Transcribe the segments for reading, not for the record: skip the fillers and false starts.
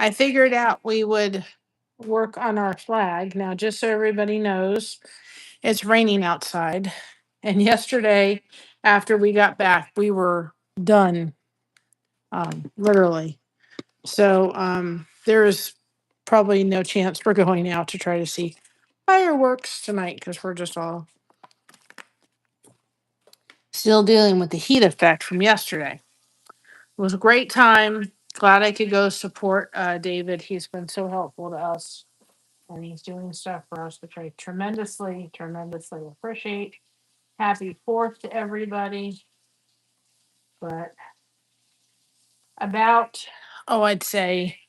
I figured out we would work on our flag. Now, just so everybody knows, it's raining outside. And yesterday, after we got back, we were done, literally. So there's probably no chance we're going out to try to see fireworks tonight because we're just all still dealing with the heat effect from yesterday. It was a great time. Glad I could go support David. He's been so helpful to us and he's doing stuff for us, which I tremendously appreciate. Happy 4th to everybody. But about, I'd say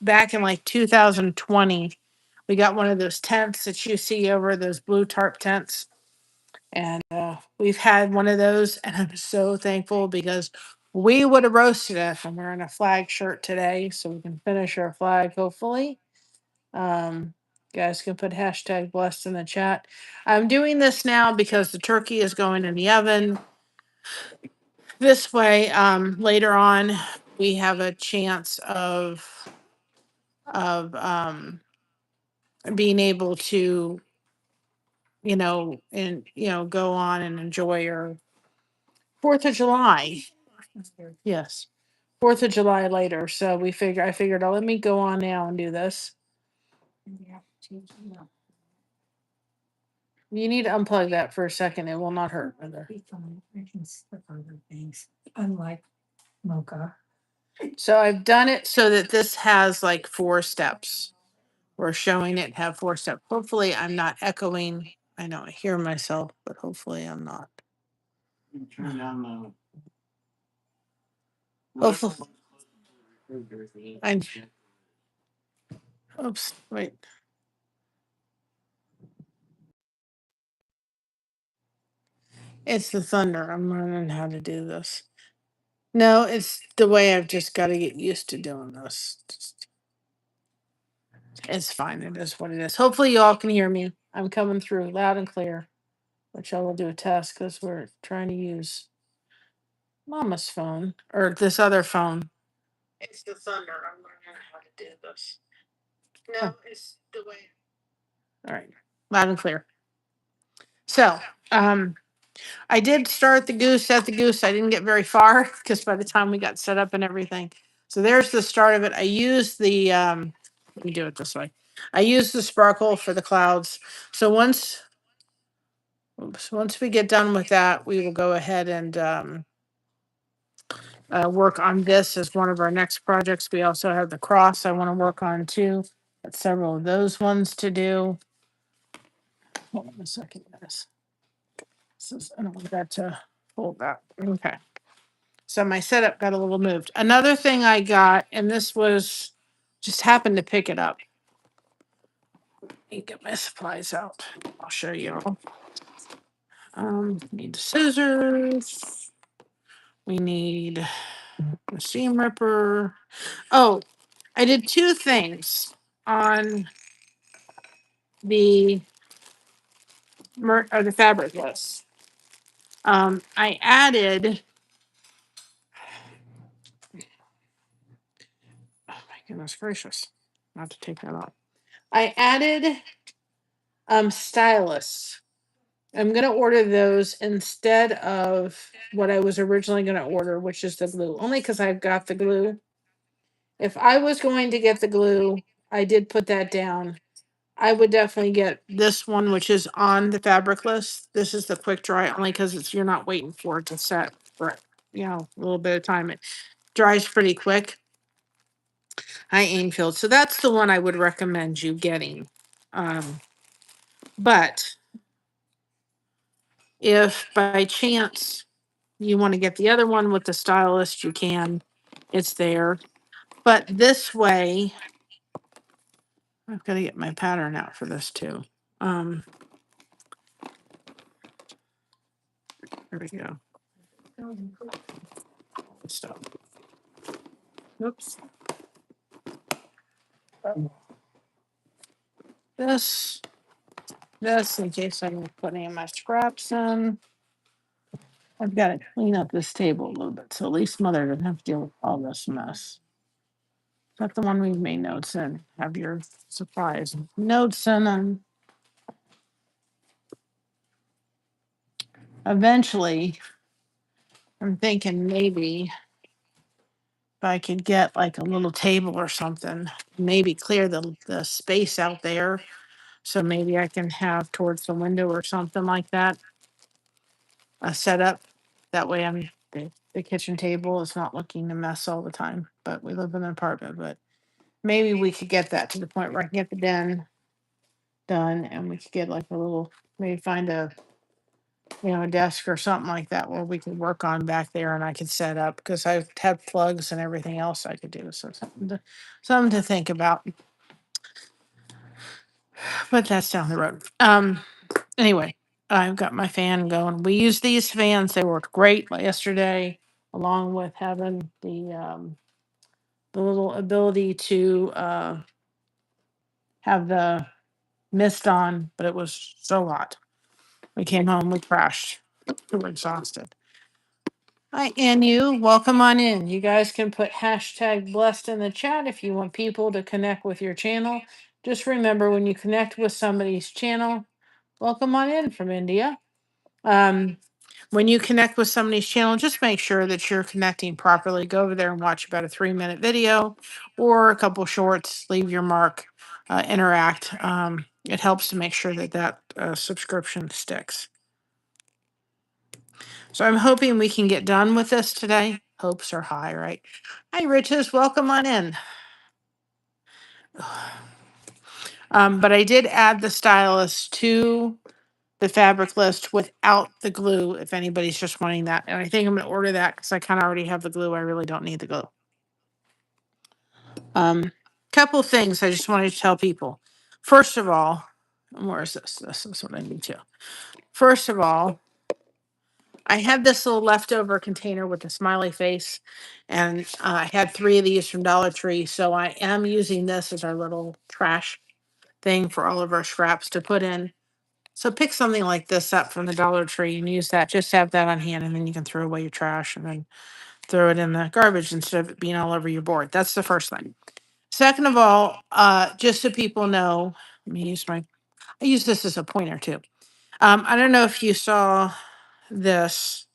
back in like 2020, we got one of those tents that you see over those blue tarp tents. And we've had one of those, and I'm so thankful because we would have roasted it. I'm wearing a flag shirt today, so we can finish our flag hopefully. You guys can put hashtag blessed in the chat. I'm doing this now because the turkey is going in the oven. This way, later on, we have a chance of being able to, go on and enjoy our 4th of July. Yes. 4th of July later. So I figured, let me go on now and do this. You need to unplug that for a second. It will not hurt. Unlike mocha. So I've done it so that this has like 4 steps. We're showing it have 4 steps. Hopefully I'm not echoing. I know I hear myself, but hopefully I'm not. Turn down Hopefully. Oops, wait. It's the thunder. I'm learning how to do this. No, it's the way I've just got to get used to doing this. It's fine. It is what it is. Hopefully, you all can hear me. I'm coming through loud and clear, which I will do a test because we're trying to use Mama's phone or this other phone. It's the thunder. I'm learning how to do this. No, it's the way. All right, loud and clear. So, I did start the goose, set the goose. I didn't get very far because by the time we got set up and everything. So there's the start of it. I used the let me do it this way. I used the sparkle for the clouds. So once we get done with that, we will go ahead and work on this as one of our next projects. We also have the cross I want to work on too. Got several of those ones to do. Hold on a second, guys. I don't want that to hold that. Okay. So my setup got a little moved. Another thing I got, and this was just happened to pick it up. Let me get my supplies out. I'll show you all. Need the scissors. We need a seam ripper. Oh, I did 2 things on the the fabric list. I added. Oh my goodness gracious! Not to take that off. I added stylists. I'm gonna order those instead of what I was originally gonna order, which is the glue. Only because I've got the glue. If I was going to get the glue, I did put that down. I would definitely get this one, which is on the fabric list. This is the quick dry, only because you're not waiting for it to set for a little bit of time. It dries pretty quick. Hi, Ainfield. So that's the one I would recommend you getting. But if by chance you want to get the other one with the stylist, you can. It's there. But this way, I've got to get my pattern out for this too. There we go. Stop. Oops. This in case I'm putting in my scraps in. I've got to clean up this table a little bit, so at least Mother doesn't have to deal with all this mess. That's the one we made notes in. Have your supplies notes in, and eventually, I'm thinking maybe if I could get like a little table or something, maybe clear the space out there. So maybe I can have towards the window or something like that, a setup. That way the kitchen table is not looking a mess all the time. But we live in an apartment, but maybe we could get that to the point where I can get the den done and we could get like a little, maybe find a desk or something like that where we could work on back there and I could set up because I have plugs and everything else I could do. So something to think about. But that's down the road. Anyway, I've got my fan going. We use these fans, they worked great yesterday, along with having the little ability to have the mist on, but it was so hot. We came home, we crashed. We were exhausted. Hi, and you. Welcome on in. You guys can put hashtag blessed in the chat if you want people to connect with your channel. Just remember when you connect with somebody's channel, welcome on in from India. When you connect with somebody's channel, just make sure that you're connecting properly. Go over there and watch about a 3-minute video or a couple shorts, leave your mark, interact. It helps to make sure that subscription sticks. So I'm hoping we can get done with this today. Hopes are high, right? Hi, Riches. Welcome on in. But I did add the stylus to the fabric list without the glue if anybody's just wanting that. And I think I'm going to order that because I kind of already have the glue. I really don't need the glue. Couple things I just wanted to tell people. First of all, where is this? This is what I need to. First of all, I had this little leftover container with a smiley face, and I had 3 of these from Dollar Tree. So I am using this as our little trash thing for all of our scraps to put in. So pick something like this up from the Dollar Tree and use that. Just have that on hand, and then you can throw away your trash and then throw it in the garbage instead of it being all over your board. That's the first thing. Second of all, just so people know, let me use I use this as a pointer too. I don't know if you saw this.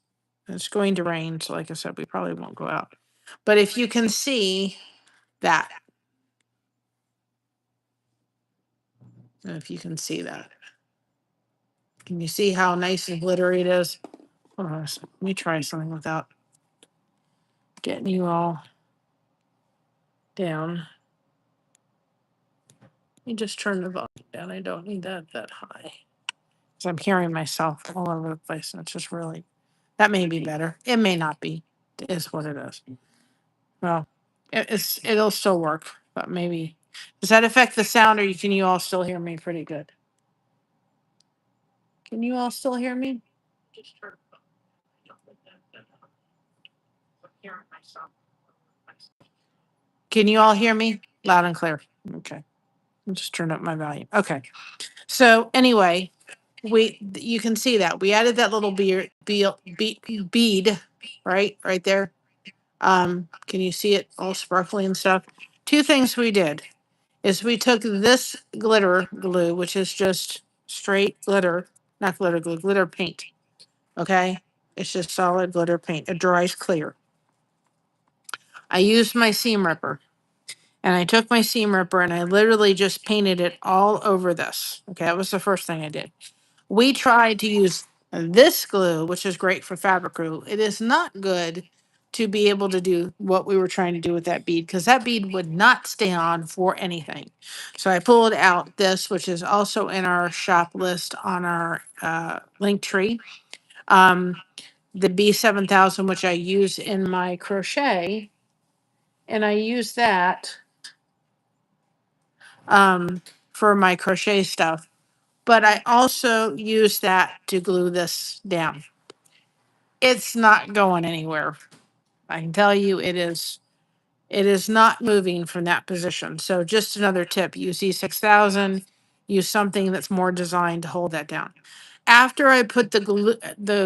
It's going to rain, so like I said, we probably won't go out. But if you can see that, if you can see that, can you see how nice and glittery it is? Hold on a second. Let me try something without getting you all down. Let me just turn the volume down. I don't need that high. Because I'm hearing myself all over the place. And it's just really, that may be better. It may not be. It is what it is. Well, it'll still work, but maybe. Does that affect the sound or can you all still hear me pretty good? Can you all still hear me? Can you all hear me? Loud and clear. Okay. I'll just turn up my volume. Okay. So anyway, you can see that we added that little bead right there. Can you see it all sparkly and stuff? 2 things we did is we took this glitter glue, which is just straight glitter, not glitter glue, glitter paint. Okay. It's just solid glitter paint. It dries clear. I used my seam ripper and I took my seam ripper and I literally just painted it all over this. Okay. That was the first thing I did. We tried to use this glue, which is great for fabric glue. It is not good to be able to do what we were trying to do with that bead because that bead would not stay on for anything. So I pulled out this, which is also in our shop list on our link tree. The B7000, which I use in my crochet, and I use that for my crochet stuff. But I also use that to glue this down. It's not going anywhere. I can tell you it is not moving from that position. So just another tip, use E6000, use something that's more designed to hold that down. After I put the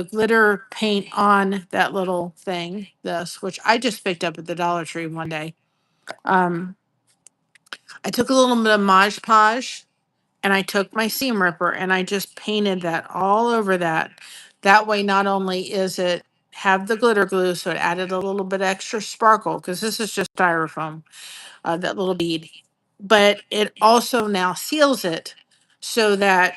glitter paint on that little thing, this, which I just picked up at the Dollar Tree one day, I took a little bit of Mod Podge and I took my seam ripper and I just painted that all over that. That way, not only is it have the glitter glue, so it added a little bit extra sparkle because this is just styrofoam, that little bead, but it also now seals it so that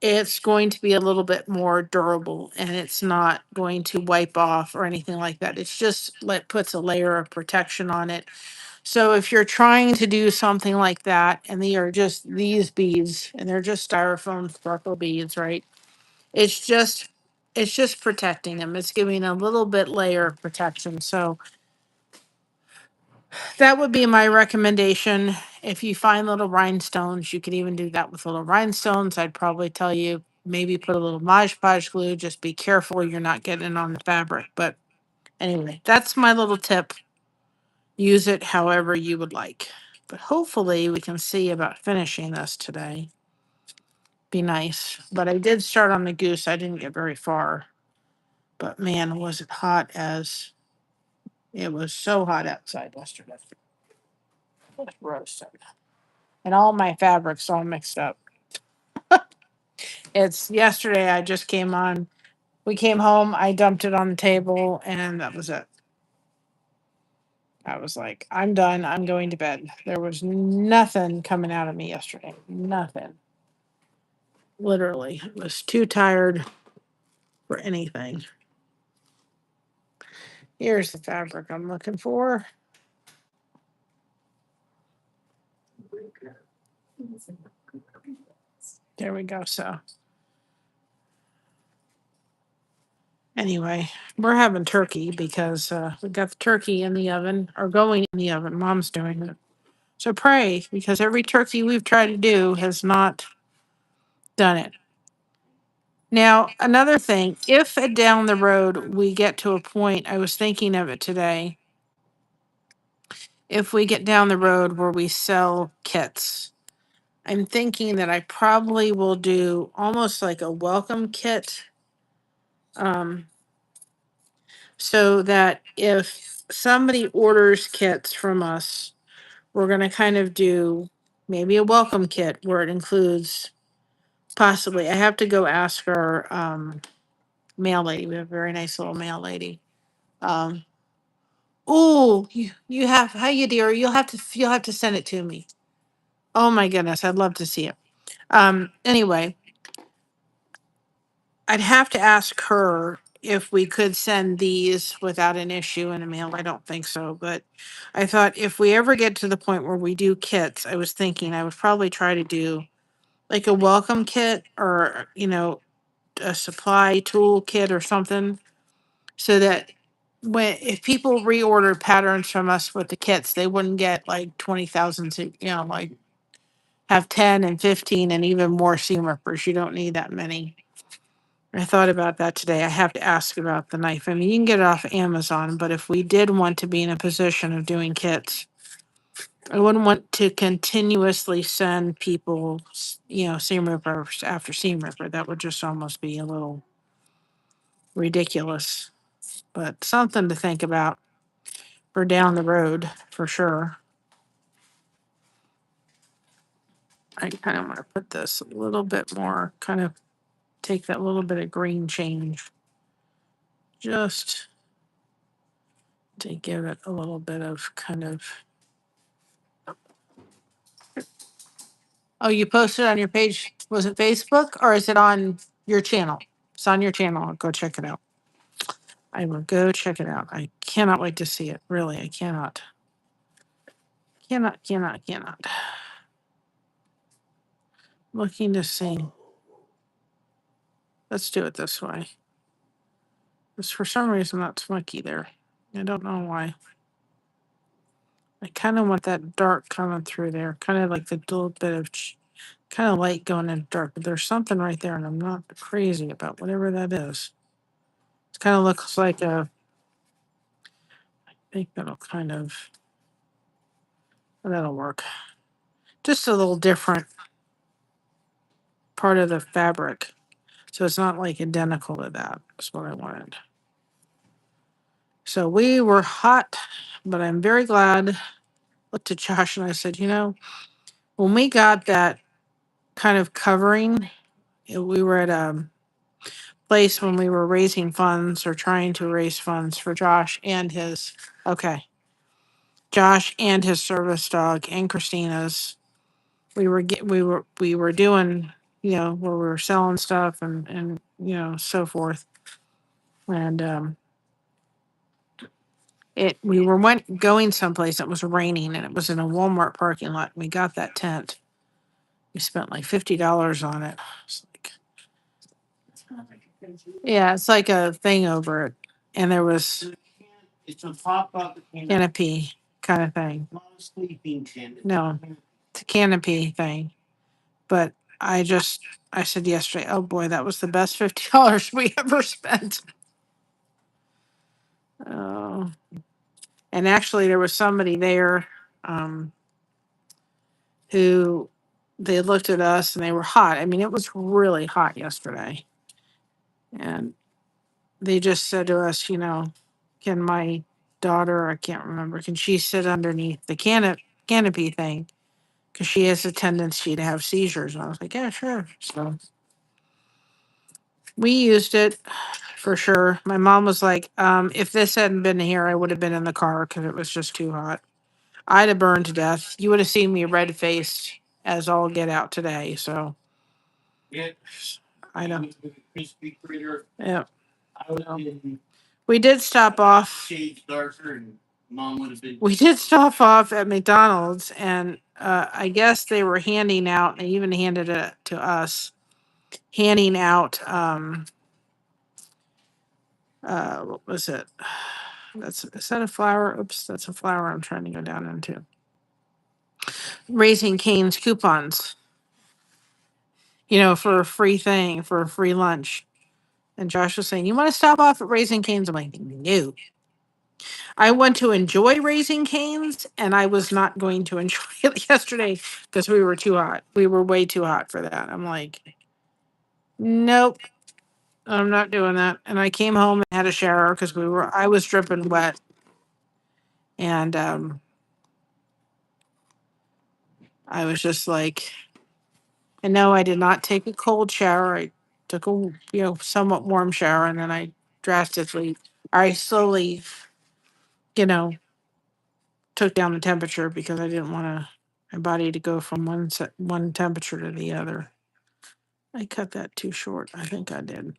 it's going to be a little bit more durable and it's not going to wipe off or anything like that. It's just puts a layer of protection on it. So if you're trying to do something like that and they are just these beads and they're just styrofoam sparkle beads, right? It's just protecting them. It's giving a little bit layer of protection. So that would be my recommendation. If you find little rhinestones, you could even do that with little rhinestones. I'd probably tell you maybe put a little Mod Podge glue. Just be careful you're not getting it on the fabric. But anyway, that's my little tip. Use it however you would like. But hopefully we can see about finishing this today. Be nice. But I did start on the goose. I didn't get very far. But man, was it hot as it was so hot outside yesterday. It was roasting. And all my fabrics all mixed up. It's yesterday I just came on. We came home, I dumped it on the table, and that was it. I was like, I'm done. I'm going to bed. There was nothing coming out of me yesterday. Nothing. Literally. I was too tired for anything. Here's the fabric I'm looking for. There we go. So anyway, we're having turkey because we got the turkey in the oven or going in the oven. Mom's doing it. So pray because every turkey we've tried to do has not done it. Now, another thing, if down the road we get to a point, I was thinking of it today, if we get down the road where we sell kits, I'm thinking that I probably will do almost like a welcome kit. Um, so that if somebody orders kits from us, we're going to kind of do maybe a welcome kit where it includes possibly, I have to go ask our mail lady. We have a very nice little mail lady. Um, oh, you have, hi, you dear. You'll have to send it to me. Oh my goodness, I'd love to see it. Anyway, I'd have to ask her if we could send these without an issue in the mail. I don't think so, but I thought if we ever get to the point where we do kits, I was thinking I would probably try to do like a welcome kit or, a supply tool kit or something so that when if people reorder patterns from us with the kits, they wouldn't get like 20,000, like have 10 and 15 and even more seam rippers. You don't need that many. I thought about that today. I have to ask about the knife. I mean, you can get it off Amazon, but if we did want to be in a position of doing kits, I wouldn't want to continuously send people, seam ripper after seam ripper. That would just almost be a little ridiculous, but something to think about for down the road for sure. I kind of want to put this a little bit more, kind of take that little bit of green change just to give it a little bit of kind of. Oh, you posted on your page? Was it Facebook or is it on your channel? It's on your channel. I'll go check it out. I will go check it out. I cannot wait to see it. Really, I cannot. Cannot. Looking to see. Let's do it this way. Because for some reason that's smoky there. I don't know why. I kind of want that dark coming through there. Kind of like the little bit of kind of light going into dark. But there's something right there and I'm not crazy about whatever that is. It kind of looks like I think that'll work. Just a little different part of the fabric. So it's not like identical to that. That's what I wanted. So we were hot, but I'm very glad looked at Josh and I said, when we got that kind of covering, we were at a place when we were raising funds or trying to raise funds for Josh and his service dog and Christina's. We were doing, where we were selling stuff and so forth. And we were going someplace. It was raining and it was in a Walmart parking lot. We got that tent. We spent like $50 on it. It's like, yeah, it's like a thing over it, and there was It's a pop-up canopy kind of thing. not a sleeping tent. No, it's a canopy thing. But I said yesterday, oh boy, that was the best $50 we ever spent. Oh, and actually, there was somebody there who they looked at us and they were hot. I mean, it was really hot yesterday. And they just said to us, can my daughter, I can't remember, can she sit underneath the canopy thing? Because she has a tendency to have seizures. And I was like, yeah, sure. So we used it for sure. My mom was like, if this hadn't been here, I would have been in the car because it was just too hot. I'd have burned to death. You would have seen me red faced as all get out today. So Yeah, I know. crispy critter. Yeah. I would have been We did stop off. shades darker, and mom would have been. We did stop off at McDonald's, and I guess they were handing out. They even handed it to us, handing out. What was it? Is that a flower? Oops, that's a flower. I'm trying to go down into Raising Cane's coupons. For a free thing, for a free lunch. And Josh was saying, "You want to stop off at Raising Cane's?" I'm like, "No." I went to enjoy Raising Cane's, and I was not going to enjoy it yesterday because we were too hot. We were way too hot for that. I'm like, nope, I'm not doing that. And I came home and had a shower because I was dripping wet. And I was just like, and no, I did not take a cold shower. I took a, somewhat warm shower, and then I slowly, you know, took down the temperature because I didn't want my body to go from one temperature to the other. I cut that too short. I think I did.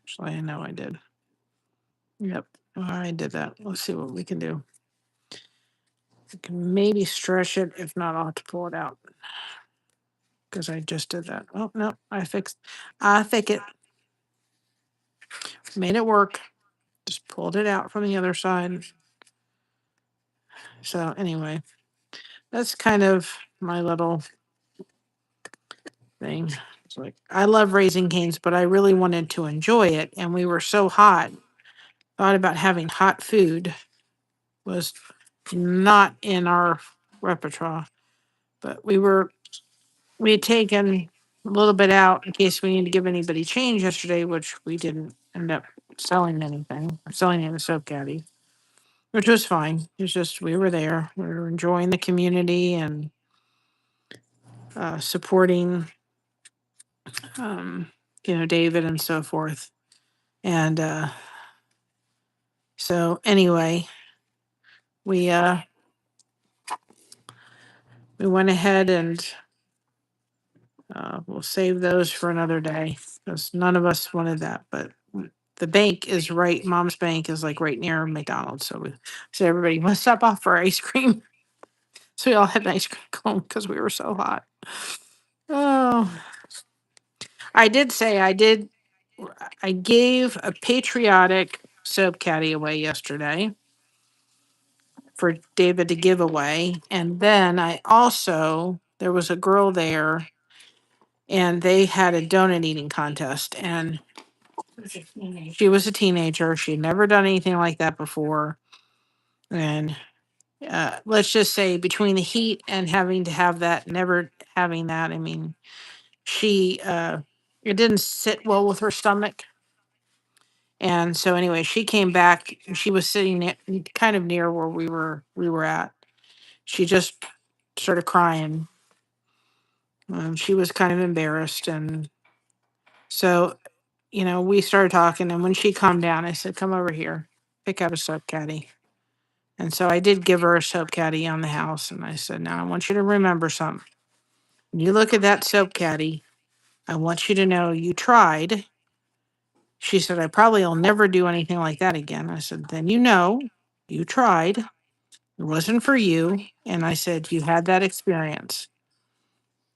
Actually, I know I did. Yep, I did that. Let's see what we can do. We can maybe stretch it. If not, I'll have to pull it out because I just did that. Oh no, I think it. Made it work. Just pulled it out from the other side. So anyway, that's kind of my little thing. It's like I love Raising Cane's, but I really wanted to enjoy it, and we were so hot. Thought about having hot food was not in our repertoire, but we had taken a little bit out in case we needed to give anybody change yesterday, which we didn't end up selling anything, or selling any soap caddy, which was fine. It's just we were there, we were enjoying the community and supporting, David and so forth. And so anyway, we we went ahead and we'll save those for another day because none of us wanted that. But the bank is right. Mom's bank is like right near McDonald's. So we said, everybody must stop off for ice cream. So we all had an ice cream cone because we were so hot. Oh, I did say I gave a patriotic soap caddy away yesterday for David to give away. And then there was a girl there and they had a donut eating contest. And she was a teenager. She'd never done anything like that before. And let's just say between the heat and having to have that, never having that, I mean, it didn't sit well with her stomach. And so anyway, she came back and she was sitting kind of near where we were at. She just started crying. She was kind of embarrassed, and so we started talking. And when she calmed down, I said, "Come over here, pick out a soap caddy." And so I did give her a soap caddy on the house, and I said, "Now I want you to remember something. When you look at that soap caddy, I want you to know you tried." She said, "I probably will never do anything like that again." I said, "Then you tried. It wasn't for you." And I said, "You had that experience."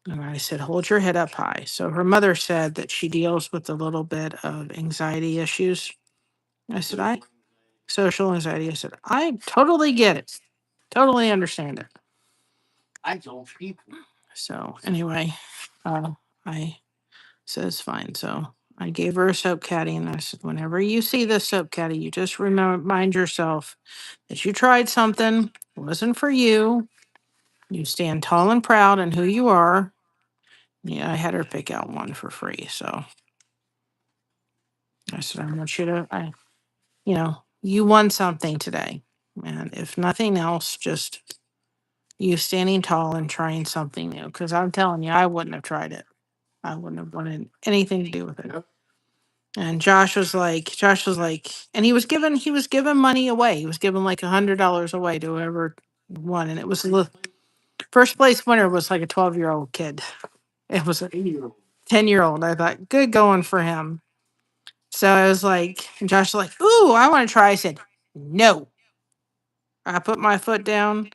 And I said, "Hold your head up high." So her mother said that she deals with a little bit of anxiety issues. I said, social anxiety. I said, "I totally get it. Totally understand it." I told people. So anyway, I says fine. So I gave her a soap caddy and I said, "Whenever you see this soap caddy, you just remind yourself that you tried something, it wasn't for you. You stand tall and proud in who you are." Yeah, I had her pick out one for free. So I said, "I want you to, you won something today. And if nothing else, just you standing tall and trying something new." Because I'm telling you, I wouldn't have tried it. I wouldn't have wanted anything to do with it. Yep. And Josh was like, and he was given money away. He was giving like $100 away to whoever won. And it was first place winner was like a 12-year-old kid. It was a 10-year-old. I thought, good going for him. So I was like, and Josh was like, "Ooh, I want to try." I said, "No." I put my foot down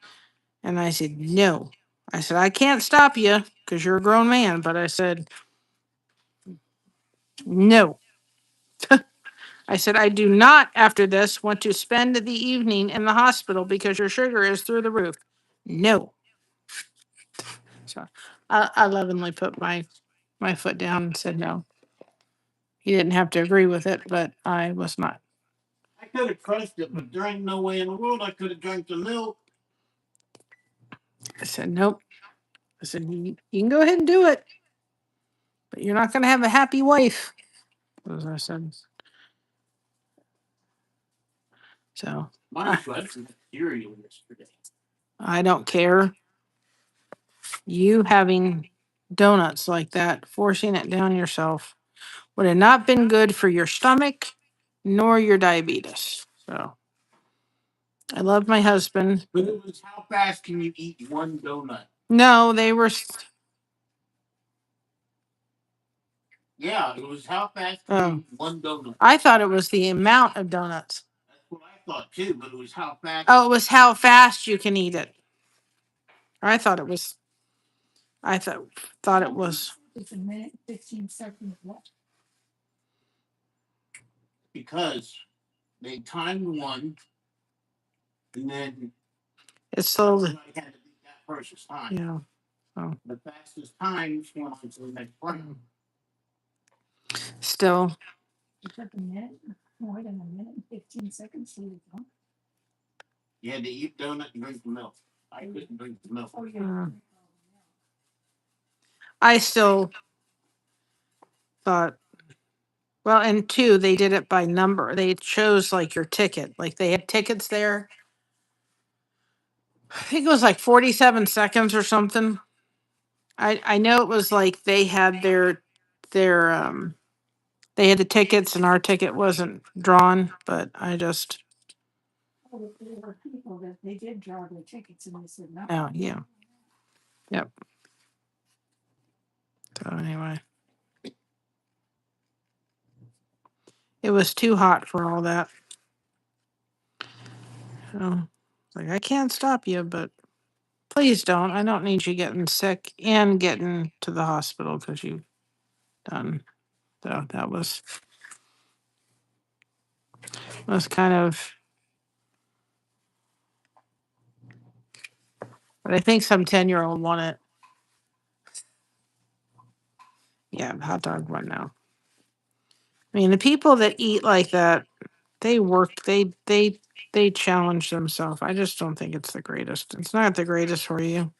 and I said, "No." I said, "I can't stop you because you're a grown man." But I said, "No." I said, "I do not, after this, want to spend the evening in the hospital because your sugar is through the roof. No." So I lovingly put my foot down and said no. He didn't have to agree with it, but I was not. I could have crushed it, but there ain't no way in the world I could have drank the milk. I said, "Nope." I said, you can go ahead and do it, but you're not going to have a happy wife." As I said. So My question was cereal yesterday. I don't care. You having donuts like that, forcing it down yourself, would have not been good for your stomach nor your diabetes. So I love my husband. But it was how fast can you eat one donut? No, they were. Yeah, it was how fast can you eat one donut? I thought it was the amount of donuts. That's what I thought too, but it was how fast. Oh, it was how fast you can eat it. I thought it was. I thought it was. It's a minute, 15 seconds left. Because they timed one, and then It's so. I had to beat that person's time. Yeah. Oh. The fastest times went on to the next round. Still. It took a minute, more than a minute and 15 seconds to eat one. You had to eat donut and drink the milk. I couldn't drink the milk. Oh, yeah. I still thought. Well, and two, they did it by number. They chose like your ticket. Like they had tickets there. I think it was like 47 seconds or something. I know it was like they had their they had the tickets and our ticket wasn't drawn, but I just Oh, there were people that they did draw their tickets and they said no. oh yeah. Yep. So anyway. It was too hot for all that. So like I can't stop you, but please don't. I don't need you getting sick and getting to the hospital because you've done. So that was kind of. But I think some 10-year-old want it. Yeah, hot dog one now. I mean, the people that eat like that, they work. They challenge themselves. I just don't think it's the greatest. It's not the greatest for you,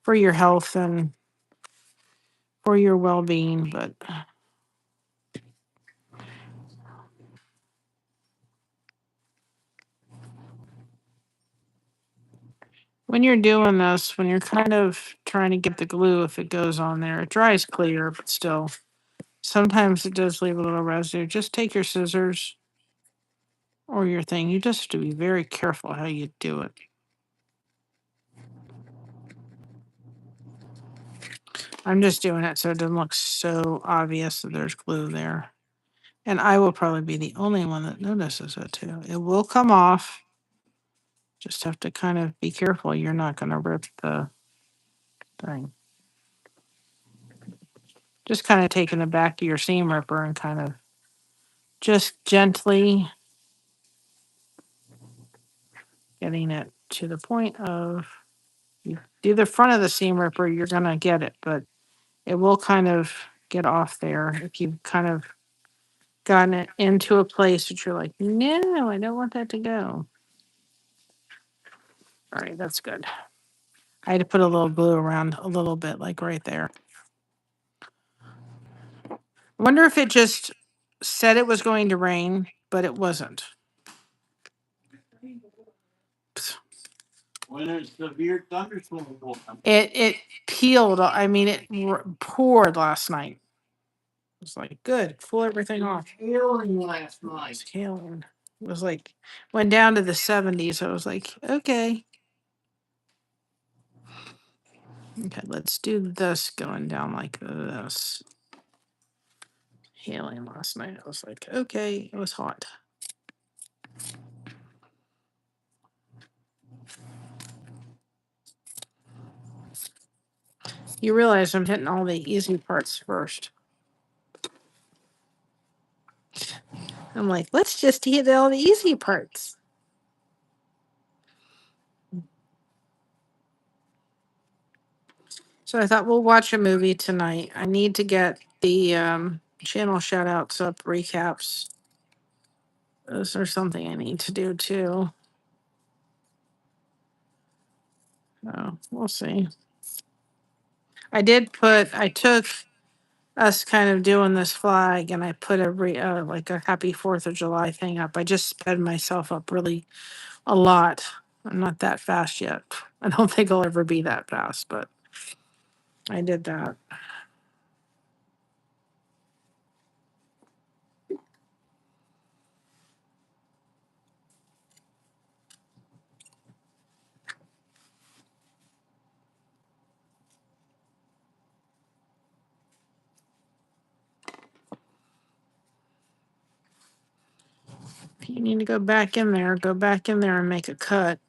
for your health and for your well-being. But When you're doing this, when you're kind of trying to get the glue, if it goes on there, it dries clear, but still, sometimes it does leave a little residue. Just take your scissors or your thing. You just have to be very careful how you do it. I'm just doing it so it doesn't look so obvious that there's glue there. And I will probably be the only one that notices it too. It will come off. Just have to kind of be careful. You're not going to rip the thing. Just kind of taking the back of your seam ripper and kind of just gently getting it to the point of you do the front of the seam ripper, you're going to get it, but it will kind of get off there if you've kind of gotten it into a place that you're like, no, I don't want that to go. All right, that's good. I had to put a little glue around a little bit, like right there. I wonder if it just said it was going to rain, but it wasn't. When there's severe thunderstorm will come. It peeled. I mean, it poured last night. It was like, good, cool everything off. Hailing last It was night. hailing. It was like, went down to the 70s. I was like, okay. Okay, let's do this going down like this. Hailing last night. I was like, okay, it was hot. You realize I'm hitting all the easy parts first. I'm like, let's just hit all the easy parts. So I thought we'll watch a movie tonight. I need to get the channel shout outs up, recaps. Those are something I need to do too. We'll see. I took us kind of doing this flag and I put like a happy 4th of July thing up. I just sped myself up really a lot. I'm not that fast yet. I don't think I'll ever be that fast, but I did that. If you need to go back in there and make a cut.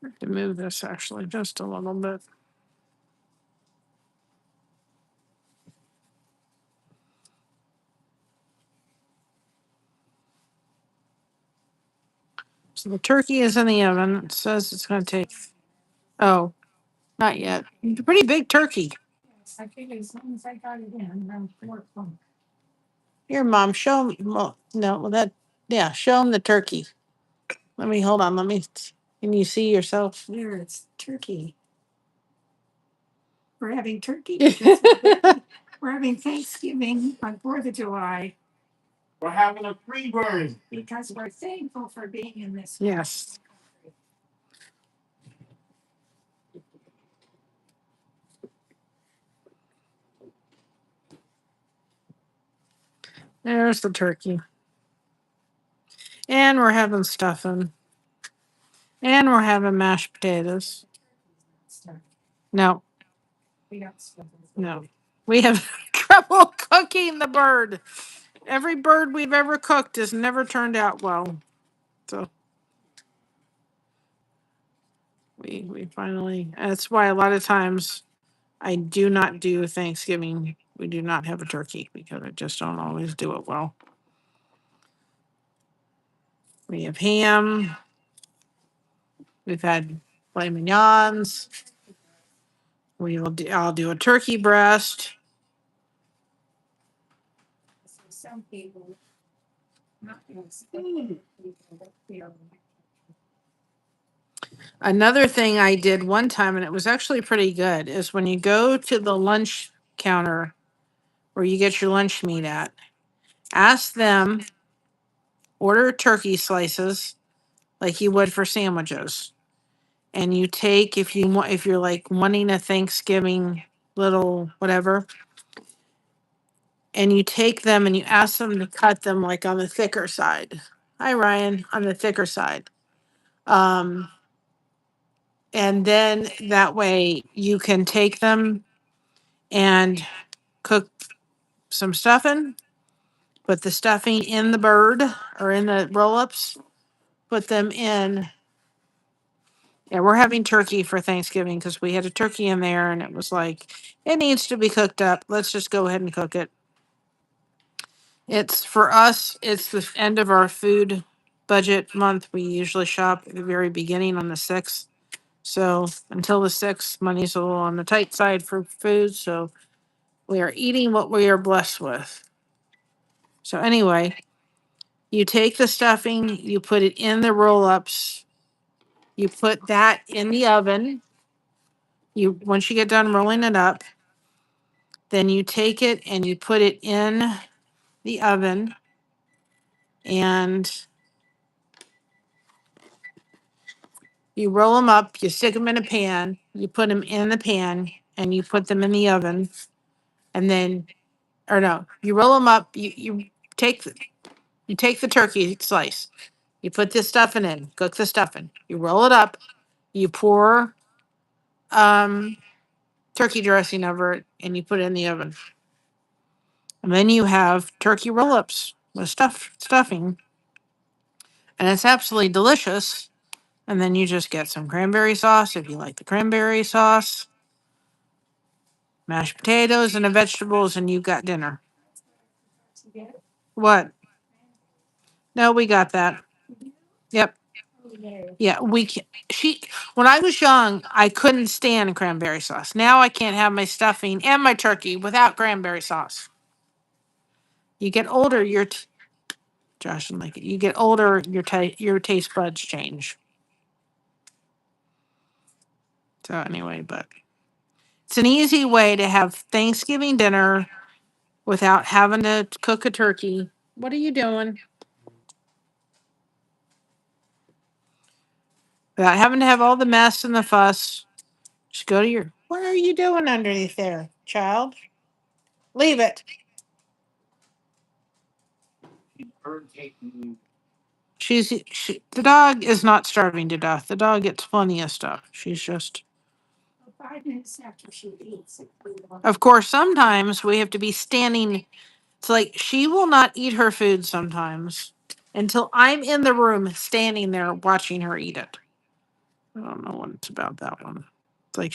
I have to move this actually just a little bit. So the turkey is in the oven. It says it's going to take, oh, not yet. It's a pretty big turkey. I figured as long as I got it in, around 4 o'clock. Here, Mom, show him. Well, no, well, yeah, show him the turkey. Hold on. Can you see yourself? There, it's turkey. We're having turkey because we're having Thanksgiving on 4th of July We're having a free burn. because we're thankful for being in this. Yes. There's the turkey. And we're having stuffing. And we're having mashed potatoes. No, We got stuff. no. We have trouble cooking the bird. Every bird we've ever cooked has never turned out well. So we finally, that's why a lot of times I do not do Thanksgiving. We do not have a turkey because I just don't always do it well. We have ham. We've had filet mignons. I'll do a turkey breast. Some people Another thing I did one time, and it was actually pretty good, is when you go to the lunch counter where you get your lunch meat at, ask them, order turkey slices like you would for sandwiches. And you take, if you want, if you're like wanting a Thanksgiving little whatever, and you take them and you ask them to cut them like on the thicker side. Hi, Ryan, on the thicker side. Um, and then that way you can take them and cook some stuffing, put the stuffing in the bird or in the roll ups, put them in. Yeah, we're having turkey for Thanksgiving because we had a turkey in there and it was like, it needs to be cooked up. Let's just go ahead and cook it. It's for us, it's the end of our food budget month. We usually shop at the very beginning on the 6th. So until the 6th, money's a little on the tight side for food. So we are eating what we are blessed with. So anyway, you take the stuffing, you put it in the roll ups, you put that in the oven. You once you get done rolling it up, then you take it and you put it in the oven and you roll them up, you stick them in a pan, you put them in the pan and you put them in the oven. And then, or no, you roll them up, take the, you take the turkey slice, you put this stuffing in, cook the stuffing, you roll it up, you pour um, turkey dressing over it, and you put it in the oven. And then you have turkey roll ups with stuffing, and it's absolutely delicious. And then you just get some cranberry sauce if you like the cranberry sauce, mashed potatoes, and the vegetables, and you've got dinner. What? No, we got that. Yep. Yeah, we can. She. When I was young, I couldn't stand cranberry sauce. Now I can't have my stuffing and my turkey without cranberry sauce. You get older, Josh and like it. You get older, your taste buds change. So anyway, but it's an easy way to have Thanksgiving dinner without having to cook a turkey. What are you doing? Without having to have all the mess and the fuss. Just go to your. What are you doing underneath there, child? Leave it. The dog is not starving to death. The dog gets plenty of stuff. She's just. 5 minutes after she eats. Of course, sometimes we have to be standing. It's like she will not eat her food sometimes until I'm in the room standing there watching her eat it. I don't know what it's about that one. It's like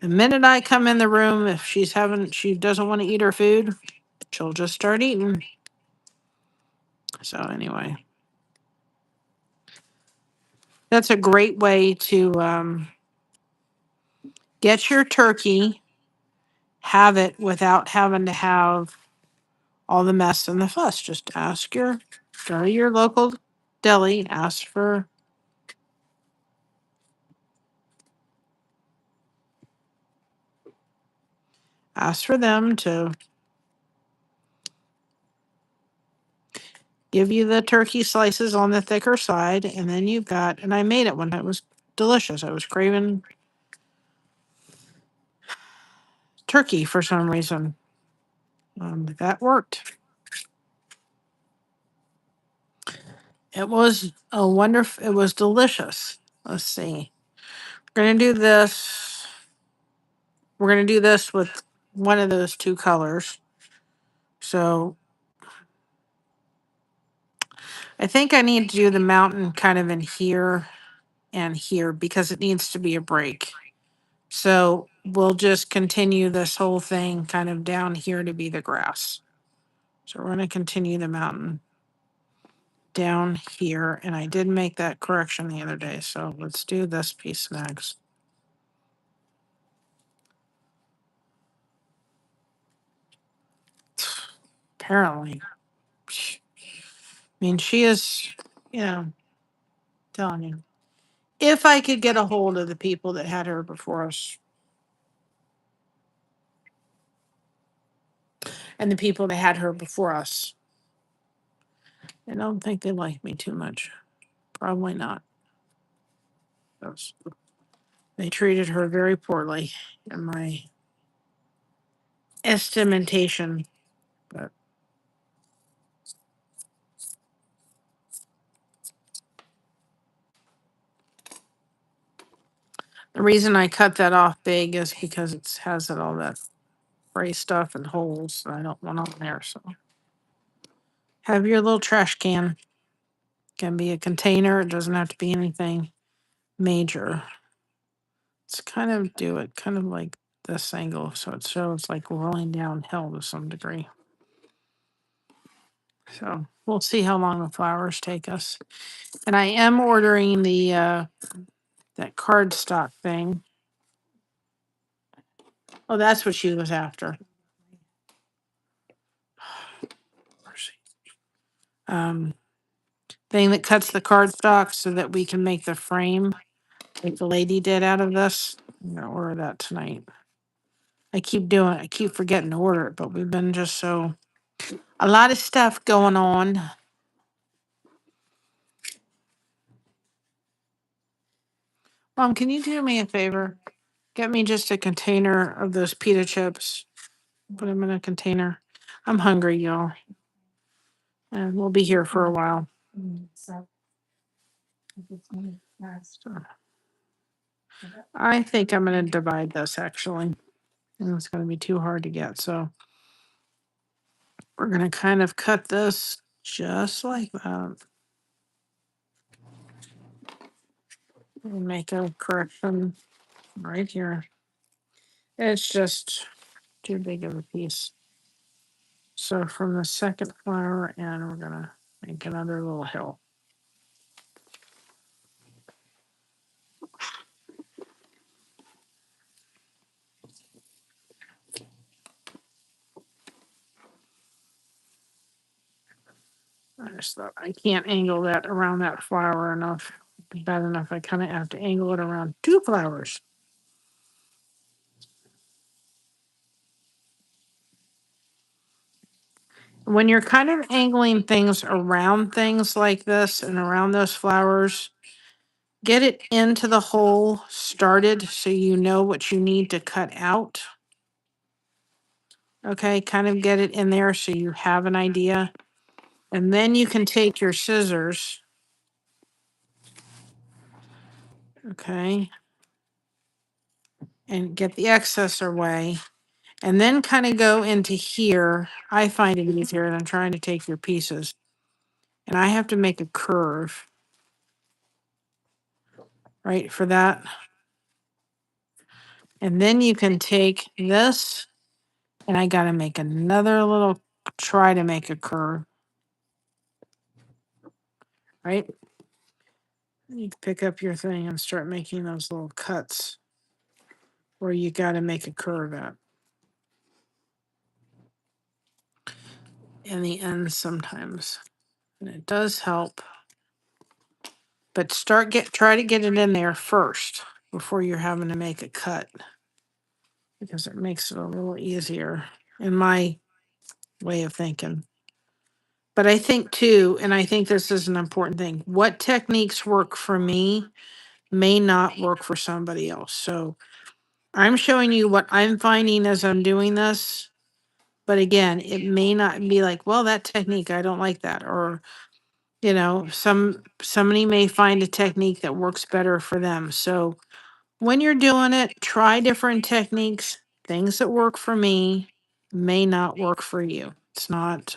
the minute I come in the room, if she doesn't want to eat her food, she'll just start eating. So anyway, that's a great way to get your turkey, have it without having to have all the mess and the fuss. Just go to your local deli, ask for them to give you the turkey slices on the thicker side, and then and I made it one time. It was delicious. I was craving turkey for some reason. That worked. It was it was delicious. Let's see. We're gonna do this. We're gonna do this with one of those two colors. So I think I need to do the mountain kind of in here and here because it needs to be a break. So we'll just continue this whole thing kind of down here to be the grass. So we're going to continue the mountain down here. And I did make that correction the other day. So let's do this piece next. Apparently. I mean, she is, you know, telling you. If I could get a hold of the people that had her before us and the people that had her before us, I don't think they like me too much. Probably not. Those- They treated her very poorly in my estimation. But the reason I cut that off big is because it has all that gray stuff and holes that I don't want on there. So have your little trash can. Can be a container. It doesn't have to be anything major. Let's kind of do it kind of like this angle so it shows like rolling downhill to some degree. So we'll see how long the flowers take us. And I am ordering the that cardstock thing. Oh, that's what she was after. Mercy. Thing that cuts the cardstock so that we can make the frame like the lady did out of this. I'm gonna order that tonight. I keep forgetting to order it, but we've been just so a lot of stuff going on. Mom, can you do me a favor? Get me just a container of those pita chips. Put them in a container. I'm hungry, y'all. And we'll be here for a while. So if it's me, that's So I think I'm going to divide this actually. And it's going to be too hard to get. So we're going to kind of cut this just like that. And make a correction right here. It's just too big of a piece. So from the second flower end, we're going to make another little hill. I just thought I can't angle that around that flower enough. Bad enough. I kind of have to angle it around two flowers. When you're kind of angling things around things like this and around those flowers, get it into the hole started so you know what you need to cut out. Okay, kind of get it in there so you have an idea. And then you can take your scissors. Okay. And get the excess away. And then kind of go into here. I find it easier than trying to take your pieces. And I have to make a curve, right, for that. And then you can take this, and I got to make another little, try to make a curve, right? You pick up your thing and start making those little cuts where you got to make a curve at. In the end sometimes. And it does help. But try to get it in there first before you're having to make a cut. Because it makes it a little easier in my way of thinking. But I think too, and I think this is an important thing, what techniques work for me may not work for somebody else. So I'm showing you what I'm finding as I'm doing this. But again, it may not be like, well, that technique, I don't like that. Or, you know, somebody may find a technique that works better for them. So when you're doing it, try different techniques. Things that work for me may not work for you. It's not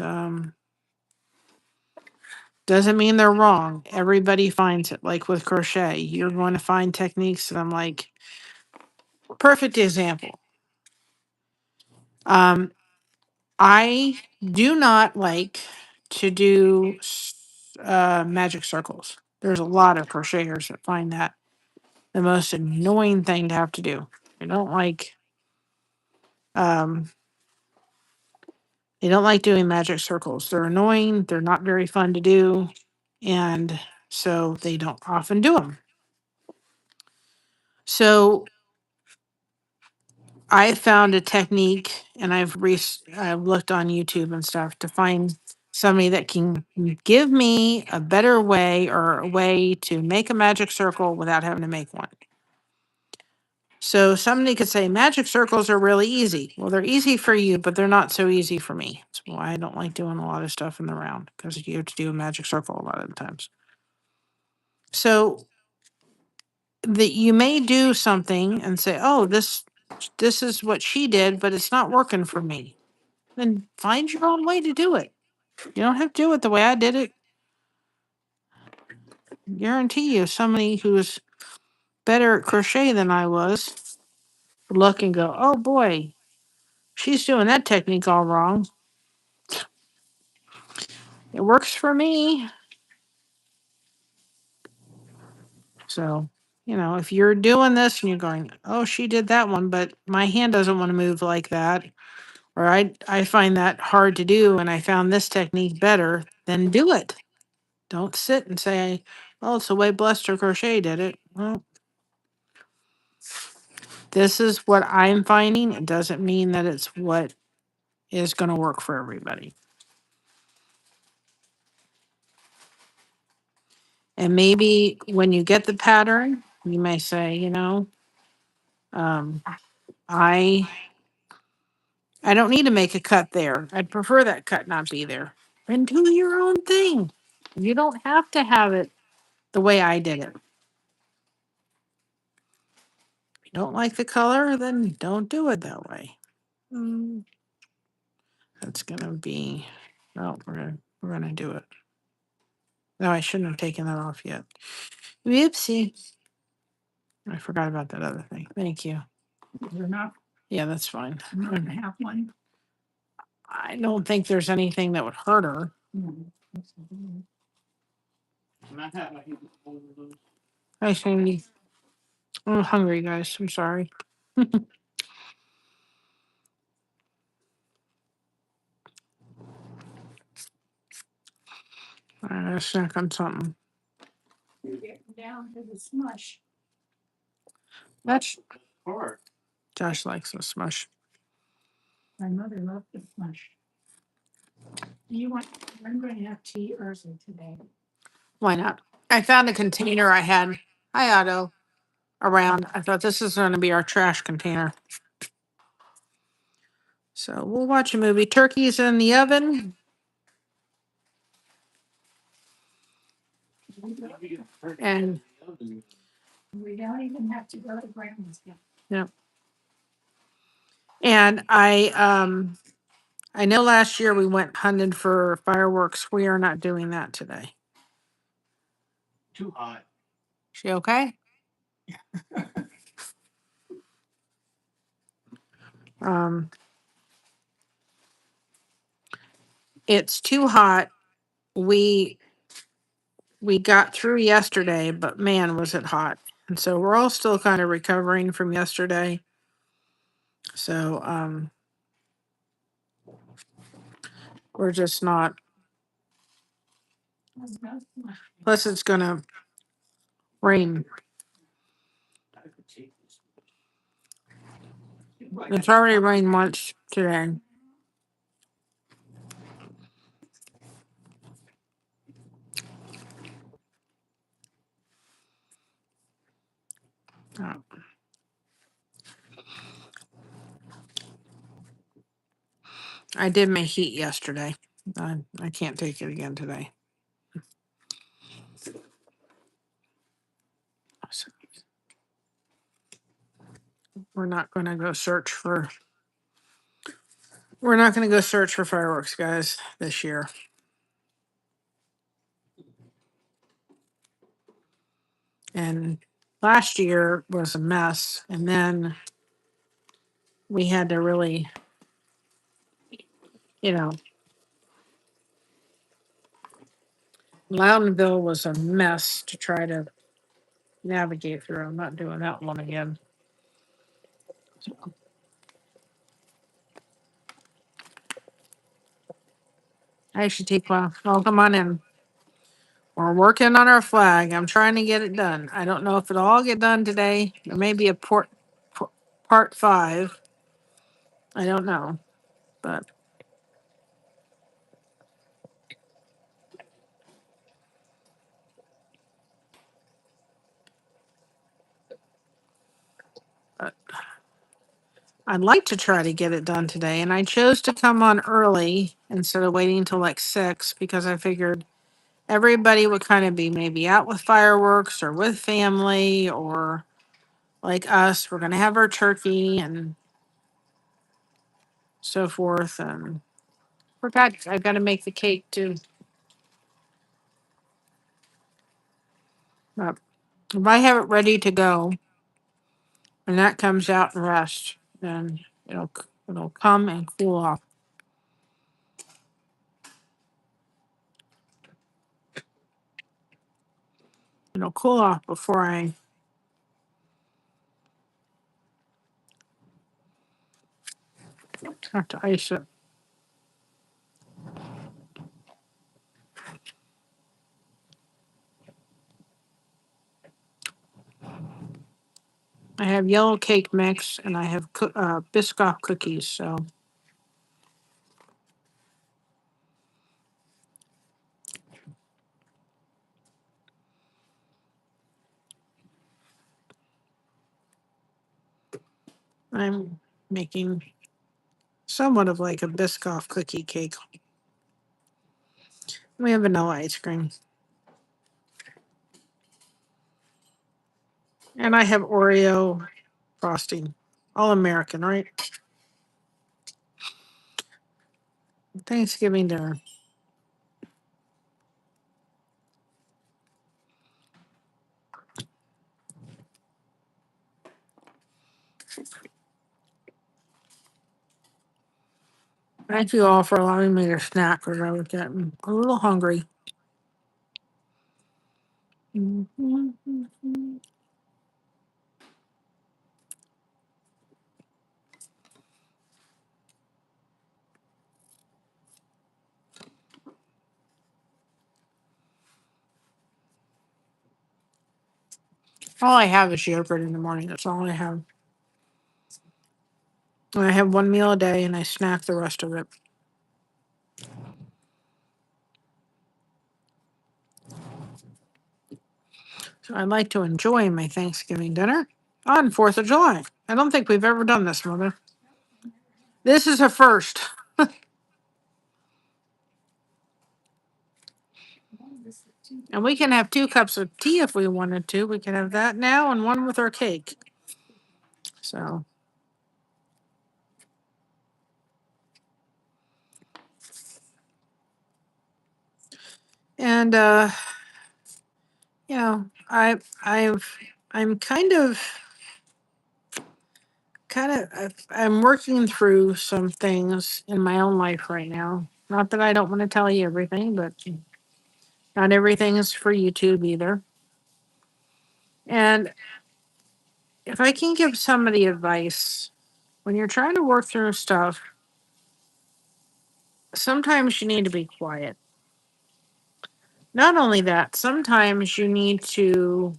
doesn't mean they're wrong. Everybody finds it. Like with crochet, you're going to find techniques that I'm like, perfect example. I do not like to do magic circles. There's a lot of crocheters that find that the most annoying thing to have to do. I don't like They don't like doing magic circles. They're annoying. They're not very fun to do. And so they don't often do them. So I found a technique, and I've looked on YouTube and stuff to find somebody that can give me a better way or a way to make a magic circle without having to make one. So somebody could say magic circles are really easy. Well, they're easy for you, but they're not so easy for me. That's why I don't like doing a lot of stuff in the round, because you have to do a magic circle a lot of the times. So that you may do something and say, "Oh, this is what she did, but it's not working for me." Then find your own way to do it. You don't have to do it the way I did it. Guarantee you, somebody who's better at crochet than I was would look and go, "Oh boy, she's doing that technique all wrong. It works for me." So, if you're doing this and you're going, "Oh, she did that one, but my hand doesn't want to move like that," or I find that hard to do and I found this technique better, then do it. Don't sit and say, "Oh, it's the way Blessed Crochet did it." Well, this is what I'm finding. It doesn't mean that it's what is going to work for everybody. And maybe when you get the pattern, you may say, um, I don't need to make a cut there. I'd prefer that cut not be there. Then do your own thing. You don't have to have it the way I did it. If you don't like the color, then don't do it that way. That's gonna be. No, we're gonna do it. No, I shouldn't have taken that off yet. Whoopsie. I forgot about that other thing. Thank you. Is there enough? Yeah, that's fine. You don't have one? I don't think there's anything that would hurt her. No. Hi, Sandy. I'm hungry, guys. I'm sorry. I gotta snack on something. You're getting down to the smush. That's Josh likes the smush. My mother loved the smush. I'm going to have tea early today. Why not? I found a container I had. Hi, Otto. Around. I thought this is going to be our trash container. So we'll watch a movie. Turkey's in the oven. And We don't even have to go to grandma's yet. yeah. And I know last year we went hunting for fireworks. We are not doing that today. Too hot. She okay? Um, it's too hot. We got through yesterday, but man, was it hot. And so we're all still kind of recovering from yesterday. So we're just not. Plus, it's gonna rain. It's already rained once today. Uh, I did my heat yesterday. I can't take it again today. So we're not going to go search for. We're not going to go search for fireworks, guys, this year. And last year was a mess. And then we had to really, Loudonville was a mess to try to navigate through. I'm not doing that one again. I should take one. Oh, come on in. We're working on our flag. I'm trying to get it done. I don't know if it'll all get done today. There may be a part 5. I don't know, but I'd like to try to get it done today. And I chose to come on early instead of waiting until like 6 because I figured everybody would kind of be maybe out with fireworks or with family or like us. We're going to have our turkey and so forth. And forgot I've got to make the cake too. But if I have it ready to go and that comes out and rest, then it'll come and cool off. It'll cool off before I have to ice it. I have yellow cake mix and I have Biscoff cookies. So I'm making somewhat of like a Biscoff cookie cake. We have vanilla ice cream. And I have Oreo frosting. All American, right? Thanksgiving dinner. Thank you all for allowing me to snack because I was getting a little hungry. All I have is yogurt in the morning. That's all I have. And I have one meal a day and I snack the rest of it. So I like to enjoy my Thanksgiving dinner on 4th of July. I don't think we've ever done this, Mother. This is a first. And we can have 2 cups of tea if we wanted to. We can have that now and one with our cake. So, and I'm I'm working through some things in my own life right now. Not that I don't want to tell you everything, but not everything is for YouTube either. And if I can give somebody advice, when you're trying to work through stuff, sometimes you need to be quiet. Not only that, sometimes you need to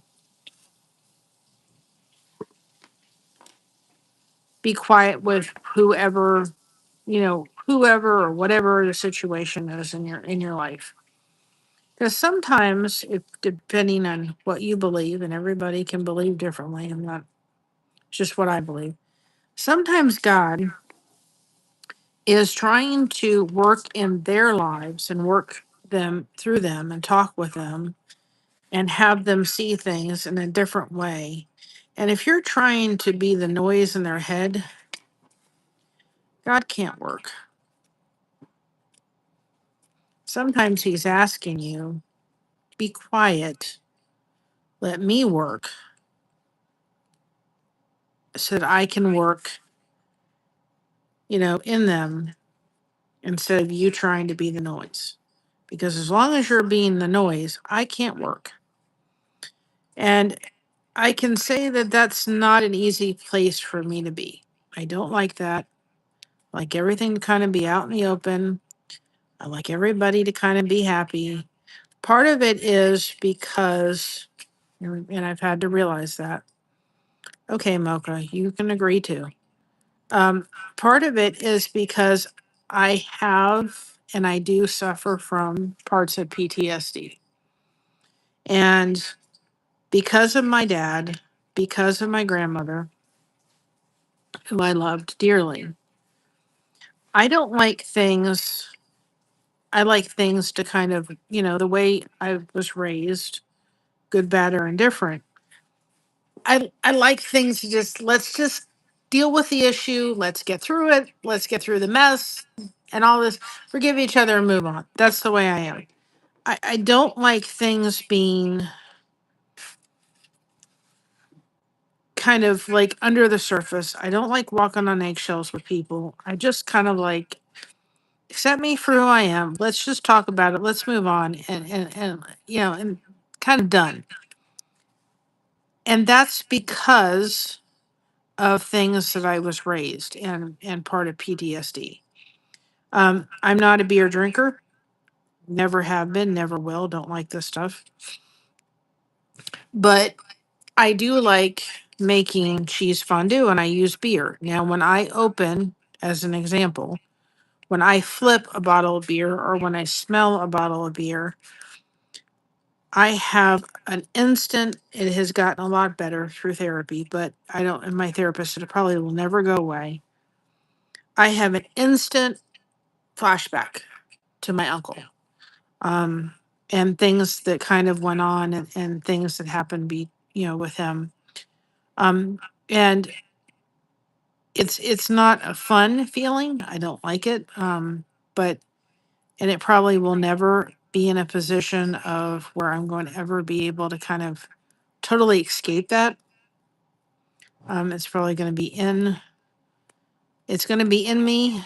be quiet with whoever or whatever the situation is in your life. Because sometimes, if depending on what you believe, and everybody can believe differently, it's just what I believe. Sometimes God is trying to work in their lives and work them through them and talk with them and have them see things in a different way. And if you're trying to be the noise in their head, God can't work. Sometimes He's asking you, be quiet, let me work so that I can work, in them instead of you trying to be the noise. Because as long as you're being the noise, I can't work. And I can say that that's not an easy place for me to be. I don't like that. I like everything to kind of be out in the open. I like everybody to kind of be happy. Part of it is because, and I've had to realize that. Okay, Mocha, you can agree too. Um, Part of it is because I have and I do suffer from parts of PTSD. And because of my dad, because of my grandmother, who I loved dearly, I don't like things. I like things to kind of, the way I was raised, good, bad, or indifferent. I like things to just, let's just deal with the issue. Let's get through it. Let's get through the mess and all this. Forgive each other and move on. That's the way I am. I don't like things being kind of like under the surface. I don't like walking on eggshells with people. I just kind of like accept me for who I am. Let's just talk about it. Let's move on and kind of done. And that's because of things that I was raised and part of PTSD. I'm not a beer drinker. Never have been, never will. Don't like this stuff. But I do like making cheese fondue and I use beer. Now, when I open, as an example, when I flip a bottle of beer or when I smell a bottle of beer, I have an instant, it has gotten a lot better through therapy, but I don't, and my therapist said it probably will never go away. I have an instant flashback to my uncle, um, and things that kind of went on and things that happened with him. Um, and it's not a fun feeling. I don't like it. But and it probably will never be in a position of where I'm going to ever be able to kind of totally escape that. It's probably going to be it's going to be in me.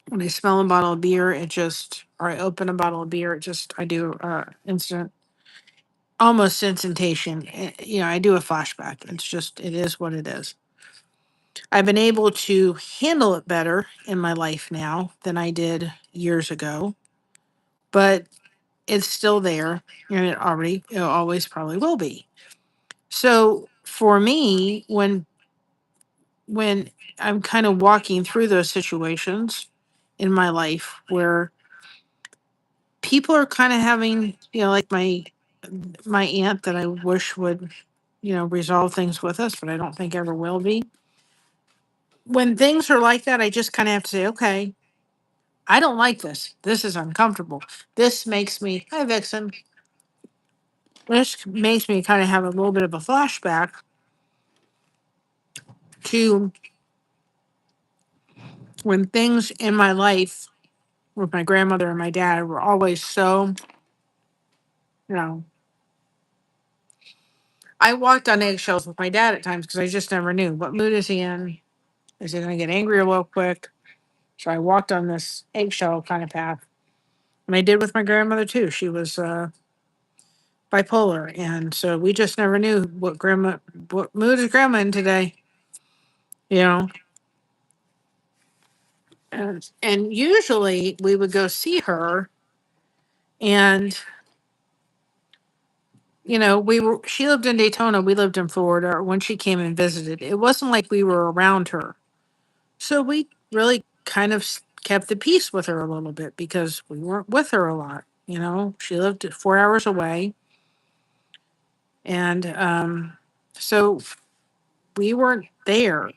When I smell a bottle of beer, or I open a bottle of beer, I do instant, almost instantation. I do a flashback. It is what it is. I've been able to handle it better in my life now than I did years ago, but it's still there, and it always probably will be. So for me, when I'm kind of walking through those situations in my life where people are kind of having, like my aunt that I wish would, resolve things with us, but I don't think ever will be. When things are like that, I just kind of have to say, okay, I don't like this. This is uncomfortable. This makes me, hi Vixen. This makes me kind of have a little bit of a flashback to when things in my life with my grandmother and my dad were always so, you know, I walked on eggshells with my dad at times because I just never knew what mood is he in. Is he going to get angry real quick? So I walked on this eggshell kind of path. And I did with my grandmother too. She was bipolar. And so we just never knew what mood is grandma in today, you know? And usually we would go see her and she lived in Daytona, we lived in Florida. Or when she came and visited, it wasn't like we were around her. So we really kind of kept the peace with her a little bit because we weren't with her a lot. She lived 4 hours away. And so we weren't there.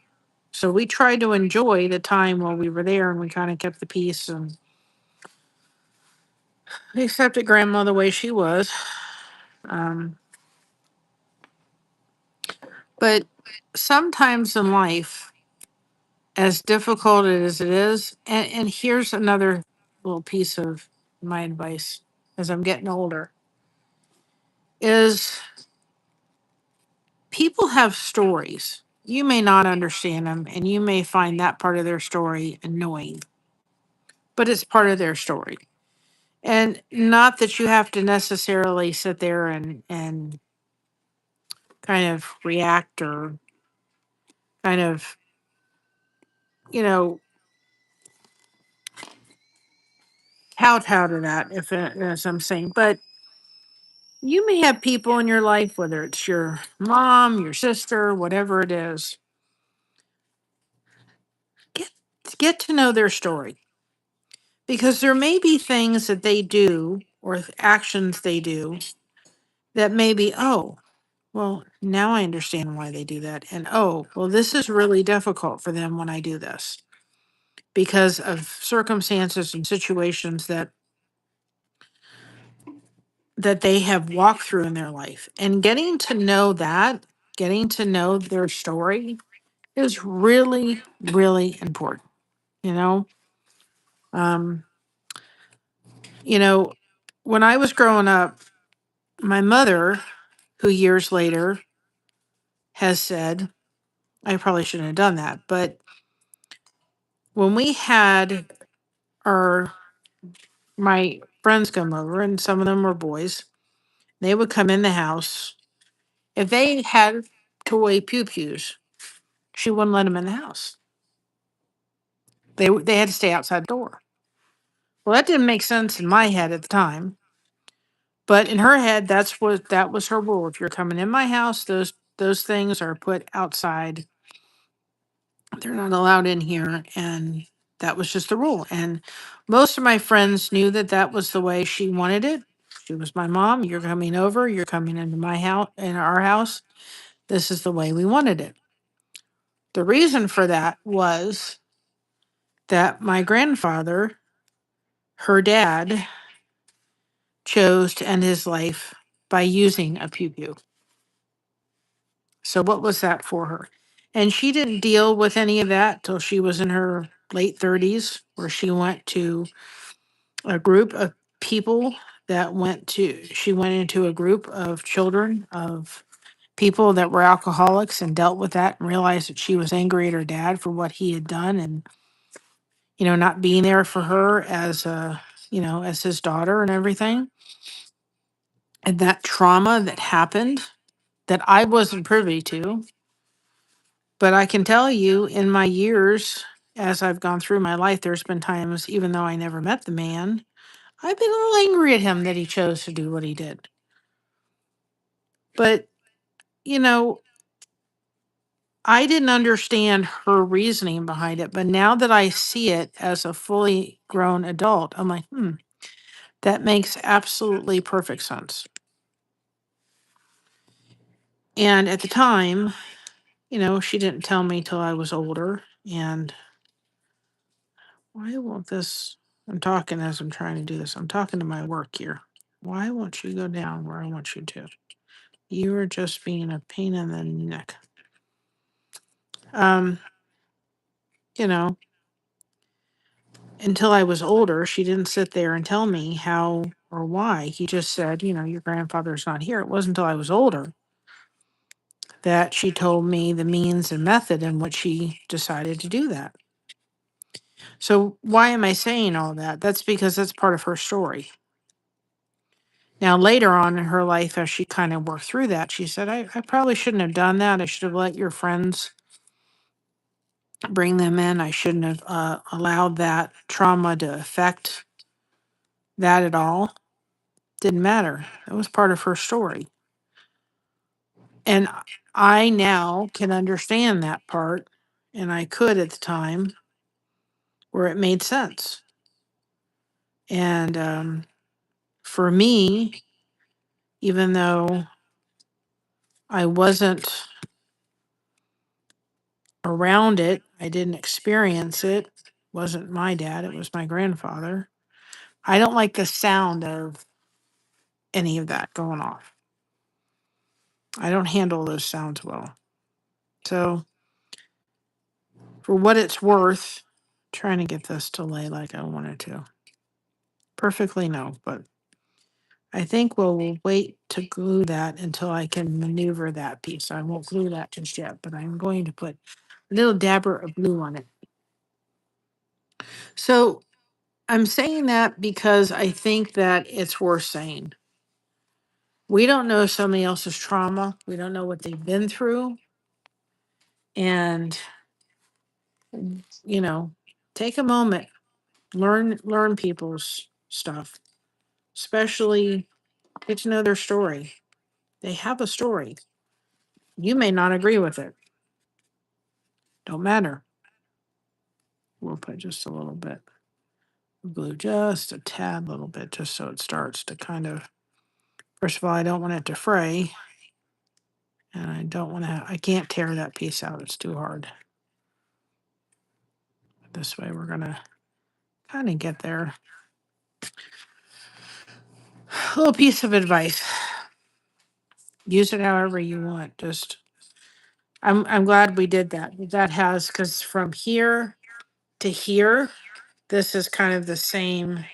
So we tried to enjoy the time while we were there and we kind of kept the peace and accepted grandma the way she was. Um, but sometimes in life, as difficult as it is, and here's another little piece of my advice as I'm getting older, is people have stories. You may not understand them and you may find that part of their story annoying, but it's part of their story. And not that you have to necessarily sit there and kind of react or kind of, you know, kowtow to that, if as I'm saying. But you may have people in your life, whether it's your mom, your sister, whatever it is, get get to know their story, because there may be things that they do or actions they do that may be, oh, well, now I understand why they do that. And oh, well, this is really difficult for them when I do this because of circumstances and situations that they have walked through in their life. And getting to know that, getting to know their story is really, really important. You know, um, you know, when I was growing up, my mother, who years later has said, I probably shouldn't have done that, but when we had our my friends come over, and some of them were boys, they would come in the house. If they had toy pew pews, she wouldn't let them in the house. They had to stay outside the door. Well, that didn't make sense in my head at the time, but in her head, that was her rule. If you're coming in my house, those things are put outside. They're not allowed in here, and that was just the rule. And most of my friends knew that that was the way she wanted it. She was my mom. You're coming over. You're coming into my house, in our house. This is the way we wanted it. The reason for that was that my grandfather, her dad, chose to end his life by using a pew pew. So what was that for her? And she didn't deal with any of that till she was in her late 30s, where she went to a group of people she went into a group of children of people that were alcoholics and dealt with that and realized that she was angry at her dad for what he had done, and not being there for her as as his daughter and everything, and that trauma that happened that I wasn't privy to. But I can tell you, in my years, as I've gone through my life, there's been times, even though I never met the man, I've been a little angry at him that he chose to do what he did. But, you know, I didn't understand her reasoning behind it. But now that I see it as a fully grown adult, I'm like, that makes absolutely perfect sense. And at the time, she didn't tell me till I was older. And why won't this? I'm talking as I'm trying to do this. I'm talking to my work here. Why won't you go down where I want you to? You are just being a pain in the neck. Um, you know, until I was older, she didn't sit there and tell me how or why. He just said, your grandfather's not here. It wasn't until I was older that she told me the means and method in which she decided to do that. So why am I saying all that? That's because that's part of her story. Now, later on in her life, as she kind of worked through that, she said, I probably shouldn't have done that. I should have let your friends bring them in. I shouldn't have allowed that trauma to affect that at all. Didn't matter. It was part of her story. And I now can understand that part, and I could at the time where it made sense. And for me, even though I wasn't around it, I didn't experience it, wasn't my dad, it was my grandfather. I don't like the sound of any of that going off. I don't handle those sounds well. So, for what it's worth, trying to get this to lay like I wanted to. Perfectly no, but I think we'll wait to glue that until I can maneuver that piece. I won't glue that just yet, but I'm going to put a little dabber of glue on it. So I'm saying that because I think that it's worth saying. We don't know somebody else's trauma. We don't know what they've been through. And, take a moment, learn people's stuff, especially get to know their story. They have a story. You may not agree with it. Don't matter. We'll put just a little bit of glue, just a tad little bit, just so it starts to kind of, first of all, I don't want it to fray. And I don't want to, I can't tear that piece out. It's too hard. This way we're going to kind of get there. A little piece of advice. Use it however you want. Just, I'm glad we did that. That has, because from here to here, this is kind of the same,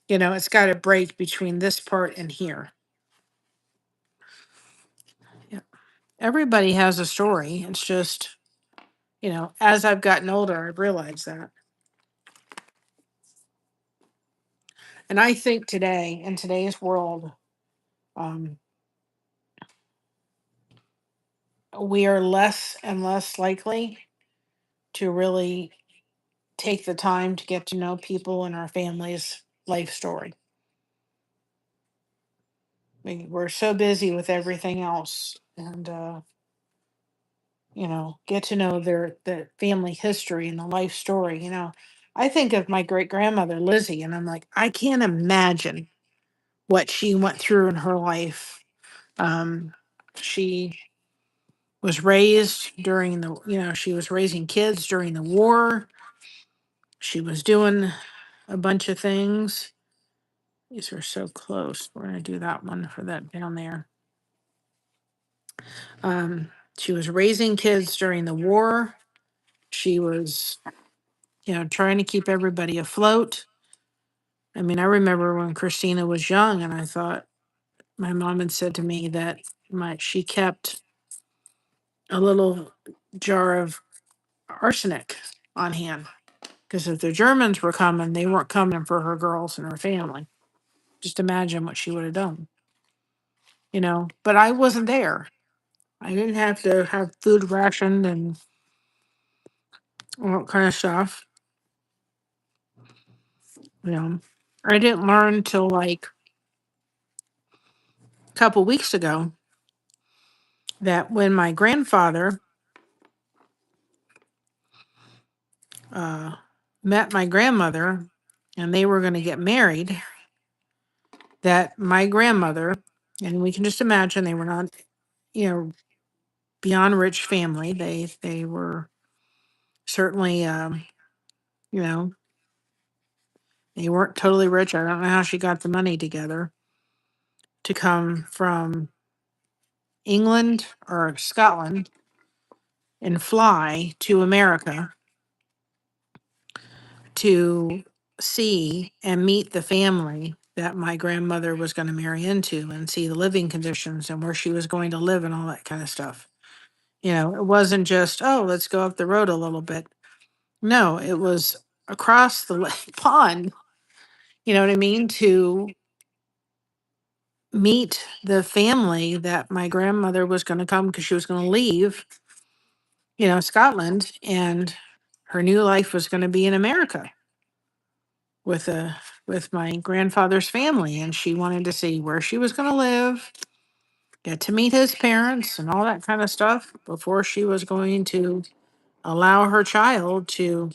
it's got a break between this part and here. Yeah. Everybody has a story. It's just, as I've gotten older, I've realized that. And I think today, in today's world, we are less and less likely to really take the time to get to know people in our family's life story. We're so busy with everything else, and get to know the family history and the life story. I think of my great grandmother Lizzie, and I'm like, I can't imagine what she went through in her life. She was raised during she was raising kids during the war. She was doing a bunch of things. These are so close. We're going to do that one for that down there. She was raising kids during the war. She was, trying to keep everybody afloat. I mean, I remember when Christina was young, and I thought my mom had said to me that she kept a little jar of arsenic on hand, because if the Germans were coming, they weren't coming for her girls and her family. Just imagine what she would have done, But I wasn't there. I didn't have to have food rationed and all that kind of stuff. I didn't learn till like a couple weeks ago that when my grandfather uh, met my grandmother and they were going to get married, that my grandmother, and we can just imagine they were not, beyond rich family. They were certainly, you know, they weren't totally rich. I don't know how she got the money together to come from England or Scotland and fly to America to see and meet the family that my grandmother was going to marry into and see the living conditions and where she was going to live and all that kind of stuff. It wasn't just, oh, let's go up the road a little bit. No, it was across the pond, you know what I mean, to meet the family that my grandmother was going to come because she was going to leave, Scotland, and her new life was going to be in America with my grandfather's family, and she wanted to see where she was going to live, get to meet his parents and all that kind of stuff before she was going to allow her child to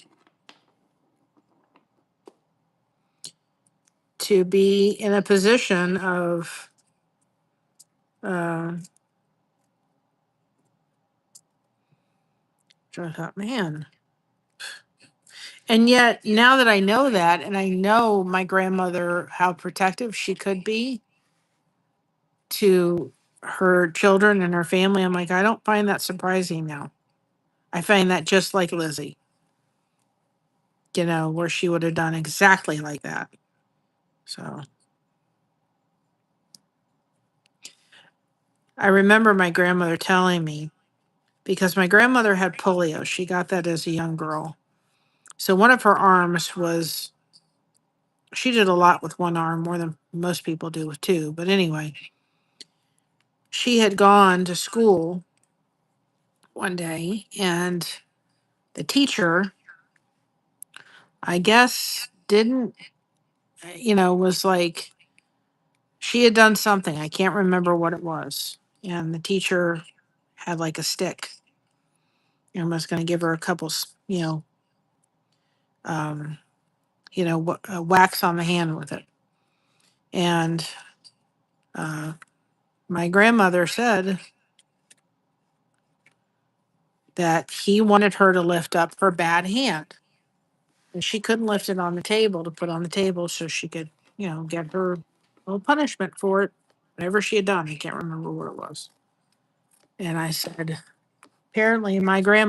be in a position of so I thought, man. And yet now that I know that, and I know my grandmother, how protective she could be to her children and her family, I'm like, I don't find that surprising now. I find that just like Lizzie, where she would have done exactly like that. So I remember my grandmother telling me, because my grandmother had polio. She got that as a young girl. So one of her arms was, she did a lot with one arm, more than most people do with two. But anyway, she had gone to school one day, and the teacher, I guess, didn't was like she had done something. I can't remember what it was. And the teacher had like a stick and was going to give her a couple, um, wax on the hand with it. And my grandmother said that he wanted her to lift up her bad hand. And she couldn't lift it on the table to put on the table so she could, get her little punishment for it. Whatever she had done. I can't remember what it was. And I said, apparently my great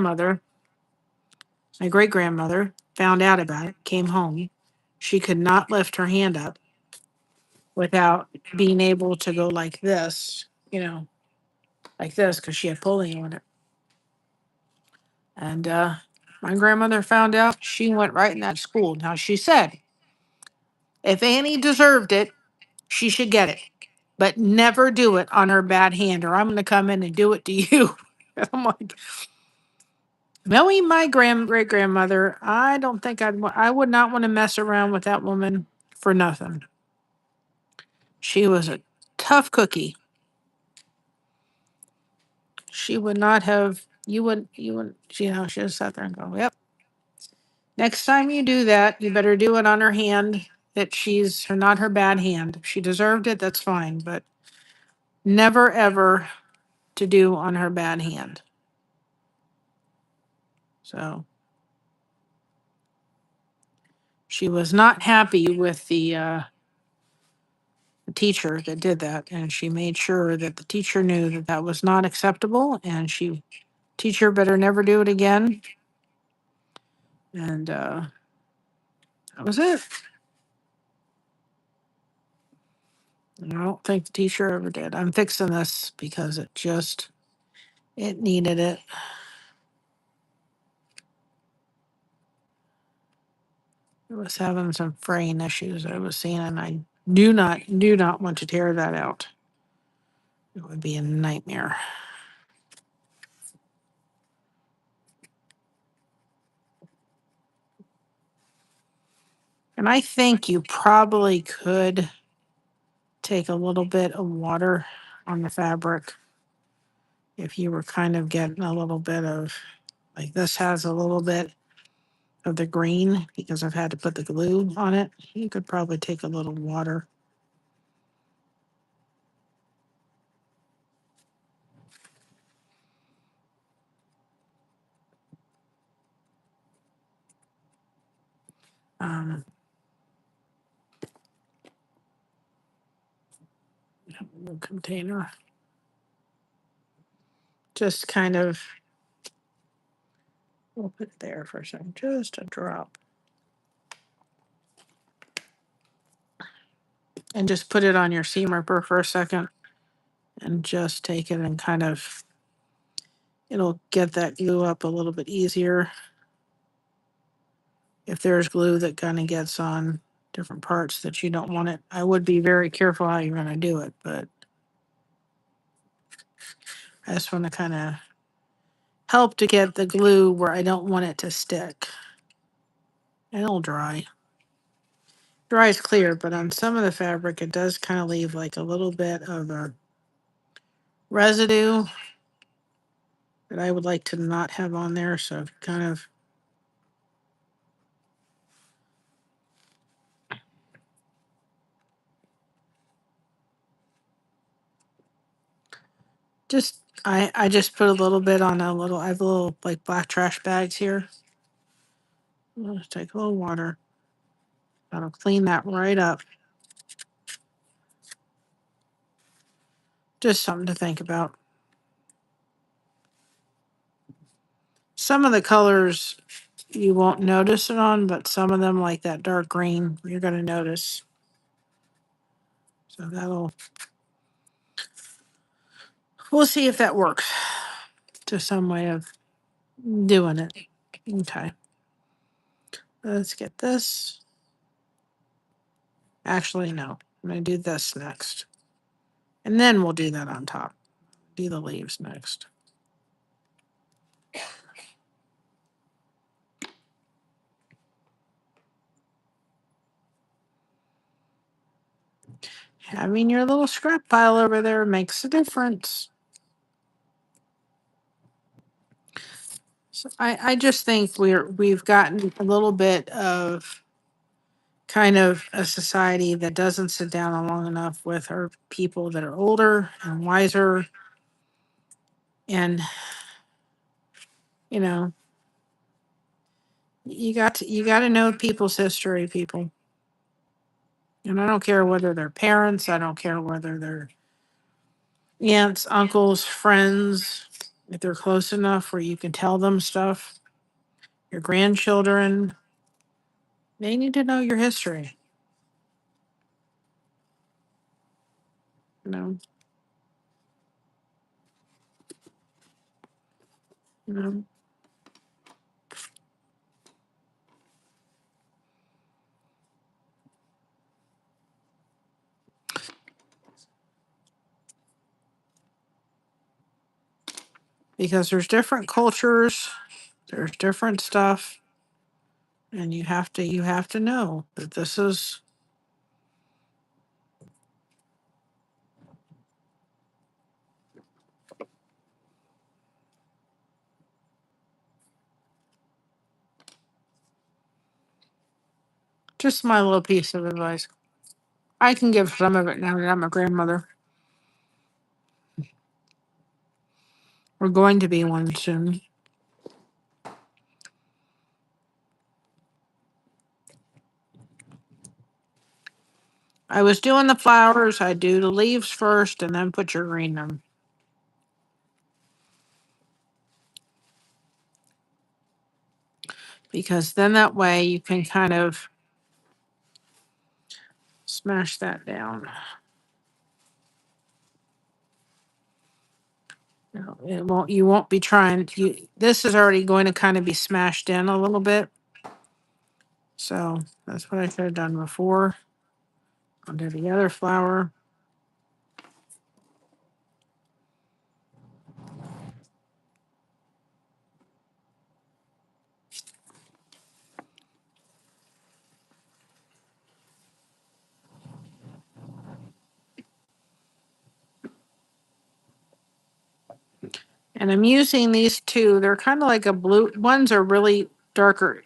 grandmother, found out about it, came home. She could not lift her hand up without being able to go like this, like this, because she had polio on it. And my grandmother found out. She went right in that school. Now, she said, if Annie deserved it, she should get it, but never do it on her bad hand, or I'm going to come in and do it to you. I'm like, knowing my great grandmother, I don't think I would not want to mess around with that woman for nothing. She was a tough cookie. She would not have, you would, she just sat there and go, yep. Next time you do that, you better do it on her hand that not her bad hand. If she deserved it, that's fine, but never ever to do on her bad hand. So she was not happy with the teacher that did that, and she made sure that the teacher knew that that was not acceptable, and teacher better never do it again. And that was it. And I don't think the teacher ever did. I'm fixing this because it needed it. It was having some fraying issues I was seeing, and I do not want to tear that out. It would be a nightmare. And I think you probably could take a little bit of water on the fabric if you were kind of getting a little bit of, like this has a little bit of the green because I've had to put the glue on it. You could probably take a little water. Um, a container. Just kind of, we'll put it there for a second, just a drop. And just put it on your seam ripper for a second and just take it and kind of, it'll get that glue up a little bit easier. If there's glue that kind of gets on different parts that you don't want it, I would be very careful how you're going to do it, but I just want to kind of help to get the glue where I don't want it to stick. And it'll dry. Dries clear, but on some of the fabric, it does kind of leave like a little bit of a residue that I would like to not have on there. So kind of I just put a little bit on I have little like black trash bags here. I'll just take a little water. That'll clean that right up. Just something to think about. Some of the colors you won't notice it on, but some of them, like that dark green, you're going to notice. So we'll see if that works. Just some way of doing it. Okay. Let's get this. Actually, no. I'm going to do this next. And then we'll do that on top. Do the leaves next. Having your little scrap pile over there makes a difference. So I just think we've gotten a little bit of kind of a society that doesn't sit down long enough with our people that are older and wiser, and you know, you got to know people's history, people. And I don't care whether they're parents, I don't care whether they're aunts, uncles, friends, if they're close enough where you can tell them stuff, your grandchildren, they need to know your history, you know, you know, because there's different cultures, there's different stuff, and you have to know that this is just my little piece of advice. I can give some of it now that I'm a grandmother. We're going to be one soon. I was doing the flowers. I do the leaves first and then put your green in them. Because then that way you can kind of smash that down. You won't be trying this is already going to kind of be smashed in a little bit. So that's what I should have done before. I'll do the other flower. And I'm using these two. They're kind of like a blue. Ones are really darker.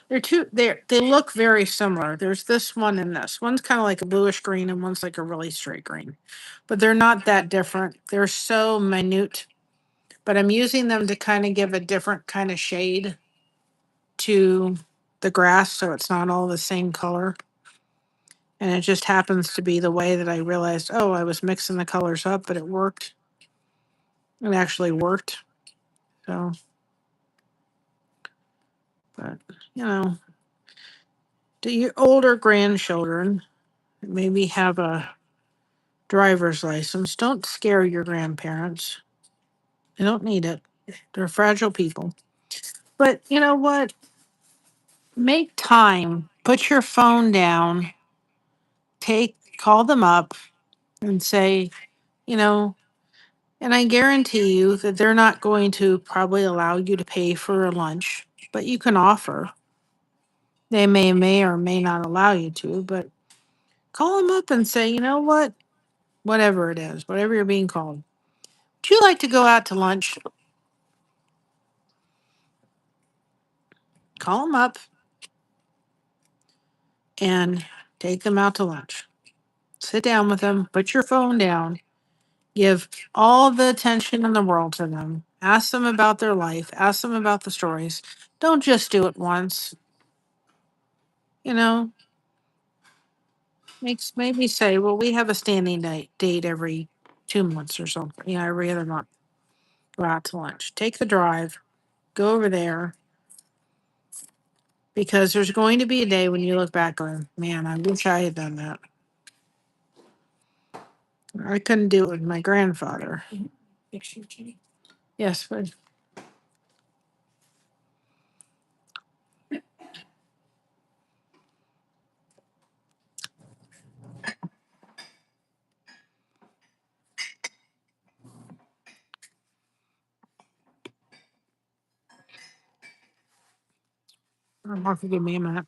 They look very similar. There's this one and this. One's kind of like a bluish green and one's like a really straight green. But they're not that different. They're so minute. But I'm using them to kind of give a different kind of shade to the grass so it's not all the same color. And it just happens to be the way that I realized, oh, I was mixing the colors up, but it worked. It actually worked. So, but you know, do your older grandchildren maybe have a driver's license? Don't scare your grandparents. They don't need it. They're fragile people. But you know what? Make time. Put your phone down. Call them up and say, you know, and I guarantee you that they're not going to probably allow you to pay for a lunch, but you can offer. They may or may not allow you to, but call them up and say, you know what? Whatever it is, whatever you're being called. Would you like to go out to lunch? Call them up and take them out to lunch. Sit down with them, put your phone down, give all the attention in the world to them. Ask them about their life, ask them about the stories. Don't just do it once. You know, makes maybe say, well, we have a standing date every 2 months or something. You know, every other month. Go out to lunch. Take the drive. Go over there. Because there's going to be a day when you look back on, man, I wish I had done that. I couldn't do it with my grandfather. Yes, but give me a minute.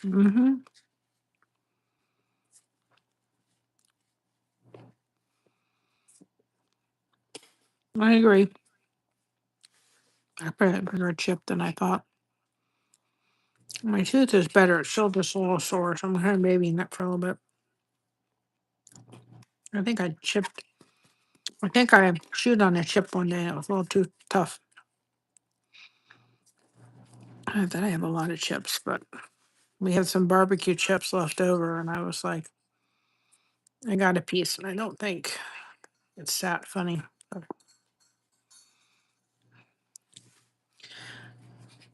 Mm-hmm. I agree. I put it bigger chip than I thought. My tooth is better. It's still just a little sore, so I'm kind of babying that for a little bit. I think I chipped. I think I chewed on a chip one day and it was a little too tough. I thought I have a lot of chips, but we had some barbecue chips left over, and I was like, I got a piece, and I don't think it's that funny. But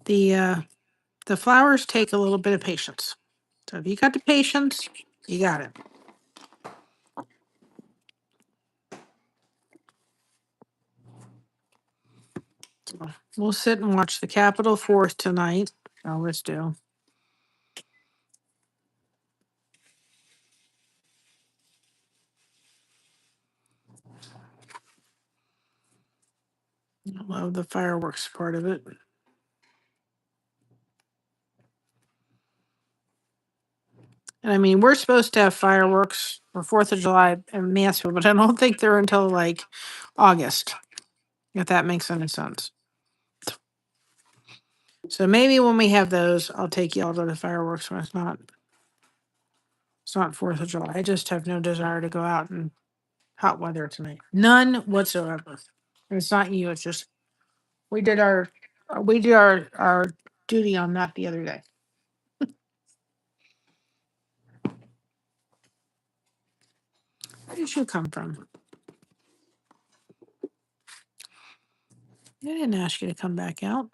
the flowers take a little bit of patience. So if you got the patience, you got it. So we'll sit and watch the Capitol 4th tonight. I always do. I love the fireworks part of it. And I mean, we're supposed to have fireworks for 4th of July in Mansfield, but I don't think they're until like August, if that makes any sense. So maybe when we have those, I'll take y'all to the fireworks when it's not 4th of July. I just have no desire to go out in hot weather tonight. None whatsoever. And it's not you, it's just we did our duty on that the other day. Where did you come from? I didn't ask you to come back out.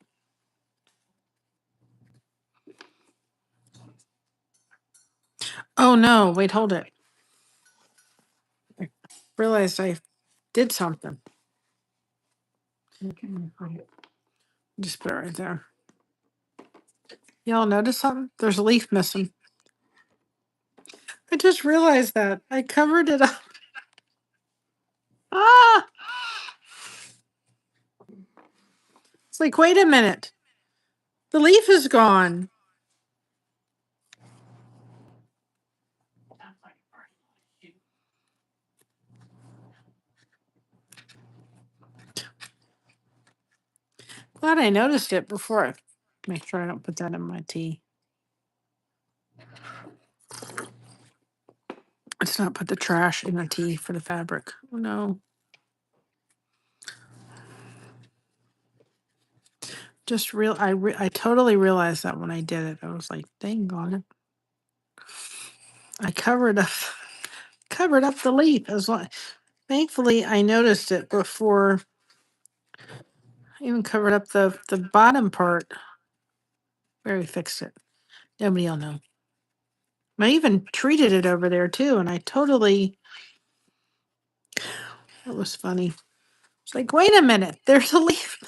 Oh no, wait, hold it. I realized I did something. Just put it right there. Y'all notice something? There's a leaf missing. I just realized that. I covered it up. Ah! It's like, wait a minute. The leaf is gone. Glad I noticed it before I make sure I don't put that in my tea. Let's not put the trash in the tea for the fabric. Oh no. I totally realized that when I did it. I was like, dang on it. I covered up the leaf. Thankfully I noticed it before I even covered up the bottom part where we fixed it. Nobody will know. I even treated it over there too, and it was funny. It's like, wait a minute, there's a leaf.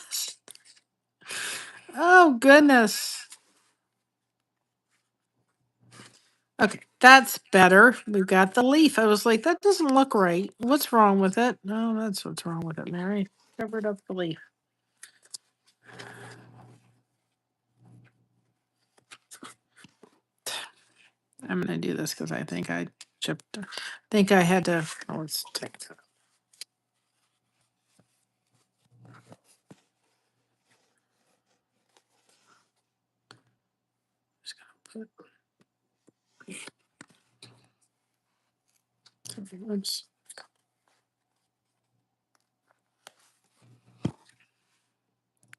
Oh goodness. Okay, that's better. We've got the leaf. I was like, that doesn't look right. What's wrong with it? No, that's what's wrong with it, Mary. Covered up the leaf. I'm gonna do this because I think I chipped. Think I had to. Oh, let's take that. Just gonna put. Oops.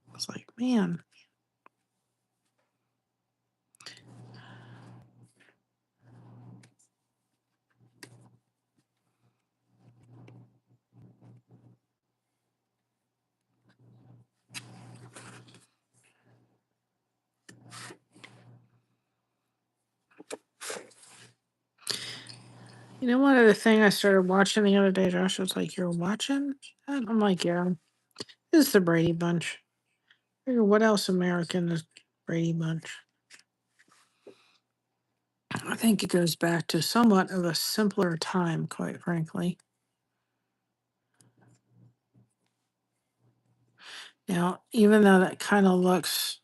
I was like, man. You know, one other thing I started watching the other day, Josh was like, "You're watching that?" I'm like, "Yeah, it's the Brady Bunch." I figure, what else American is Brady Bunch? I think it goes back to somewhat of a simpler time, quite frankly. Now, even though that kind of looks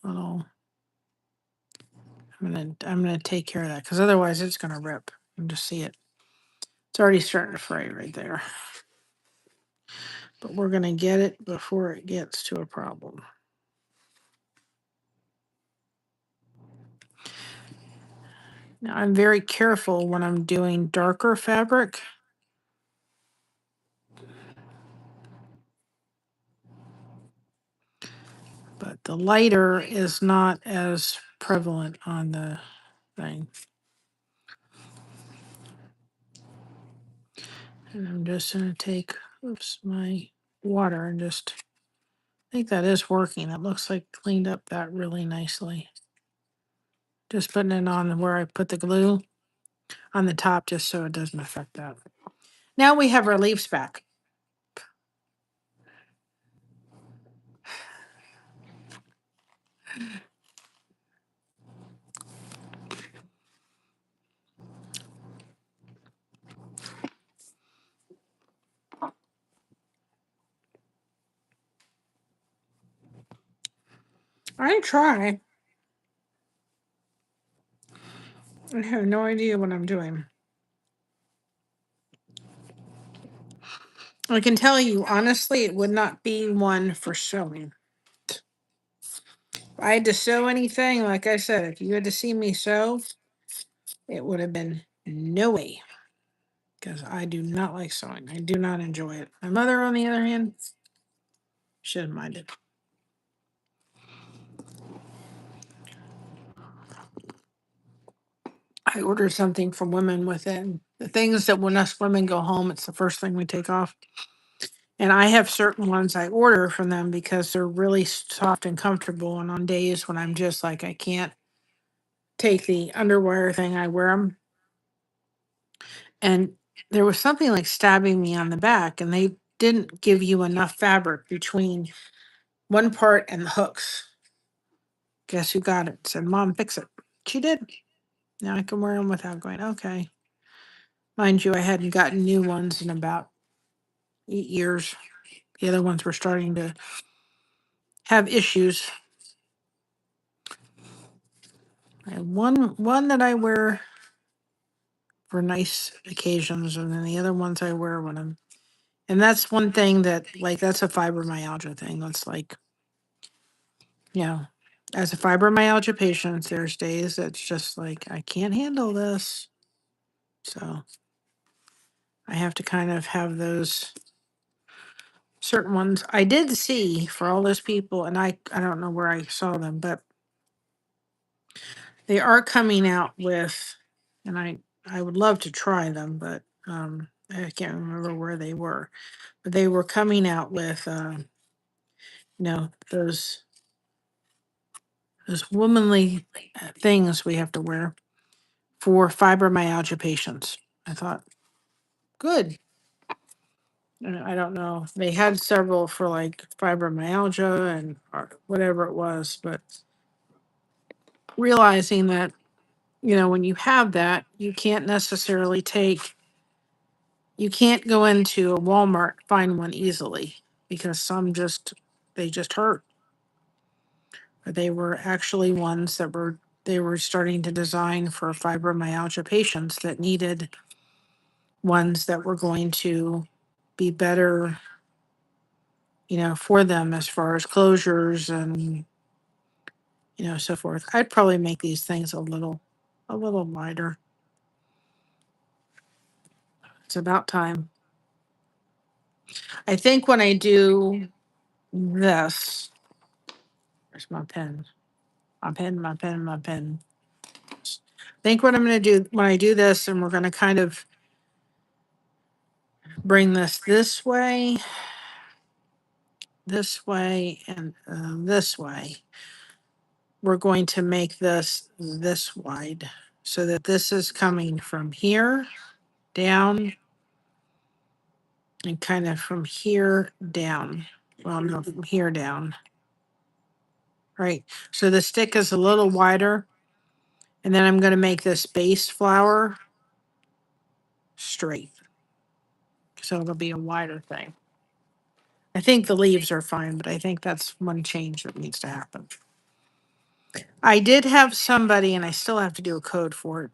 a little I'm gonna take care of that because otherwise it's gonna rip. You can just see it. It's already starting to fray right there. But we're gonna get it before it gets to a problem. Now I'm very careful when I'm doing darker fabric. But the lighter is not as prevalent on the thing. And I'm just gonna take, oops, my water and just, I think that is working. It looks like cleaned up that really nicely. Just putting it on where I put the glue on the top just so it doesn't affect that. Now we have our leaves back. I try. I have no idea what I'm doing. I can tell you honestly, it would not be one for sewing. If I had to sew anything, like I said, if you had to see me sew, it would have been no way. Because I do not like sewing. I do not enjoy it. My mother, on the other hand, shouldn't mind it. I ordered something from Women Within. The things that when us women go home, it's the first thing we take off. And I have certain ones I order from them because they're really soft and comfortable. And on days when I'm just like, I can't take the underwire thing, I wear them. And there was something like stabbing me on the back, and they didn't give you enough fabric between one part and the hooks. Guess who got it? Said, Mom, fix it. She did. Now I can wear them without going, okay. Mind you, I hadn't gotten new ones in about 8 years. The other ones were starting to have issues. I have one that I wear for nice occasions, and then the other ones I wear when I'm, and that's one thing that, like, that's a fibromyalgia thing. That's like, you know, as a fibromyalgia patient, there's days that's just like, I can't handle this. So I have to kind of have those certain ones. I did see for all those people, and I don't know where I saw them, but they are coming out with, and I would love to try them, but I can't remember where they were. But they were coming out with those womanly things we have to wear for fibromyalgia patients. I thought, good. And I don't know. They had several for like fibromyalgia and or whatever it was, but realizing that, when you have that, you can't necessarily you can't go into a Walmart, find one easily because they just hurt. But they were actually ones that they were starting to design for fibromyalgia patients that needed ones that were going to be better, for them as far as closures and, so forth. I'd probably make these things a little lighter. It's about time. I think when I do this, where's my pen? My pen. I think what I'm going to do when I do this, and we're going to kind of bring this way, and this way. We're going to make this wide so that this is coming from here down and kind of from here down. Well, no, from here down. Right. So the stick is a little wider. And then I'm going to make this base flower straight. So it'll be a wider thing. I think the leaves are fine, but I think that's one change that needs to happen. I did have somebody, and I still have to do a code for it.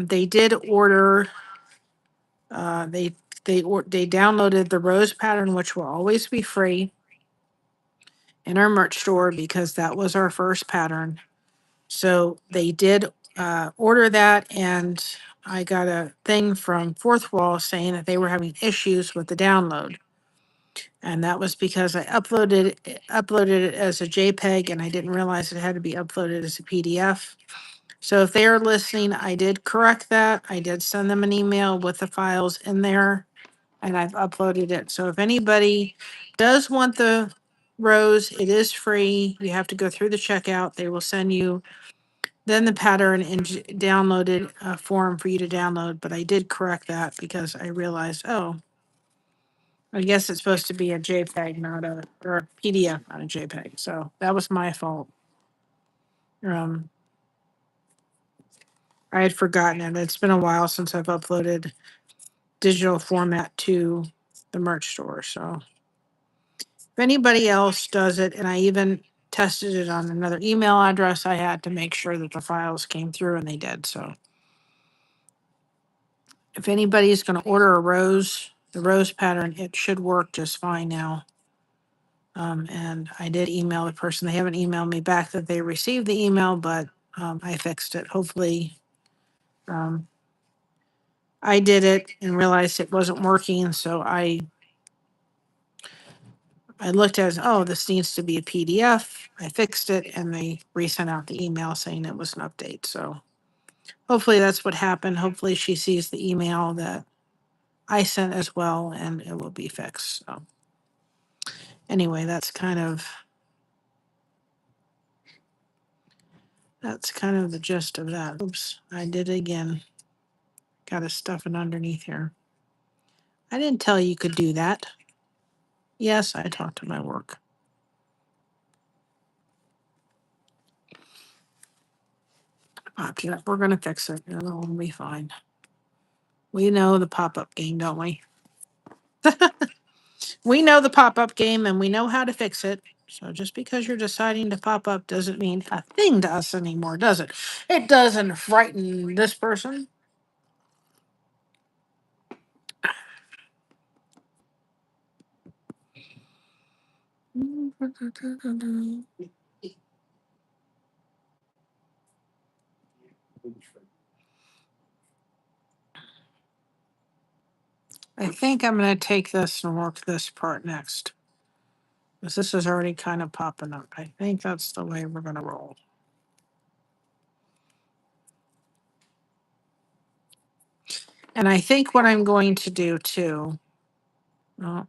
They did order. They they downloaded the rose pattern, which will always be free in our merch store because that was our first pattern. So they did order that, and I got a thing from Fourth Wall saying that they were having issues with the download, and that was because I uploaded it as a JPEG, and I didn't realize it had to be uploaded as a PDF. So if they are listening, I did correct that. I did send them an email with the files in there, and I've uploaded it. So if anybody does want the rose, it is free. You have to go through the checkout. They will send you then the pattern and downloaded a form for you to download. But I did correct that because I realized, oh, I guess it's supposed to be a JPEG, not a or a PDF, not a JPEG. So that was my fault. Um, I had forgotten it. It's been a while since I've uploaded digital format to the merch store. So if anybody else does it, and I even tested it on another email address I had to make sure that the files came through, and they did. So if anybody's going to order a rose, the rose pattern, it should work just fine now. And I did email the person. They haven't emailed me back that they received the email, but I fixed it. Hopefully, um, I did it and realized it wasn't working. So I looked at it, oh, this needs to be a PDF. I fixed it, and they resent out the email saying it was an update. So hopefully that's what happened. Hopefully she sees the email that I sent as well, and it will be fixed. So anyway, that's kind of the gist of that. Oops, I did it again. Got to stuff it underneath here. I didn't tell you could do that. Yes, I talked to my work. We're gonna fix it. It'll be fine. We know the pop-up game, don't we? We know the pop-up game, and we know how to fix it. So just because you're deciding to pop up doesn't mean a thing to us anymore, does it? It doesn't frighten this person. I think I'm going to take this and work this part next. Because this is already kind of popping up. I think that's the way we're going to roll. And I think what I'm going to do too. Oh,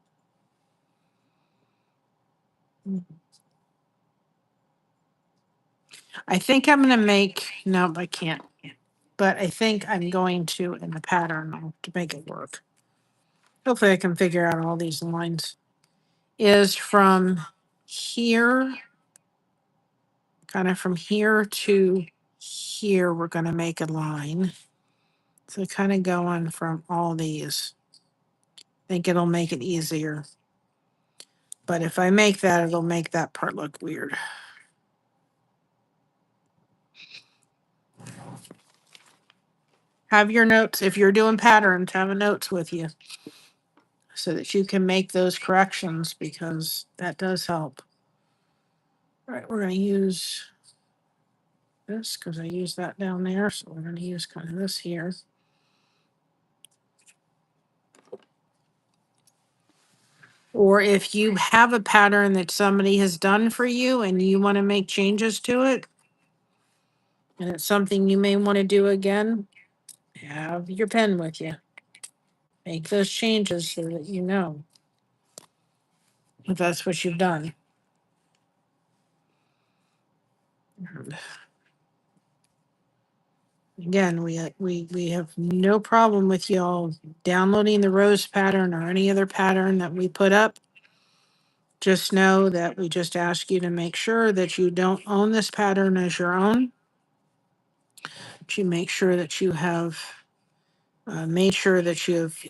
I think I'm going to make. No, I can't. But I think I'm going to, in the pattern, to make it work. Hopefully, I can figure out all these lines. Is from here, kind of from here to here, we're going to make a line. So, kind of going from all these. I think it'll make it easier. But if I make that, it'll make that part look weird. Have your notes. If you're doing patterns, have a notes with you so that you can make those corrections because that does help. All right, we're going to use this because I used that down there. So we're going to use kind of this here. Or if you have a pattern that somebody has done for you and you want to make changes to it, and it's something you may want to do again, have your pen with you. Make those changes so that you know if that's what you've done. Again, we have no problem with y'all downloading the rose pattern or any other pattern that we put up. Just know that we just ask you to make sure that you don't own this pattern as your own. That you make sure that you have made sure that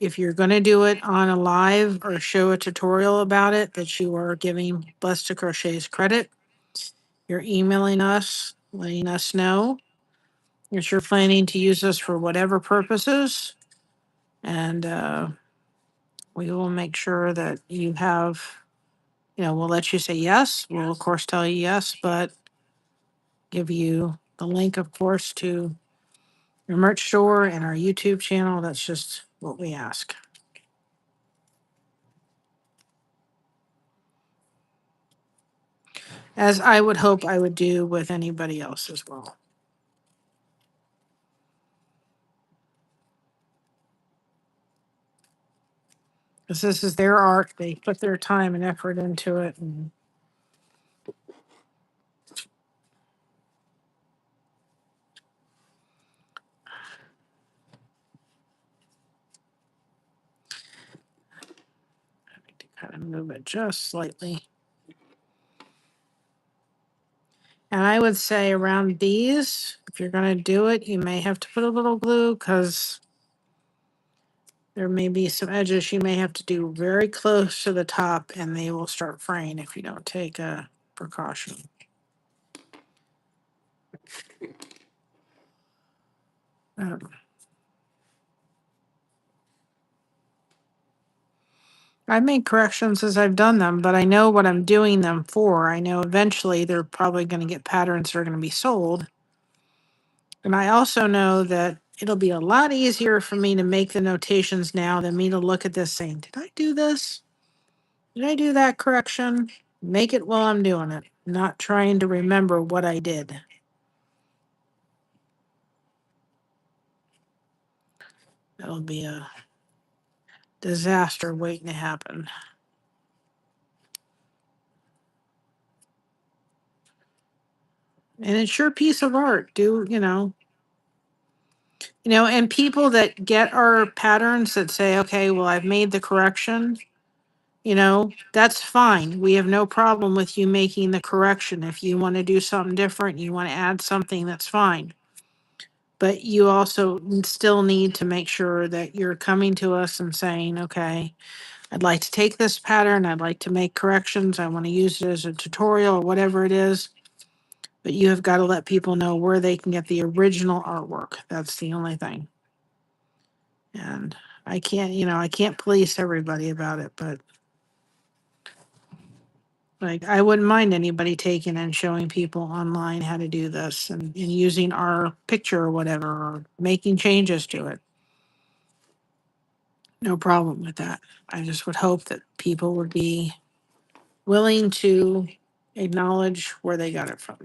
if you're going to do it on a live or show a tutorial about it, that you are giving Blessed to Crochet's credit. You're emailing us letting us know that you're planning to use this for whatever purposes. And we will make sure that you have, we'll let you say yes. We'll, of course, tell you yes, but give you the link, of course, to your merch store and our YouTube channel. That's just what we ask. As I would hope I would do with anybody else as well. Because this is their art. They put their time and effort into it. And I need to kind of move it just slightly. And I would say around these, if you're going to do it, you may have to put a little glue because there may be some edges you may have to do very close to the top and they will start fraying if you don't take a precaution. Um, I've made corrections as I've done them, but I know what I'm doing them for. I know eventually they're probably going to get patterns that are going to be sold. And I also know that it'll be a lot easier for me to make the notations now than me to look at this saying, did I do this? Did I do that correction? Make it while I'm doing it, not trying to remember what I did. That'll be a disaster waiting to happen. And it's your piece of art. And people that get our patterns that say, okay, well, I've made the correction, that's fine. We have no problem with you making the correction. If you want to do something different, you want to add something, that's fine. But you also still need to make sure that you're coming to us and saying, okay, I'd like to take this pattern. I'd like to make corrections. I want to use it as a tutorial or whatever it is. But you have got to let people know where they can get the original artwork. That's the only thing. And I can't police everybody about it, but like I wouldn't mind anybody taking and showing people online how to do this and using our picture or whatever or making changes to it. No problem with that. I just would hope that people would be willing to acknowledge where they got it from.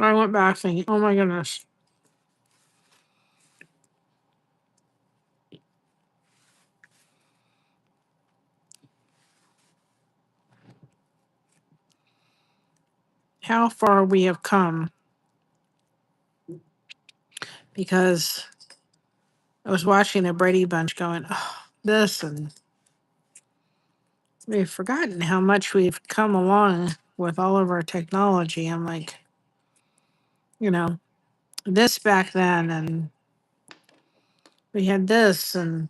I went back thinking, oh my goodness, how far we have come. Because I was watching the Brady Bunch going, oh, this, and we've forgotten how much we've come along with all of our technology. I'm like, this back then, and we had this, and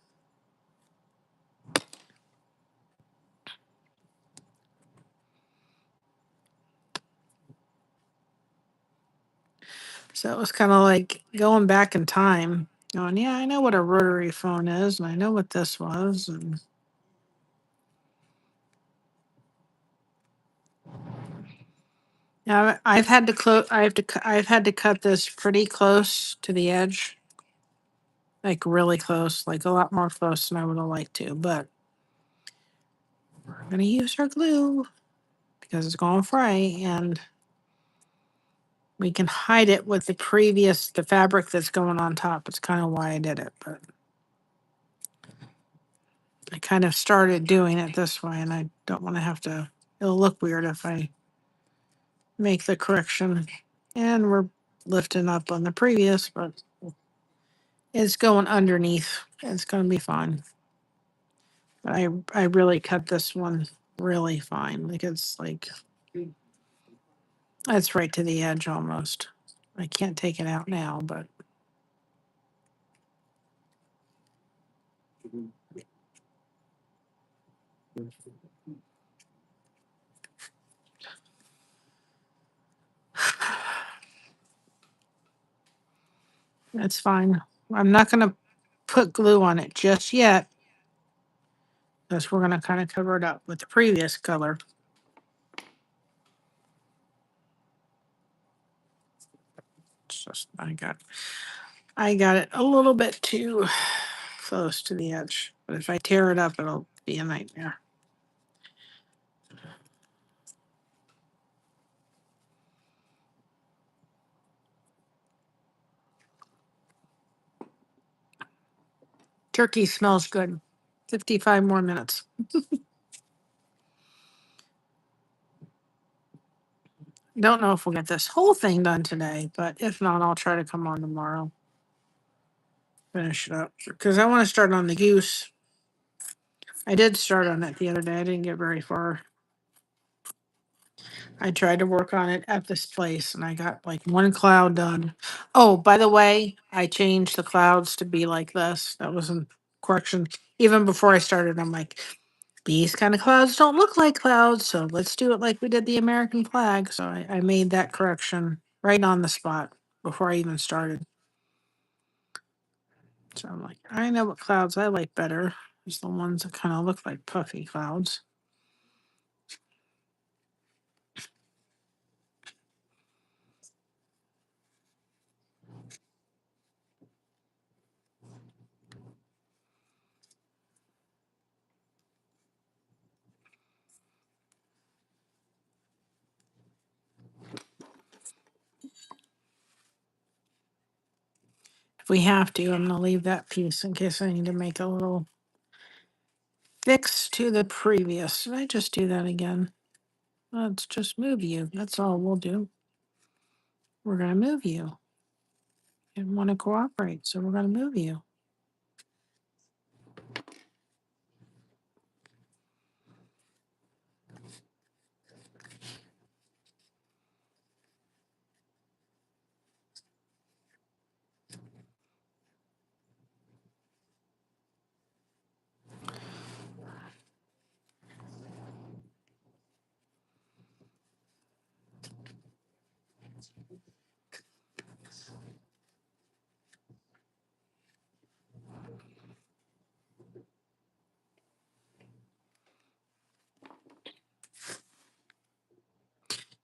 so it was kind of like going back in time, going, yeah, I know what a rotary phone is, and I know what this was, and yeah, I've had to I've had to cut this pretty close to the edge, like really close, like a lot more close than I would have liked to, but we're gonna use our glue because it's going to fray, and we can hide it with the fabric that's going on top. It's kind of why I did it, but I kind of started doing it this way, and I don't want to have to, it'll look weird if I make the correction. And we're lifting up on the previous, but It's going underneath. It's going to be fine. I really cut this one really fine. Like it's right to the edge almost. I can't take it out now, but it's fine. I'm not going to put glue on it just yet because we're going to kind of cover it up with the previous color. It's just, I got it a little bit too close to the edge, but if I tear it up, it'll be a nightmare. Turkey smells good. 55 more minutes. Don't know if we'll get this whole thing done today, but if not, I'll try to come on tomorrow. Finish it up because I want to start on the goose. I did start on it the other day. I didn't get very far. I tried to work on it at this place and I got like one cloud done. Oh, by the way, I changed the clouds to be like this. That was a correction. Even before I started, I'm like, these kind of clouds don't look like clouds, so let's do it like we did the American flag. So I made that correction right on the spot before I even started. So I'm like, I know what clouds I like better. It's the ones that kind of look like puffy clouds. If we have to, I'm gonna leave that piece in case I need to make a little fix to the previous. Did I just do that again? Let's just move you. That's all we'll do. We're gonna move you. You didn't want to cooperate, so we're gonna move you.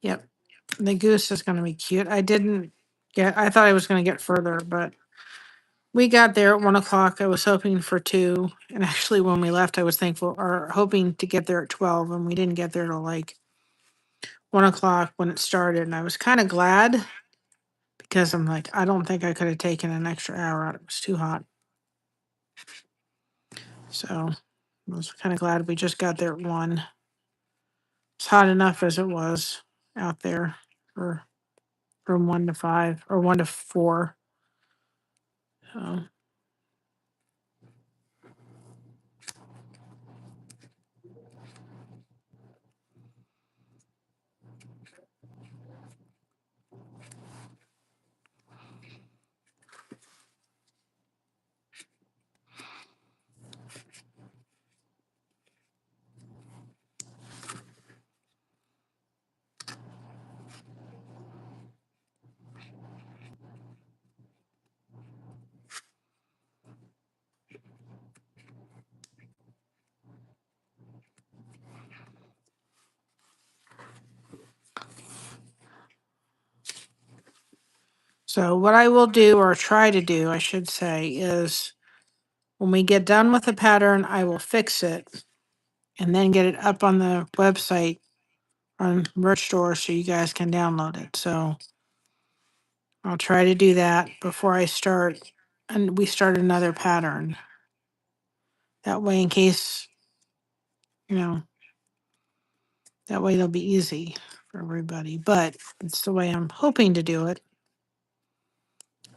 Yep. The goose is gonna be cute. I thought I was gonna get further, but we got there at 1 o'clock. I was hoping for 2. And actually when we left, I was thankful or hoping to get there at 12, and we didn't get there till like 1 o'clock when it started. And I was kind of glad because I'm like, I don't think I could have taken an extra hour out. It was too hot. So I was kind of glad we just got there at 1. It's hot enough as it was out there for from 1 to 5 or 1 to 4. So So what I will do or try to do, I should say, is when we get done with the pattern, I will fix it and then get it up on the website on merch store so you guys can download it. So I'll try to do that before I start and we start another pattern. That way in case, you know, that way it'll be easy for everybody. But it's the way I'm hoping to do it.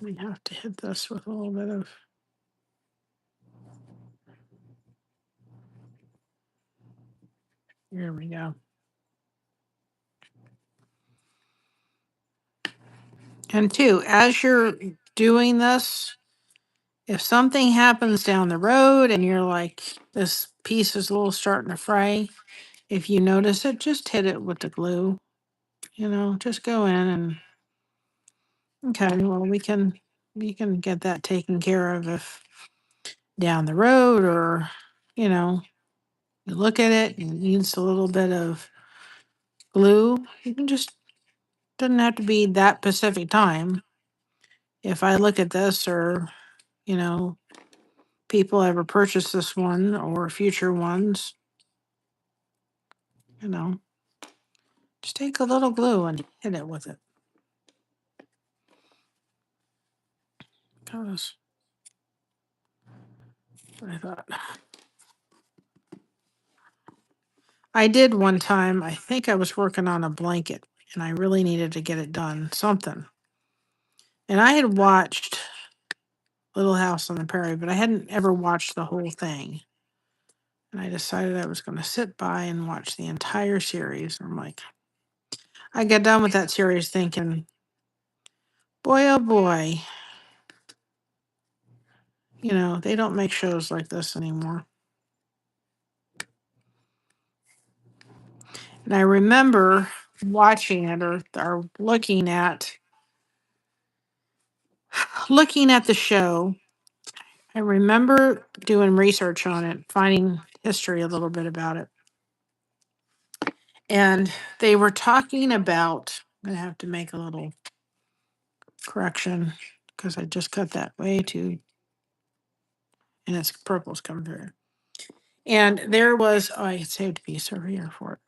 We have to hit this with a little bit of. Here we go. And two, as you're doing this, if something happens down the road and you're like, this piece is a little starting to fray, if you notice it, just hit it with the glue. Just go in and okay, well we can get that taken care of if down the road or you know, you look at it and it needs a little bit of glue. You can just doesn't have to be that specific time. If I look at this or, you know, people ever purchase this one or future ones, you know, just take a little glue and hit it with it. That was what I thought. I did one time, I think I was working on a blanket and I really needed to get it done, something. And I had watched Little House on the Prairie, but I hadn't ever watched the whole thing. And I decided I was going to sit by and watch the entire series. And I'm like, I got done with that series thinking, boy, oh boy, they don't make shows like this anymore. And I remember watching it or looking at the show. I remember doing research on it, finding history a little bit about it. And they were talking about, I'm going to have to make a little correction because I just cut that way too, and it's purple's come through. And there was, I saved a piece over here for it.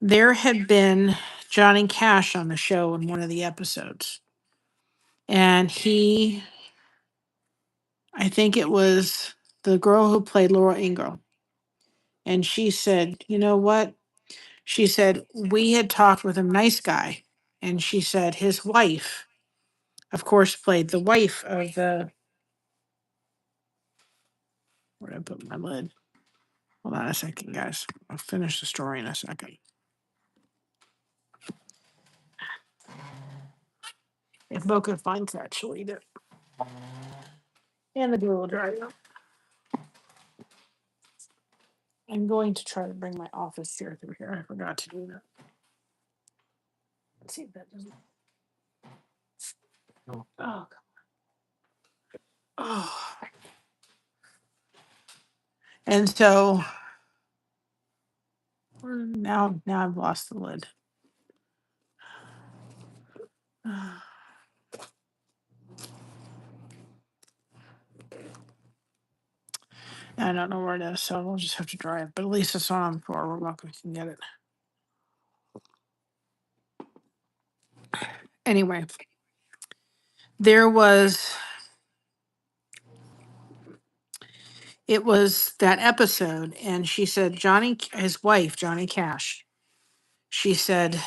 There had been Johnny Cash on the show in one of the episodes. And I think it was the girl who played Laura Ingalls. And she said, you know what? She said, we had talked with a nice guy. And she said his wife, of course, played the wife of where did I put my lid? Hold on a second, guys. I'll finish the story in a second. If Bo could find that, she'll eat it. And the glue will dry up. I'm going to try to bring my office chair through here. I forgot to do that. Let's see if that doesn't. Oh, come on. Oh. And so now I've lost the lid. I don't know where it is, so we'll just have to dry it. But at least it's not on the floor. We're welcome to get it. Anyway, it was that episode, and she said his wife, Johnny Cash, she said,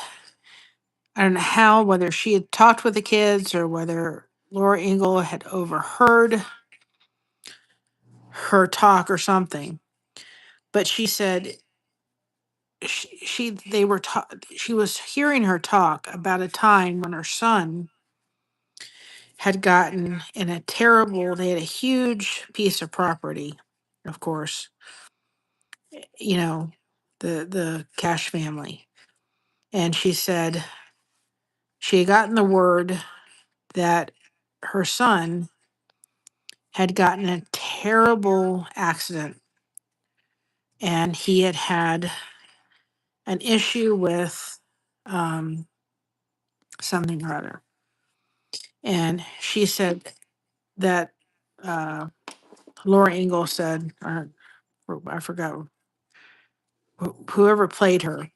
I don't know whether she had talked with the kids or whether Laura Ingalls had overheard her talk or something. But she said she was hearing her talk about a time when her son had gotten in they had a huge piece of property, of course, the Cash family. And she said she had gotten the word that her son had gotten a terrible accident and he had an issue with something or other. And she said that Laura Ingalls said, or I forgot, whoever played her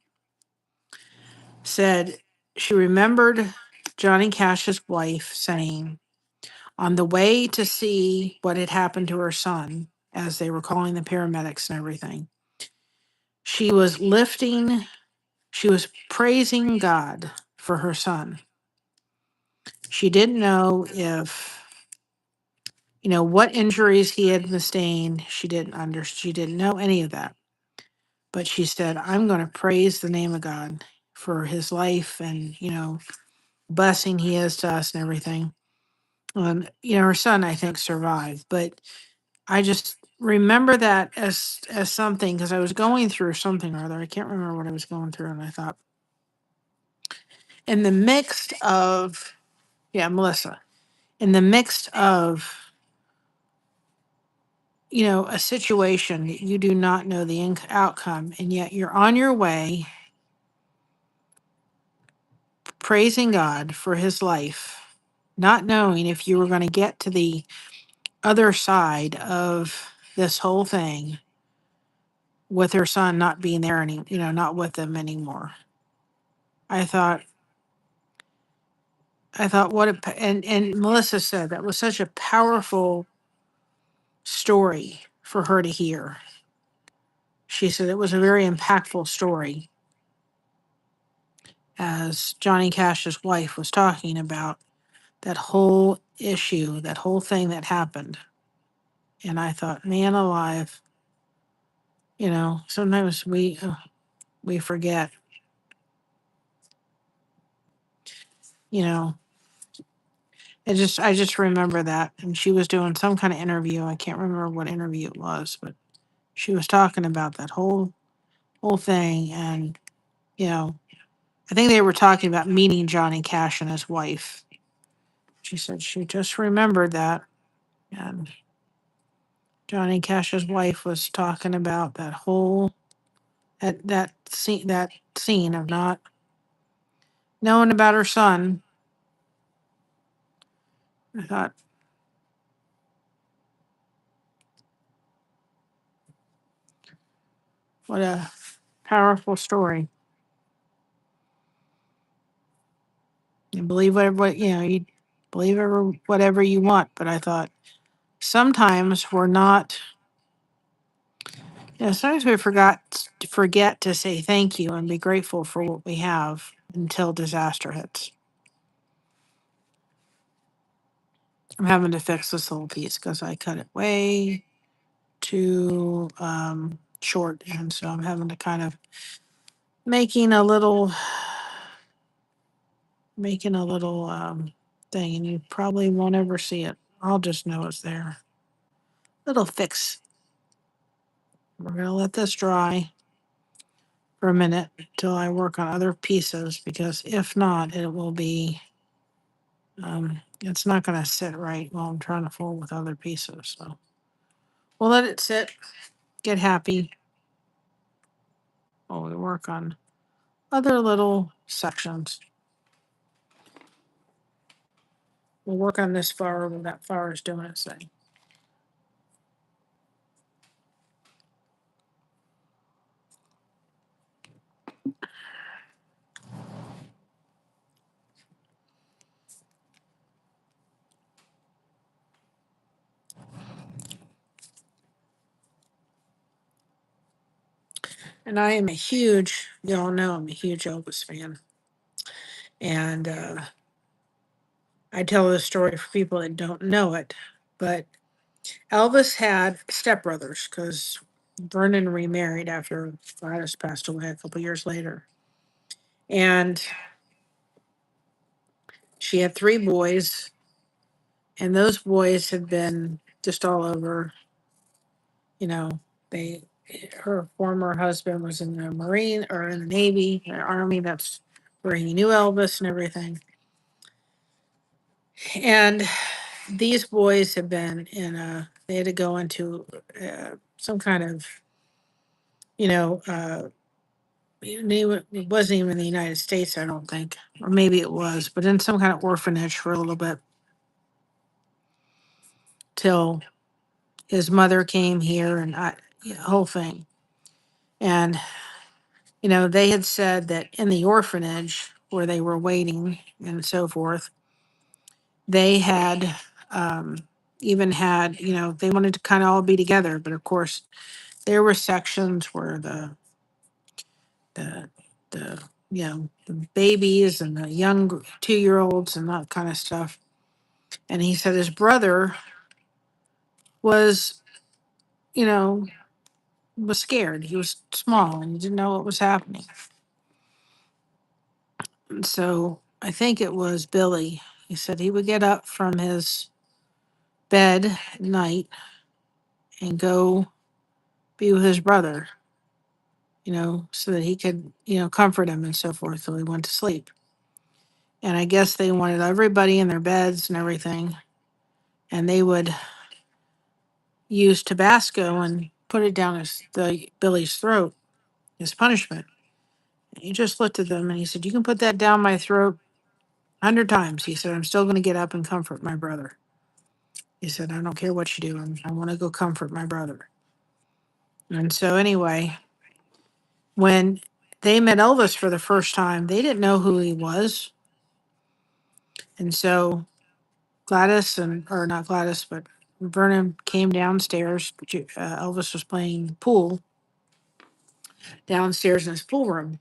said she remembered Johnny Cash's wife saying, on the way to see what had happened to her son, as they were calling the paramedics and everything, she was praising God for her son. She didn't know if, what injuries he had sustained. She didn't know any of that. But she said, I'm going to praise the name of God for his life and, blessing he is to us and everything. Her son, I think, survived, but I just remember that as something because I was going through something or other. I can't remember what I was going through, and I thought, in the midst of, yeah, Melissa, in the midst of, a situation that you do not know the outcome, and yet you're on your way praising God for his life, not knowing if you were going to get to the other side of this whole thing with her son not being there not with them anymore. I thought, what and Melissa said that was such a powerful story for her to hear. She said it was a very impactful story as Johnny Cash's wife was talking about that whole issue, that whole thing that happened. And I thought, man alive, sometimes we forget, you know. I just remember that. And she was doing some kind of interview. I can't remember what interview it was, but she was talking about that whole thing. And, I think they were talking about meeting Johnny Cash and his wife. She said she just remembered that. And Johnny Cash's wife was talking about that scene of not knowing about her son. I thought, what a powerful story. You believe you believe whatever you want, but I thought sometimes we're not. Sometimes we forget to say thank you and be grateful for what we have until disaster hits. I'm having to fix this little piece because I cut it way too short, and so I'm having to kind of making a little thing, and you probably won't ever see it. I'll just know it's there. Little fix. We're gonna let this dry for a minute till I work on other pieces because if not, it will be it's not gonna sit right while I'm trying to fold with other pieces. So we'll let it sit, get happy while we work on other little sections. We'll work on this flower when that flower is doing its thing. And I am you all know I'm a huge Elvis fan. And I tell this story for people that don't know it, but Elvis had stepbrothers because Vernon remarried after Gladys passed away a couple years later. And she had three boys, and those boys have been just all over. You know, they her former husband was in the Marine or in the Navy, the Army. That's where he knew Elvis and everything. And these boys have been they had to go into some kind of, you know, it wasn't even in the United States, I don't think, or maybe it was, but in some kind of orphanage for a little bit till his mother came here and whole thing. And, they had said that in the orphanage where they were waiting and so forth, they had even had, they wanted to kind of all be together. But of course, there were sections where the the babies and the young 2-year-olds and that kind of stuff. And he said his brother was, you know, was scared. He was small and he didn't know what was happening. And so I think it was Billy. He said he would get up from his bed at night and go be with his brother, so that he could, comfort him and so forth till he went to sleep. And I guess they wanted everybody in their beds and everything. And they would use Tabasco and put it down Billy's throat as punishment. And he just looked at them and he said, "You can put that down my throat 100 times." He said, "I'm still going to get up and comfort my brother." He said, "I don't care what you do. I want to go comfort my brother." And so anyway, when they met Elvis for the first time, they didn't know who he was. And so or not Gladys, but Vernon came downstairs. Elvis was playing pool downstairs in his pool room,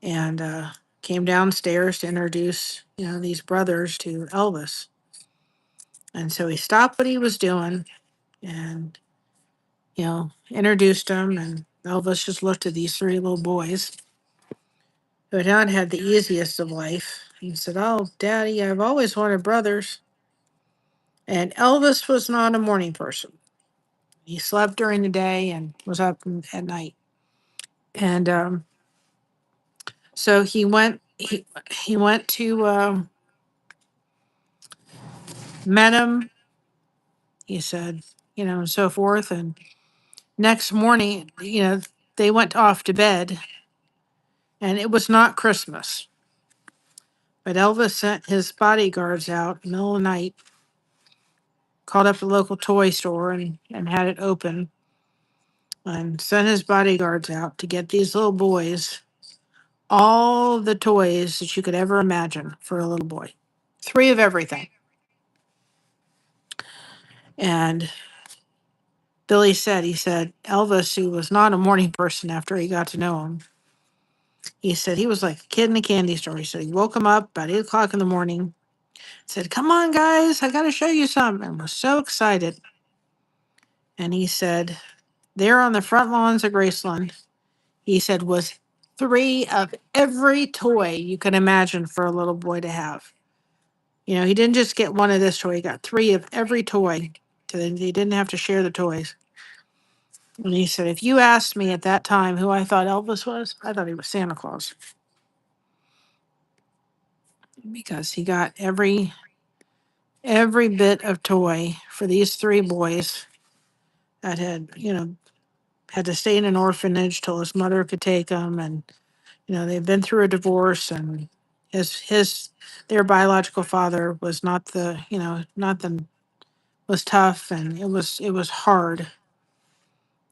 and came downstairs to introduce, these brothers to Elvis. And so he stopped what he was doing and, introduced them. And Elvis just looked at these 3 little boys who had not had the easiest of life. He said, "Oh, Daddy, I've always wanted brothers." And Elvis was not a morning person. He slept during the day and was up at night. And so he went to met him. He said, and so forth. And next morning, they went off to bed, and it was not Christmas. But Elvis sent his bodyguards out in the middle of the night, called up the local toy store and had it open, and sent his bodyguards out to get these little boys all the toys that you could ever imagine for a little boy. 3 of everything. And he said, Elvis, who was not a morning person after he got to know him, he said he was like a kid in a candy store. He said he woke him up about 8 o'clock in the morning, said, "Come on, guys, I got to show you something," and was so excited. And he said, there on the front lawns of Graceland, he said, was 3 of every toy you could imagine for a little boy to have. He didn't just get 1 of this toy, he got 3 of every toy. So that he didn't have to share the toys. And he said, if you asked me at that time who I thought Elvis was, I thought he was Santa Claus. Because he got every bit of toy for these 3 boys that had to stay in an orphanage till his mother could take them. And, they've been through a divorce, and their biological father was was tough, and it was hard.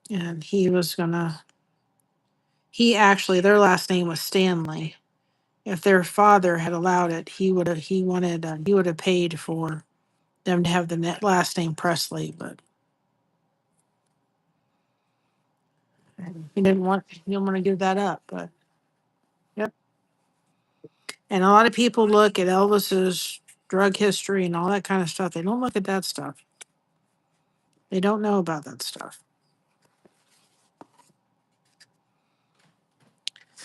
And their last name was Stanley. If their father had allowed it, he would have paid for them to have the last name Presley, but he didn't want to give that up. But yep. And a lot of people look at Elvis's drug history and all that kind of stuff. They don't look at that stuff. They don't know about that stuff.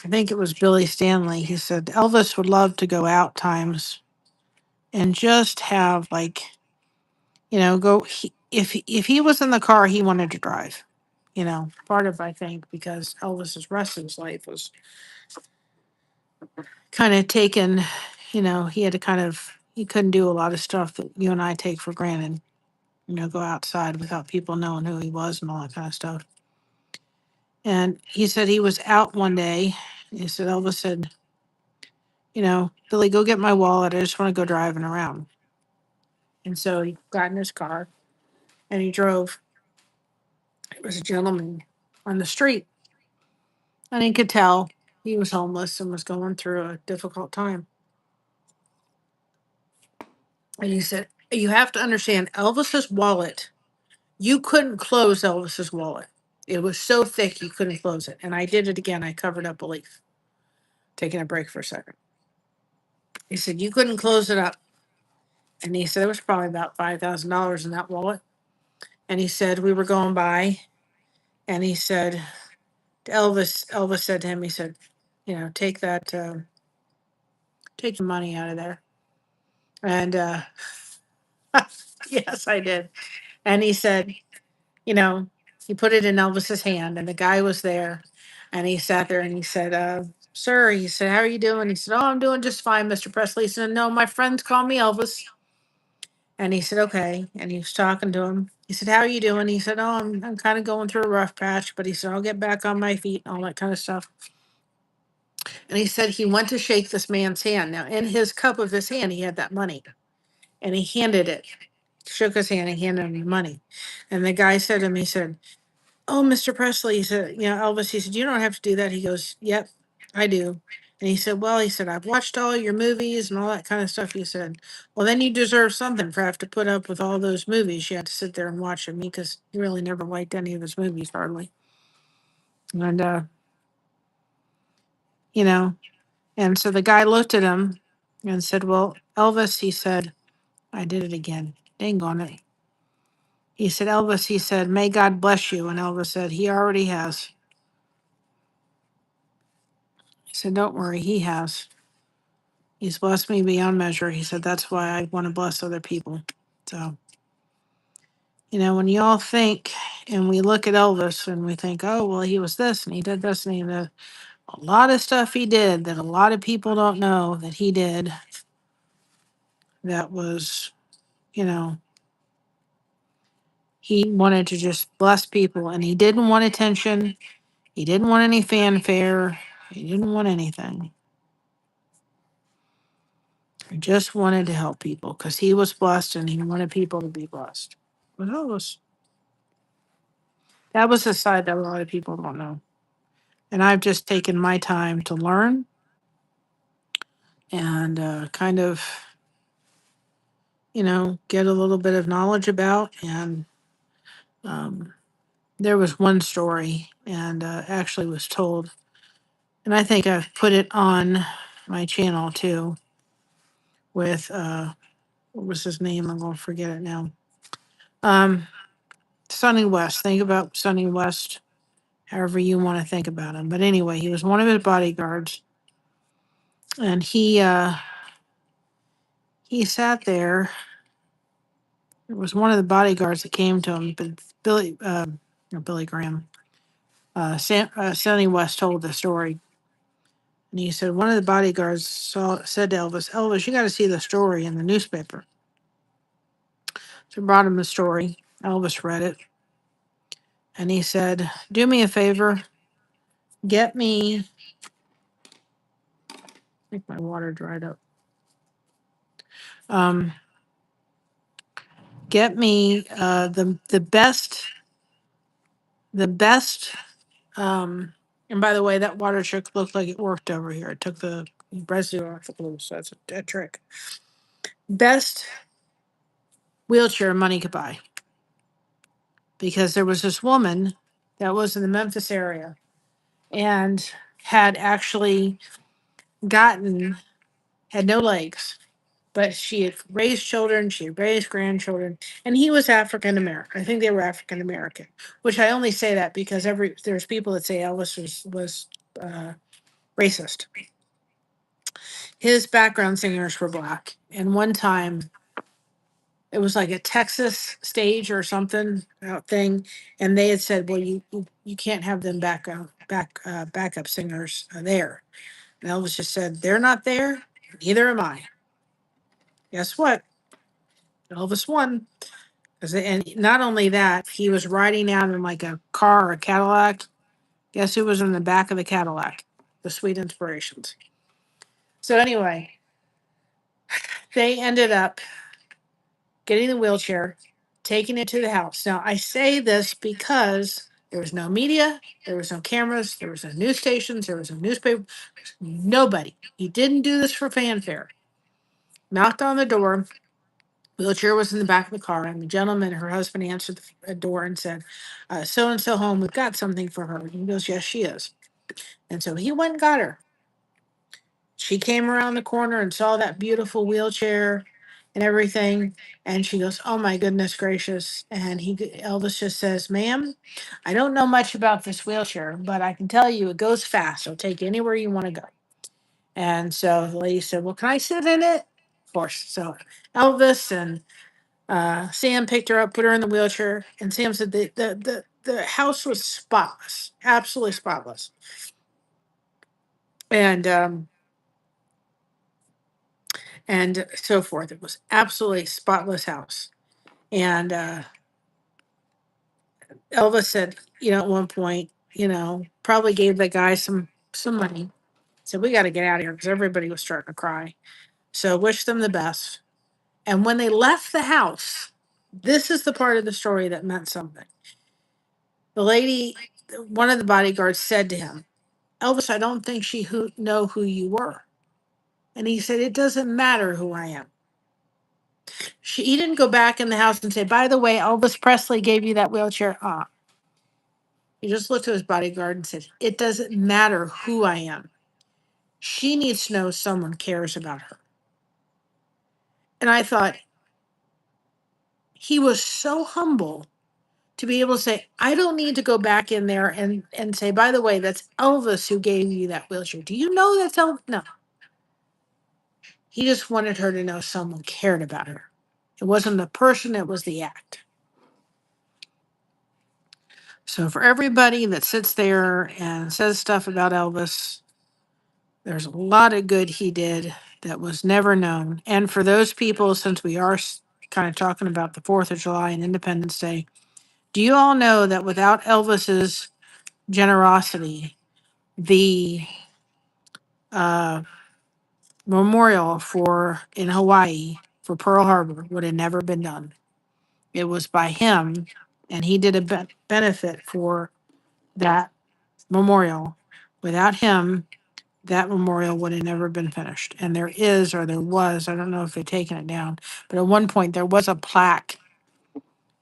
I think it was Billy Stanley. He said Elvis would love to go out times and just have if he was in the car, he wanted to drive. Part of, I think, because Elvis's rest of his life was kind of taken, he had to he couldn't do a lot of stuff that you and I take for granted, go outside without people knowing who he was and all that kind of stuff. And he said he was out one day. He said, Elvis said, Billy, go get my wallet. I just want to go driving around. And so he got in his car and he drove. There was a gentleman on the street, and he could tell he was homeless and was going through a difficult time. And he said, you have to understand, Elvis's wallet, you couldn't close Elvis's wallet. It was so thick you couldn't close it. And I did it again. I covered up a leaf taking a break for a second. He said, you couldn't close it up. And he said, there was probably about $5,000 in that wallet. And he said, we were going by. And he said, Elvis said to him, he said, take that, take the money out of there. And yes, I did. And he said, he put it in Elvis's hand, and the guy was there. And he sat there and he said, sir, he said, how are you doing? He said, oh, I'm doing just fine, Mr. Presley. He said, no, my friends call me Elvis. And he said, okay. And he was talking to him. He said, how are you doing? He said, oh, I'm kind of going through a rough patch, but he said, I'll get back on my feet and all that kind of stuff. And he said he went to shake this man's hand. Now, in his cup of his hand, he had that money. And he handed it, shook his hand, and handed him the money. And the guy said to him, he said, oh, Mr. Presley, he said, Elvis, he said, you don't have to do that. He goes, yep, I do. And he said, well, he said, I've watched all your movies and all that kind of stuff. He said, well, then you deserve something for have to put up with all those movies. You had to sit there and watch them because he really never liked any of his movies hardly. And, and so the guy looked at him and said, well, Elvis, he said, I did it again. Dang on it. He said, Elvis, he said, may God bless you. And Elvis said, he already has. He said, don't worry, he has. He's blessed me beyond measure. He said, that's why I want to bless other people. So, when you all think and we look at Elvis and we think, oh, well, he was this and he did this and he did a lot of stuff he did that a lot of people don't know that he did. That was, he wanted to just bless people and he didn't want attention. He didn't want any fanfare. He didn't want anything. He just wanted to help people because he was blessed and he wanted people to be blessed. But that was the side that a lot of people don't know. And I've just taken my time to learn and kind of, get a little bit of knowledge about. And um, there was one story and actually was told, and I think I've put it on my channel too with, what was his name? I'm going to forget it now. Sonny West. Think about Sonny West however you want to think about him. But anyway, he was one of his bodyguards, and he sat there. It was one of the bodyguards that came to him, but Billy Graham, Sonny West told the story, and he said one of the bodyguards said to Elvis, you got to see the story in the newspaper. So brought him the story. Elvis read it, and he said, do me a favor, get me. I think my water dried up. Get me the best. And by the way, that water trick looked like it worked over here. It took the residue off the glue, so that's a trick. Best wheelchair money could buy, because there was this woman that was in the Memphis area and had actually had no legs, but she had raised children, she had raised grandchildren, and he was African American. I think they were African American, which I only say that because there's people that say Elvis was racist. His background singers were black, and one time it was like a Texas stage or something thing, and they had said, "Well, you can't have them backup singers there." And Elvis just said, "They're not there. Neither am I." Guess what? Elvis won. And not only that, he was riding out in like a car or a Cadillac. Guess who was in the back of the Cadillac? The Sweet Inspirations. So anyway, they ended up getting the wheelchair, taking it to the house. Now, I say this because there was no media, there was no cameras, there was no news stations, there was no newspaper, nobody. He didn't do this for fanfare. Knocked on the door. Wheelchair was in the back of the car, and the gentleman, her husband, answered the door and said, so and so home, we've got something for her. And he goes, yes, she is. And so he went and got her. she came around the corner and saw that beautiful wheelchair and everything. And she goes, "Oh my goodness gracious." And Elvis just says, "Ma'am, I don't know much about this wheelchair, but I can tell you it goes fast. It'll take you anywhere you want to go." And so the lady said, "Well, can I sit in it?" Of course. So Elvis and Sam picked her up, put her in the wheelchair, and Sam said the house was spotless, absolutely spotless. And and so forth. It was absolutely spotless house. And Elvis said, at one point, probably gave the guy some money. Said, "We got to get out of here," because everybody was starting to cry. So wish them the best. And when they left the house, this is the part of the story that meant something. The lady, one of the bodyguards, said to him, "Elvis, I don't think know who you were." And he said, "It doesn't matter who I am." He didn't go back in the house and say, "By the way, Elvis Presley gave you that wheelchair." He just looked at his bodyguard and said, "It doesn't matter who I am. She needs to know someone cares about her." And I thought he was so humble to be able to say, "I don't need to go back in there and say, by the way, that's Elvis who gave you that wheelchair. Do you know that's Elvis?" No. He just wanted her to know someone cared about her. It wasn't the person, it was the act. So for everybody that sits there and says stuff about Elvis, there's a lot of good he did that was never known. And for those people, since we are kind of talking about the 4th of July and Independence Day, do you all know that without Elvis's generosity, the uh, memorial in Hawaii for Pearl Harbor would have never been done? It was by him, and he did a benefit for that memorial. Without him, that memorial would have never been finished. And there is, or there was, I don't know if they've taken it down, but at one point there was a plaque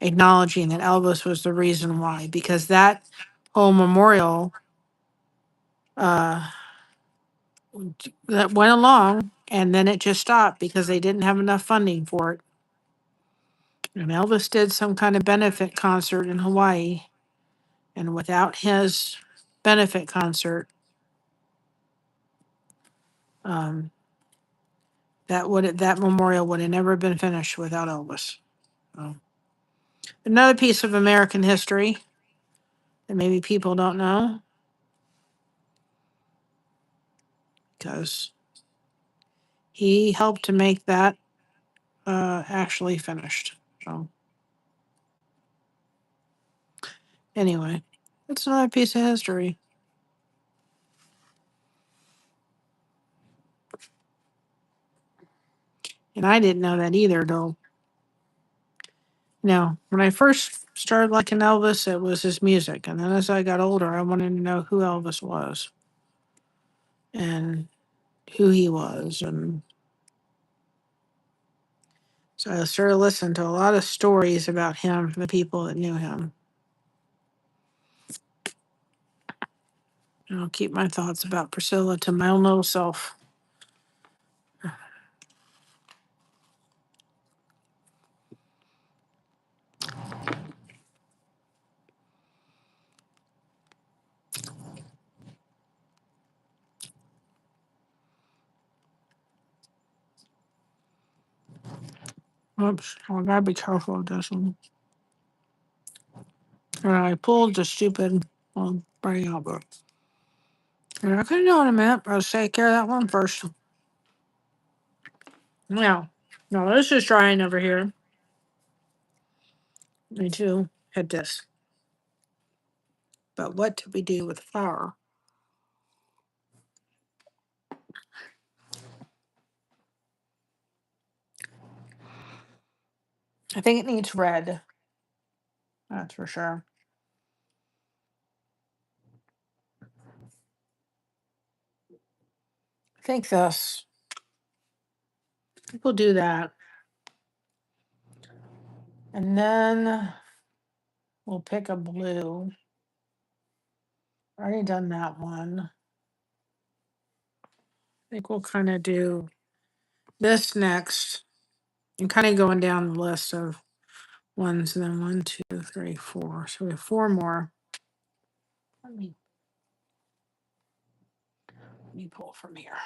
acknowledging that Elvis was the reason why, because that whole memorial uh, that went along and then it just stopped because they didn't have enough funding for it. And Elvis did some kind of benefit concert in Hawaii, and without his benefit concert, um, that memorial would have never been finished without Elvis. So, another piece of American history that maybe people don't know, because he helped to make that actually finished. So anyway, it's another piece of history. And I didn't know that either, though. When I first started liking Elvis, it was his music. And then as I got older, I wanted to know who Elvis was and who he was. And so I started listening to a lot of stories about him from the people that knew him. And I'll keep my thoughts about Priscilla to my own little self. Oops, I gotta be careful of this one. I pulled the stupid bring out book. And I could have known in a minute, but I'll take care of that one first. Now, this is drying over here. Me too. Had this. But what do we do with flour? I think it needs red. That's for sure. I think this. I think we'll do that. And then we'll pick a blue. Already done that one. think we'll kind of do this next and kind of going down the list of ones and then 1, 2, 3, 4. So we have 4 more. Let me pull from here.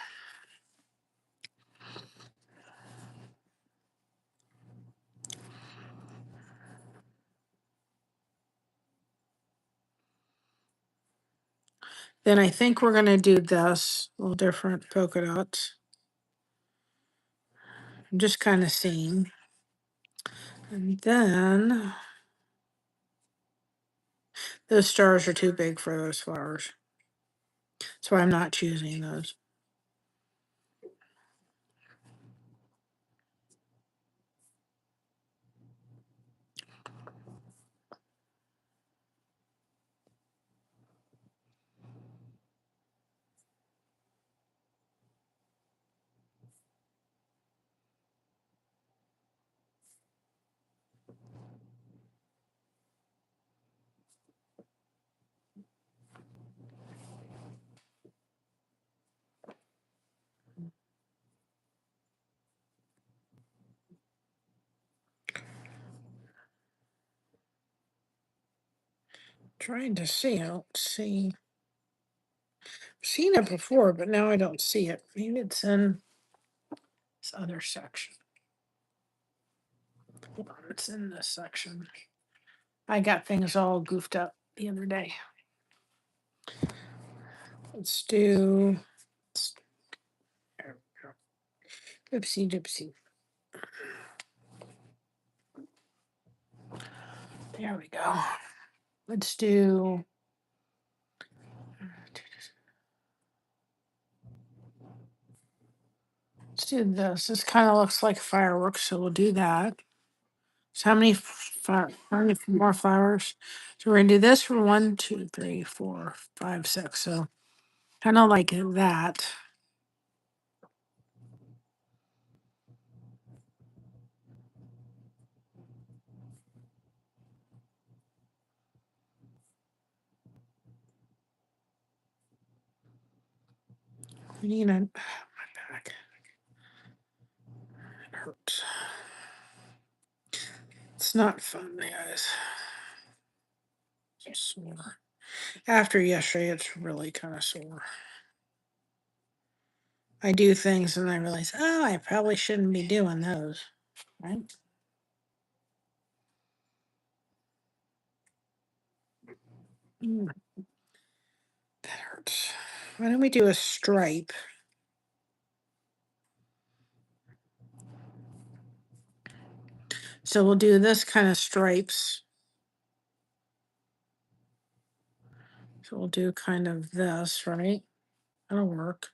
Then I think we're going to do this a little different polka dots. I'm just kind of seeing. And then those stars are too big for those flowers. So I'm not choosing those. Trying to see. I don't see. I've seen it before, but now I don't see it. Maybe it's in this other section. Hold on, it's in this section. I got things all goofed up the other day. Let's do. There we go. Oopsie doopsie. There we go. Let's do. Let's do this. This kind of looks like fireworks, so we'll do that. So how many more flowers? So we're gonna do this for 1, 2, 3, 4, 5, 6. So kind of like that. We need a my back. It hurts. It's not fun, guys. It's sore. After yesterday, it's really kind of sore. I do things and I realize, oh, I probably shouldn't be doing those, right? Mm, that hurts. Why don't we do a stripe? So we'll do this kind of stripes. So we'll do kind of this, right? That'll work.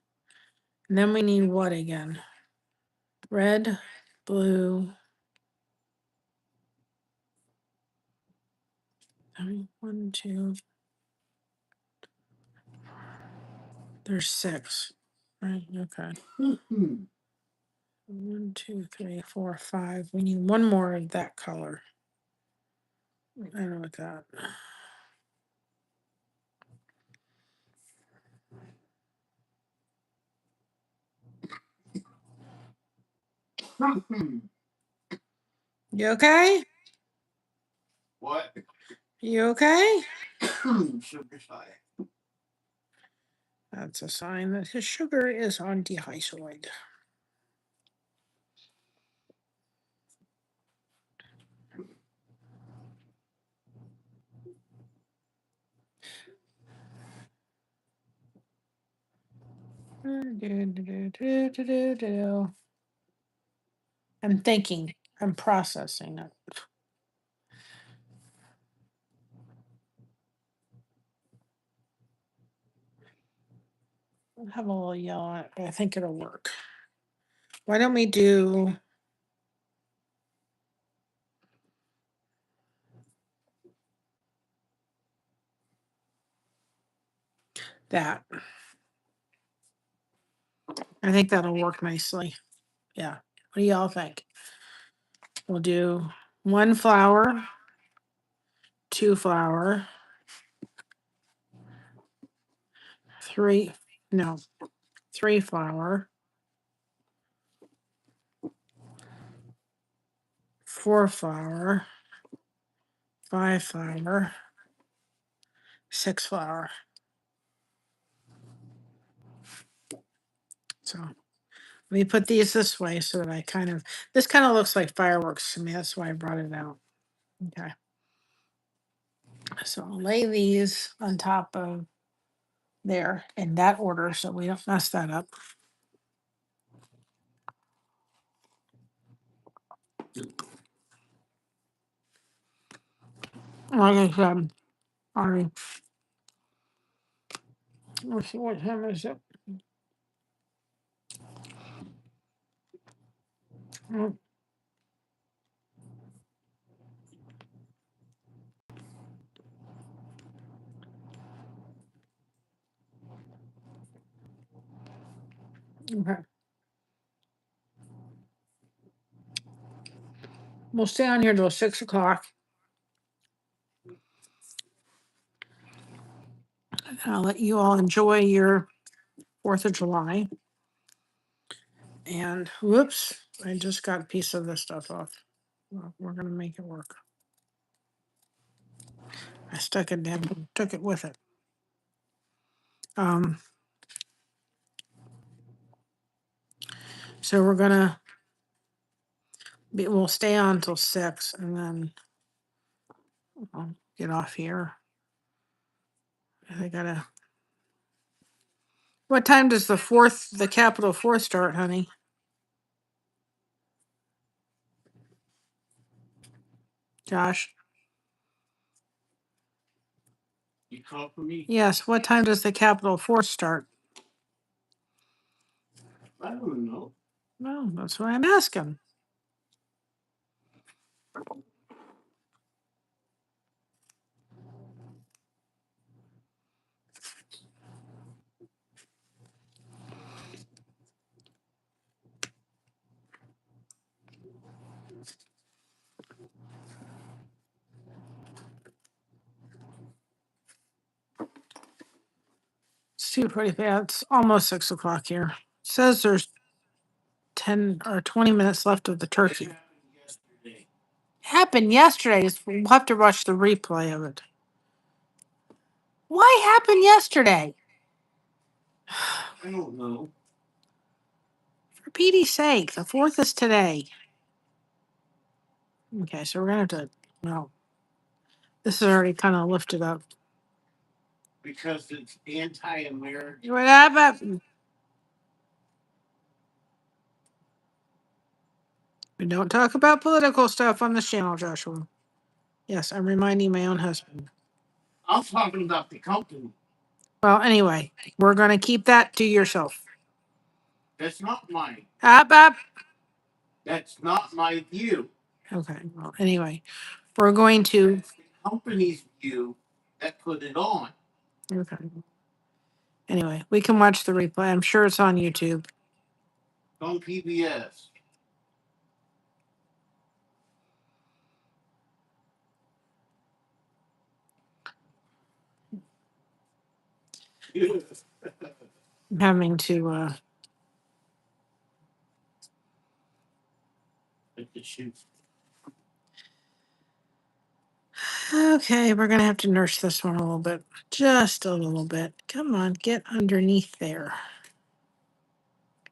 And then we need what again? Red, blue. 1, 2. There's 6. Right, okay. 1, 2, 3, 4, 5. We need one more of that color. I don't know what that. You okay? What? You okay? Sugar high. That's a sign that his sugar is on dehydrated. I'm thinking. I'm processing it. I'll have a little yellow on it, but I think it'll work. Why don't we do that? I think that'll work nicely. Yeah. What do y'all think? We'll do 1 flower, 2 flower, 3, no, 3 flower, 4 flower, 5 flower, 6 flower. So let me put these this way so that this kind of looks like fireworks to me. That's why I brought it out. Okay. So I'll lay these on top of there in that order so we don't mess that up. Like I said, already. Let's see, what time is it? Oh, okay. We'll stay on here till 6 o'clock. I'll let you all enjoy your 4th of July. And whoops, I just got a piece of this stuff off. Well, we're going to make it work. I stuck it down, took it with it. So we're going to, we'll stay on till 6 and then I'll get off here. I gotta, what time does the Capital 4 start, honey? Josh? You call for me? Yes, what time does the Capital 4 start? I don't know. Well, that's what I'm asking. It's too pretty bad. It's almost 6 o'clock here. It says there's 10 or 20 minutes left of the turkey. Yesterday. Happened yesterday. We'll have to watch the replay of it. Why happened yesterday? I don't know. For Petey's sake, the 4th is today. Okay, so we're gonna have to. No, this is already kind of lifted up. Because it's anti-American. What happened? We don't talk about political stuff on this channel, Joshua. Yes, I'm reminding my own husband. I'm talking about the company. Well, anyway, we're gonna keep that to yourself. That's not mine. Up. That's not my view. Okay. Well, anyway, we're going to. That's the company's view that put it on. Okay. Anyway, we can watch the replay. I'm sure it's on YouTube. On PBS. I'm having to. Okay, we're gonna have to nurse this one a little bit, just a little bit. Come on, get underneath there.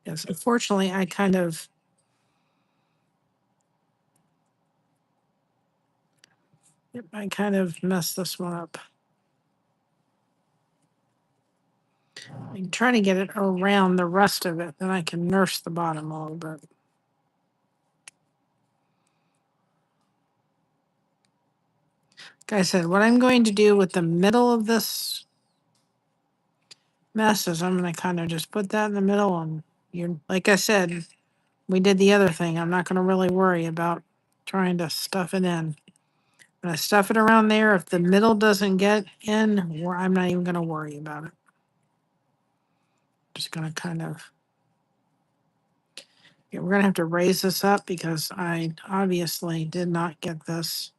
Yes, unfortunately, I kind of messed this one up. I'm trying to get it around the rest of it, then I can nurse the bottom a little bit. Like I said, what I'm going to do with the middle of this mess is I'm going to kind of just put that in the middle, and you're like I said, we did the other thing. I'm not going to really worry about trying to stuff it in. When I stuff it around there, if the middle doesn't get in, I'm not even going to worry about it. Just going to kind of. Yeah, we're going to have to raise this up because I obviously did not get this.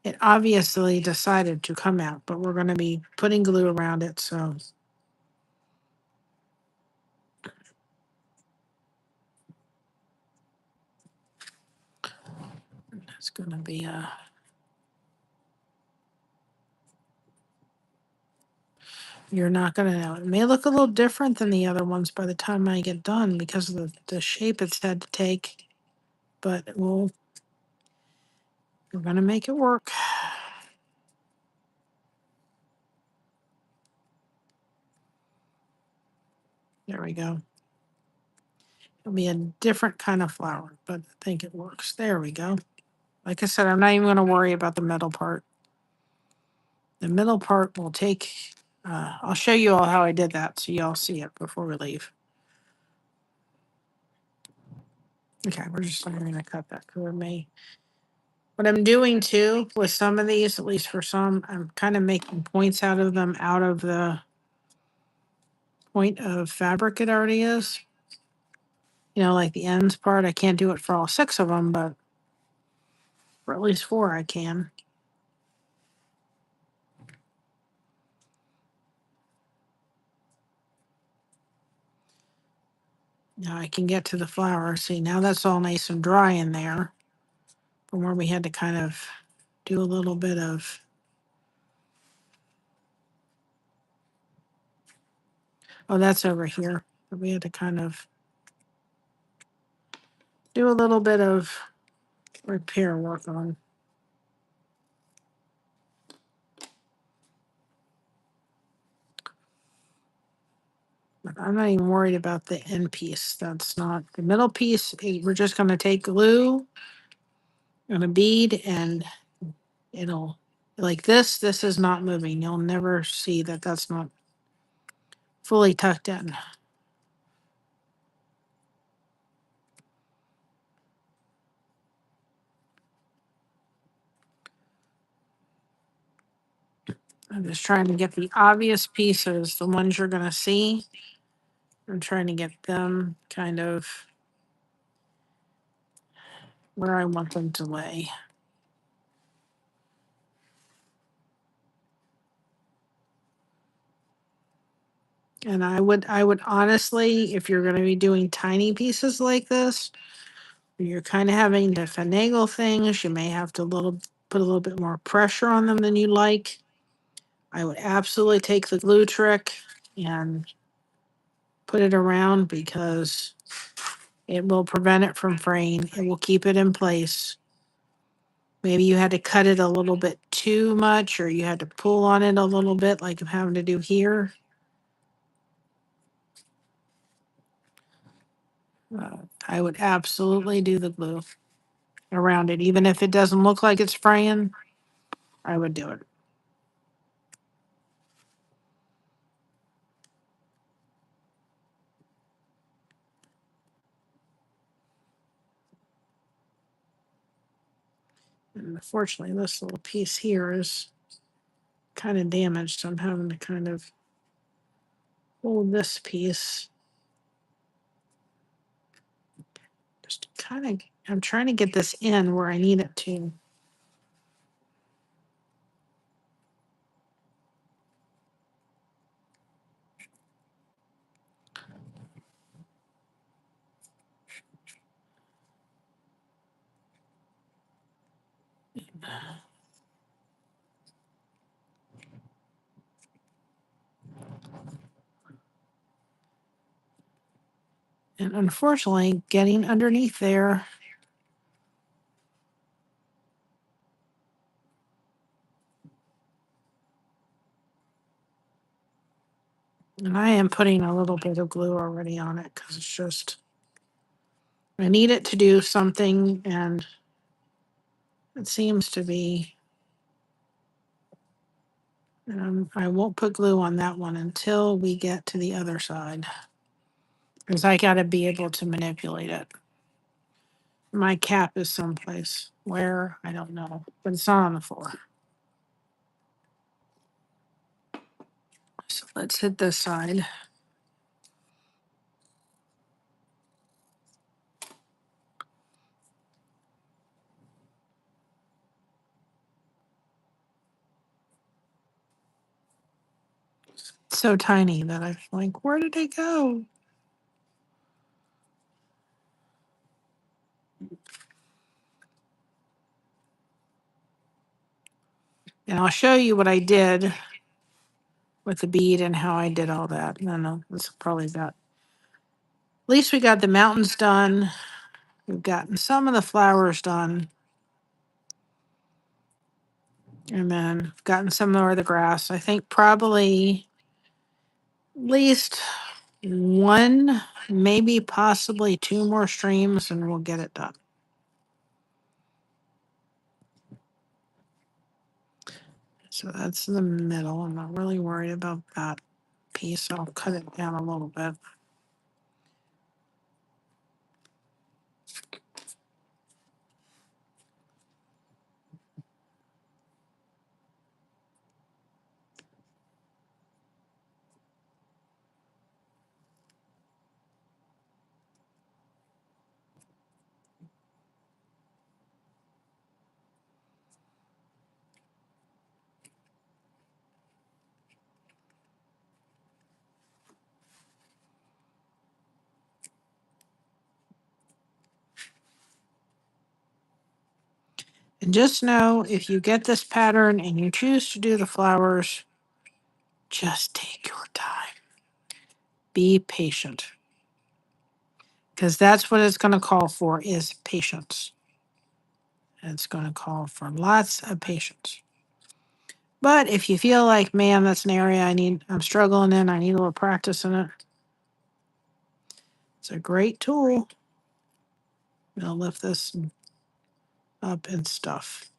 It obviously decided to come out, but we're going to be putting glue around it. So It's going to be a. You're not going to know. It may look a little different than the other ones by the time I get done because of the shape it's had to take, but we're going to make it work. There we go. It'll be a different kind of flower, but I think it works. There we go. Like I said, I'm not even going to worry about the middle part. The middle part will take, I'll show you all how I did that so y'all see it before we leave. Okay, we're just going to cut that because what I'm doing too with some of these, at least for some, I'm kind of making points out of them out of the point of fabric it already is. You know, like the ends part, I can't do it for all 6 of them, but for at least 4 I can. Now I can get to the flower. See, now that's all nice and dry in there from where we had to kind of do a little bit of. Oh, that's over here. But we had to kind of do a little bit of repair work on. But I'm not even worried about the end piece. That's not the middle piece. We're just going to take glue and a bead and it'll like this. This is not moving. You'll never see that that's not fully tucked in. I'm just trying to get the obvious pieces, the ones you're going to see. I'm trying to get them kind of where I want them to lay. And I would honestly, if you're going to be doing tiny pieces like this, you're kind of having to finagle things, you may have to put a little bit more pressure on them than you like. I would absolutely take the glue trick and put it around because it will prevent it from fraying. It will keep it in place. Maybe you had to cut it a little bit too much or you had to pull on it a little bit like I'm having to do here. I would absolutely do the glue around it. Even if it doesn't look like it's fraying, I would do it. And unfortunately, this little piece here is kind of damaged. So I'm having to kind of hold this piece. Just kind of, I'm trying to get this in where I need it to. And unfortunately, getting underneath there, and I am putting a little bit of glue already on it because it's just, I need it to do something and it seems to be, I won't put glue on that one until we get to the other side because I got to be able to manipulate it. My cap is someplace where, I don't know, but it's not on the floor. So let's hit this side. It's so tiny that I'm like, where did it go? And I'll show you what I did with the bead and how I did all that. No, that's probably about. At least we got the mountains done. We've gotten some of the flowers done. And then gotten some more of the grass. I think probably at least one, maybe possibly two more streams, and we'll get it done. So that's the middle. I'm not really worried about that piece. I'll cut it down a little bit. And just know if you get this pattern and you choose to do the flowers, just take your time. Be patient. Because that's what it's going to call for is patience. It's going to call for lots of patience. But if you feel like, man, that's an area I'm struggling in, I need a little practice in it, it's a great tool. I'll lift this up and stuff.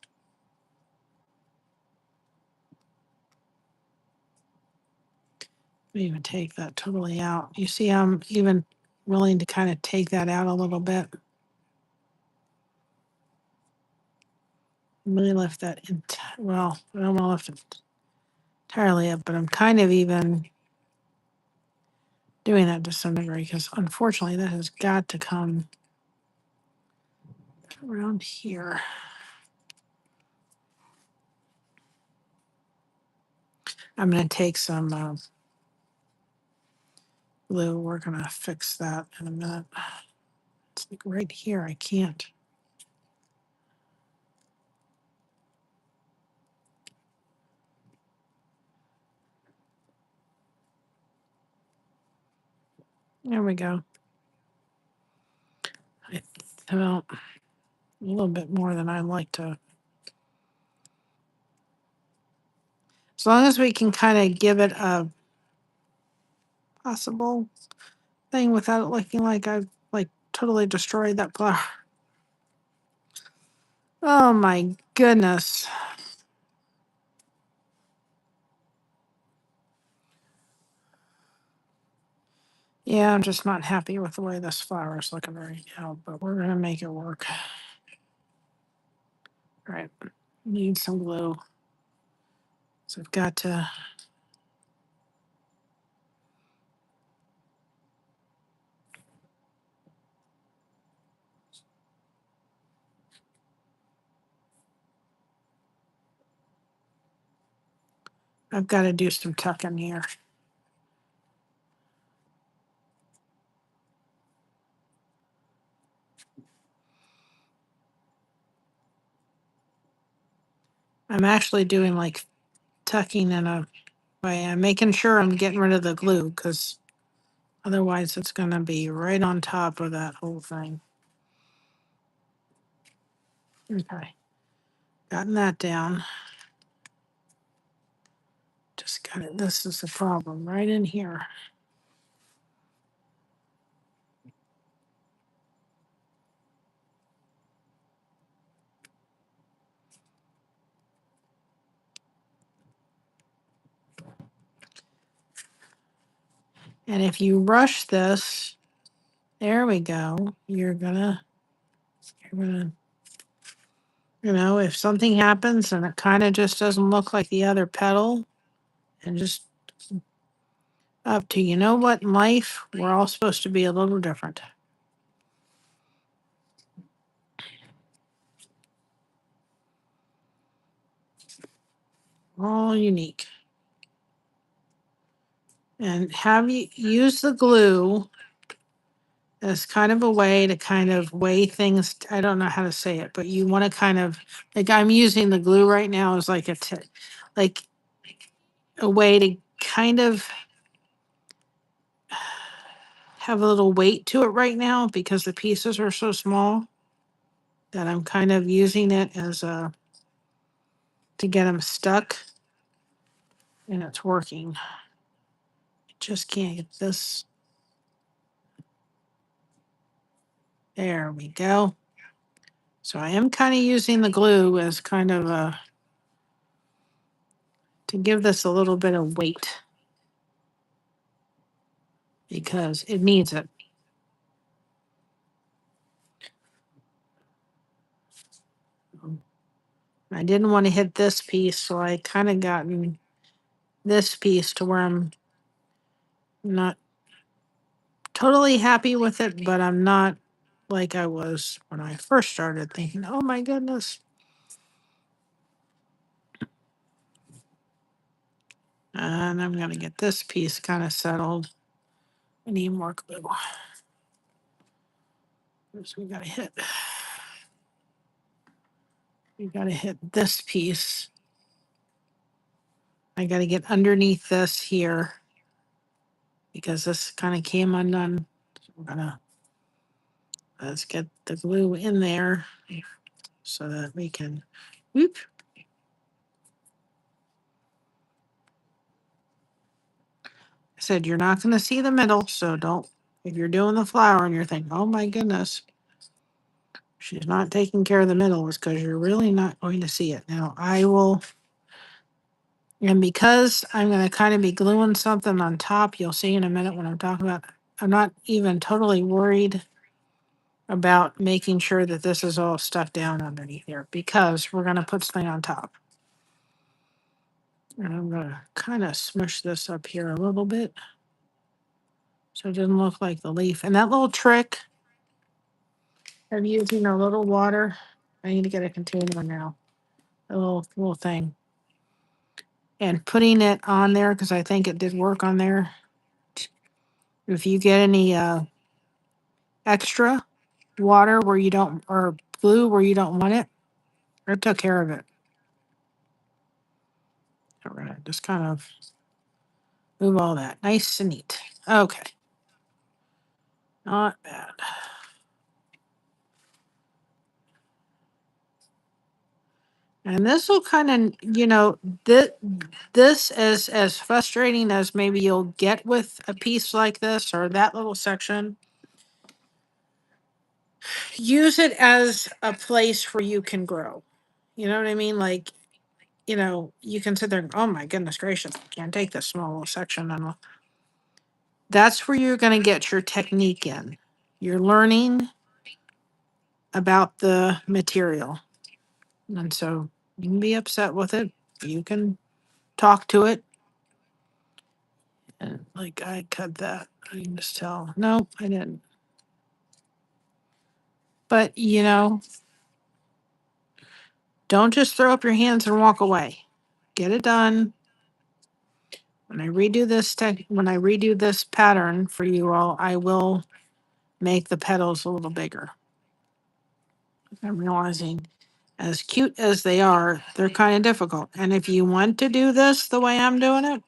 Even take that totally out. You see, I'm even willing to kind of take that out a little bit. Really lift that well, I don't want to lift it entirely up, but I'm kind of even doing that to some degree because unfortunately that has got to come around here. I'm going to take some glue. We're going to fix that in a minute. It's like right here. I can't. There we go. Well, a little bit more than I like to. As long as we can kind of give it a possible thing without it looking like I've like totally destroyed that flower. Oh my goodness. Yeah, I'm just not happy with the way this flower is looking right now, but we're going to make it work. All right. Need some glue. So I've got to. I've got to do some tucking here. I'm actually doing like tucking in a way. I'm making sure I'm getting rid of the glue because otherwise it's going to be right on top of that whole thing. Okay. Gotten that down. Just got it. This is the problem right in here. And if you rush this, there we go. You're gonna, if something happens and it kind of just doesn't look like the other petal, and just up to, you know what, in life, we're all supposed to be a little different. All unique. And have you use the glue as kind of a way to kind of weigh things. I don't know how to say it, but you want to kind of, like, I'm using the glue right now as like like a way to kind of have a little weight to it right now because the pieces are so small that I'm kind of using it as a to get them stuck, and it's working. Just can't get this. There we go. So I am kind of using the glue as kind of a to give this a little bit of weight because it needs it. I didn't want to hit this piece, so I kind of gotten this piece to where I'm not totally happy with it, but I'm not like I was when I first started thinking, oh my goodness. And I'm going to get this piece kind of settled. I need more glue. First, we got to hit. We got to hit this piece. I got to get underneath this here because this kind of came undone. So we're gonna let's get the glue in there so that we can. Whoop. I said you're not going to see the middle, so don't. If you're doing the flower and you're thinking, "Oh my goodness, she's not taking care of the middle," it's because you're really not going to see it. Now I will. And because I'm going to kind of be gluing something on top, you'll see in a minute when I'm talking about, I'm not even totally worried about making sure that this is all stuck down underneath here because we're going to put something on top. And I'm going to kind of smush this up here a little bit so it doesn't look like the leaf. And that little trick of using a little water, I need to get a container now, a little thing, and putting it on there because I think it did work on there. If you get any extra water where you don't, or glue where you don't want it, it took care of it. All right, just kind of move all that nice and neat. Okay, not bad. And this will kind of, this as frustrating as maybe you'll get with a piece like this or that little section. Use it as a place where you can grow. You know what I mean? Like, you can sit there and, oh my goodness gracious, I can't take this small little section. And that's where you're going to get your technique in. You're learning about the material. And so you can be upset with it. You can talk to it. And like I cut that. I can just tell. No, I didn't. But don't just throw up your hands and walk away. Get it done. When I redo this pattern for you all, I will make the petals a little bigger. I'm realizing as cute as they are, they're kind of difficult. And if you want to do this the way I'm doing it,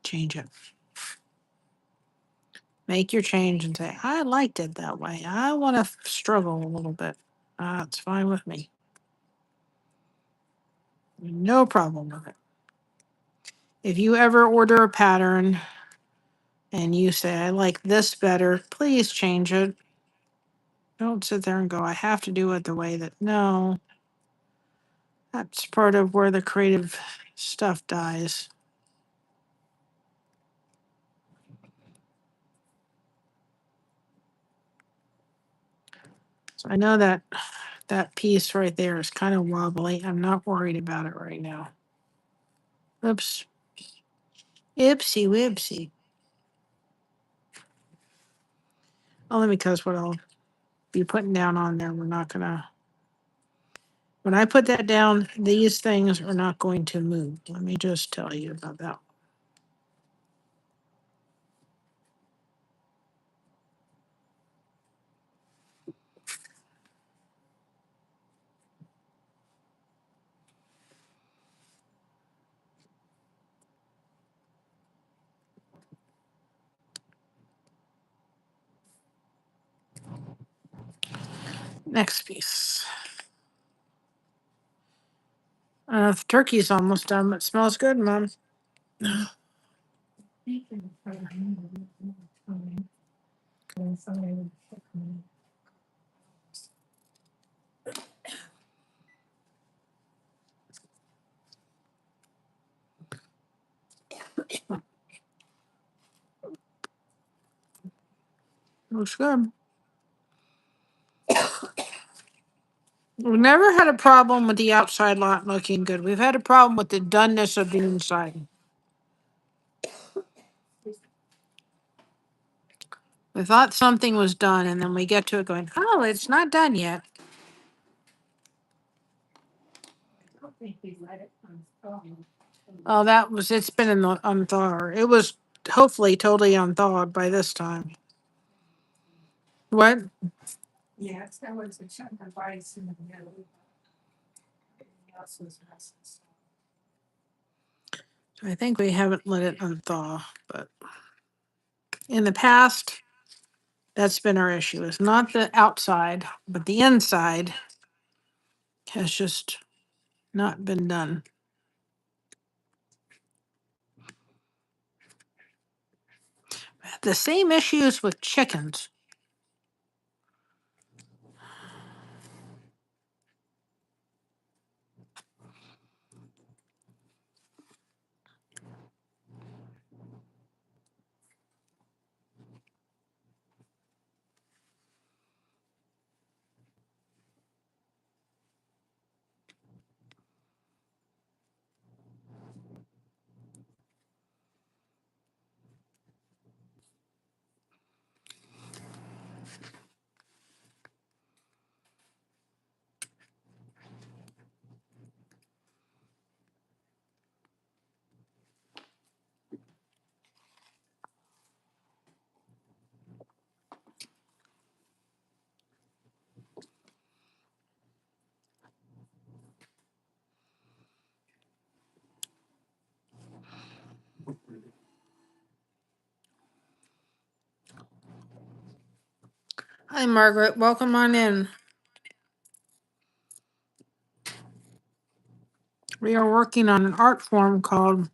change it. Make your change and say, I liked it that way. I want to struggle a little bit. It's fine with me. No problem with it. If you ever order a pattern and you say, I like this better, please change it. Don't sit there and go, I have to do it the way that, no. That's part of where the creative stuff dies. So I know that piece right there is kind of wobbly. I'm not worried about it right now. Oops. Ipsy wipsy. Only because what I'll be putting down on there, we're not gonna. When I put that down, these things are not going to move. Let me just tell you about that. Let me just tell you about that. Next piece. The turkey's almost done, but it smells good, Mom. Looks good. We've never had a problem with the outside lot looking good. We've had a problem with the doneness of the inside. We thought something was done, and then we get to it going, oh, it's not done yet. Oh, it's been in the unthaw. It was hopefully totally unthawed by this time. What? Yes, that was a chunk of ice in the middle. Everything else was nice. I think we haven't let it unthaw, but in the past, that's been our issue. It's not the outside, but the inside has just not been done. The same issues with chickens. Hi, Margaret. Welcome on in. We are working on an art form called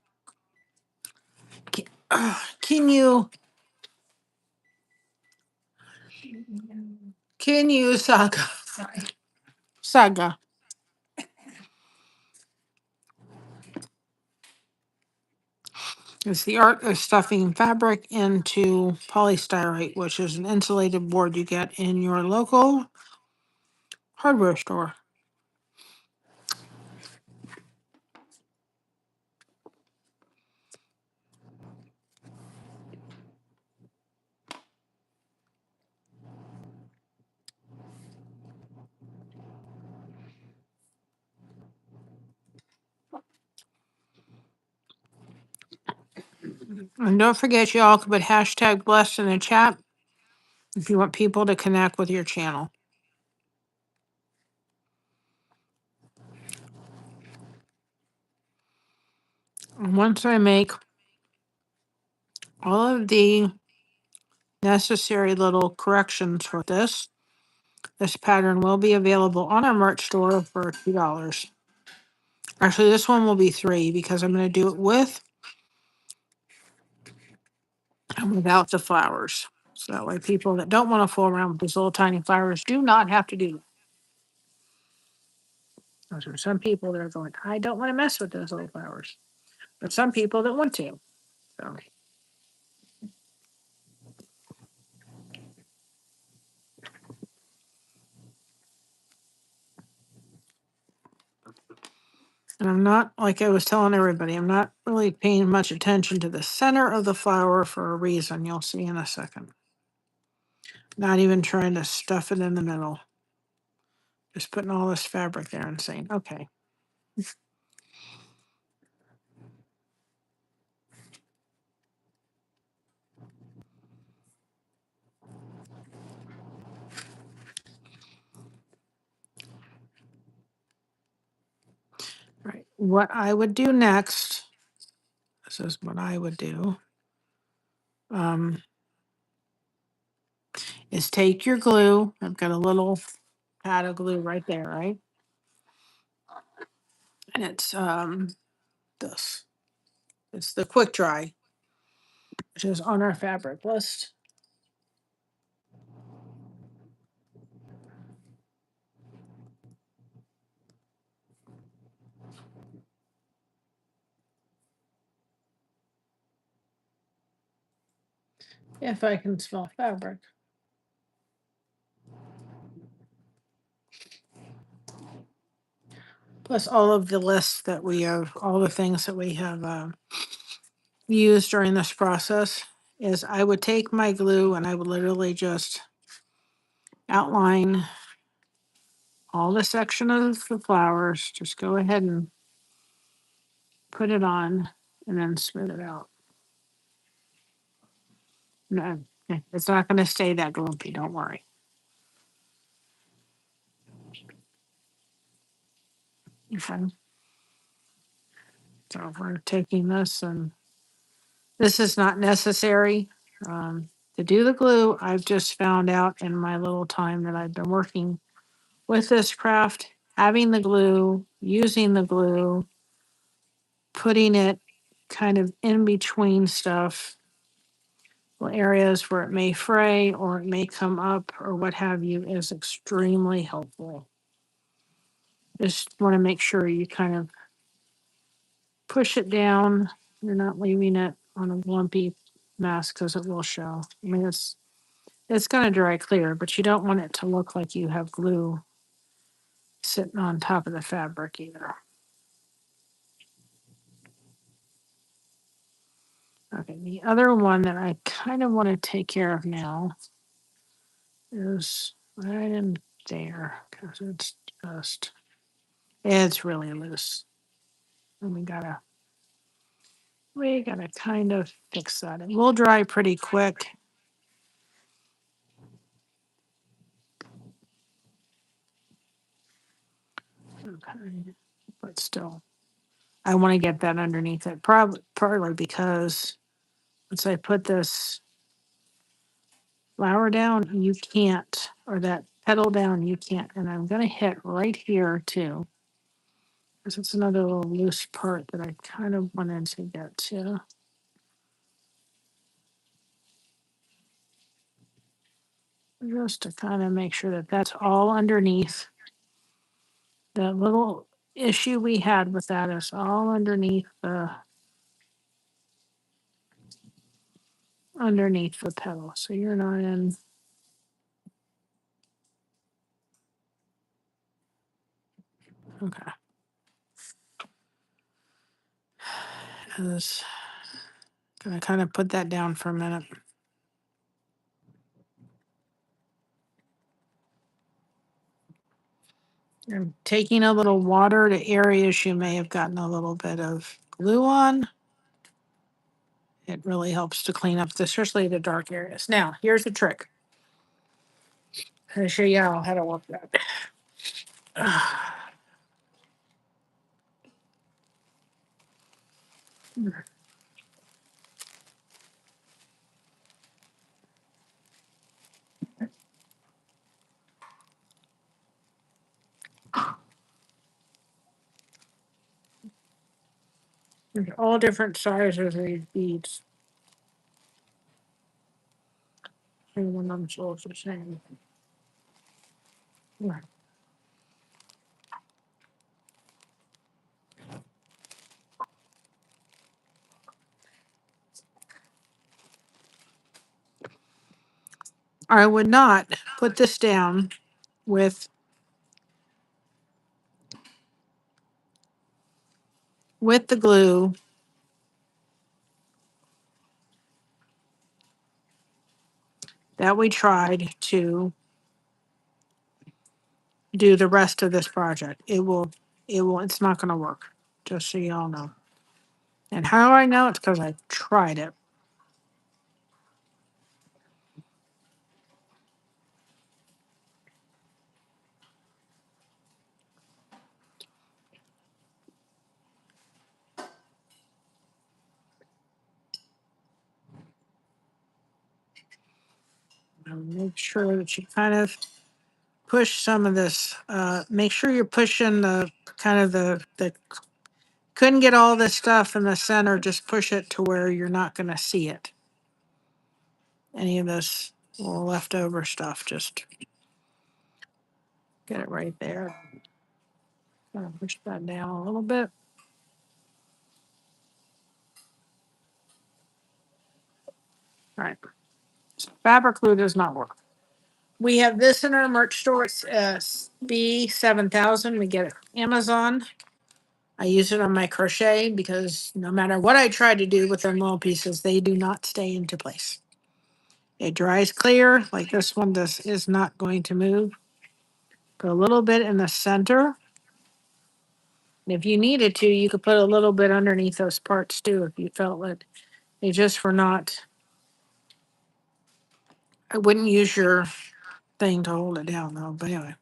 Kinusaiga. Sorry. Saga. It's the art of stuffing fabric into polystyrene, which is an insulated board you get in your local hardware store. And don't forget, you all can put hashtag blessed in the chat if you want people to connect with your channel. And once I make all of the necessary little corrections for this pattern will be available on our merch store for $2. Actually, this one will be $3 because I'm going to do it with and without the flowers. So that way people that don't want to fool around with these little tiny flowers do not have to do that. There are some people that are going, I don't want to mess with those little flowers. But some people that want to. So and I'm not, like I was telling everybody, I'm not really paying much attention to the center of the flower for a reason you'll see in a second. Not even trying to stuff it in the middle. Just putting all this fabric there and saying, okay. Right. What I would do next, this is what I would do, is take your glue. I've got a little pad of glue right there, right? And it's this. It's the quick dry, which is on our fabric list. If I can smell fabric. Plus all of the lists that we have, all the things that we have used during this process is I would take my glue and I would literally just outline all the section of the flowers. Just go ahead and put it on and then smooth it out. No, it's not going to stay that lumpy. Don't worry. Okay. So we're taking this, and this is not necessary to do the glue. I've just found out in my little time that I've been working with this craft, having the glue, using the glue, putting it kind of in between stuff, areas where it may fray or it may come up or what have you, is extremely helpful. Just want to make sure you kind of push it down. You're not leaving it on a lumpy mess because it will show. I mean, it's going to dry clear, but you don't want it to look like you have glue sitting on top of the fabric either. Okay, the other one that I kind of want to take care of now is right in there because it's really loose. And we gotta kind of fix that. It will dry pretty quick. Okay, but still, I want to get that underneath it. Partly because once I put this flower down, you can't, or that petal down, you can't. And I'm gonna hit right here too, because it's another little loose part that I kind of wanted to get to. Just to kind of make sure that that's all underneath. The little issue we had with that is all underneath the petal. So you're not in. Okay. I was gonna kind of put that down for a minute. I'm taking a little water to areas you may have gotten a little bit of glue on. It really helps to clean up, especially the dark areas. Now, here's the trick. I'm gonna show you how to work that. There's all different sizes of these beads. And one of them looks the same. Yeah. I would not put this down with the glue that we tried to do the rest of this project. It's not gonna work, just so y'all know. And how do I know? It's because I tried it. Make sure that you kind of push some of this. Make sure you're pushing the kind of the couldn't get all this stuff in the center. Just push it to where you're not going to see it. Any of this little leftover stuff, just get it right there. Push that down a little bit. All right. So fabric glue does not work. We have this in our merch store. It's B7000. We get it from Amazon. I use it on my crochet because no matter what I try to do with them little pieces, they do not stay into place. It dries clear, like this one does, is not going to move. Put a little bit in the center. And if you needed to, you could put a little bit underneath those parts too if you felt like they just were not. I wouldn't use your thing to hold it down though. But anyway.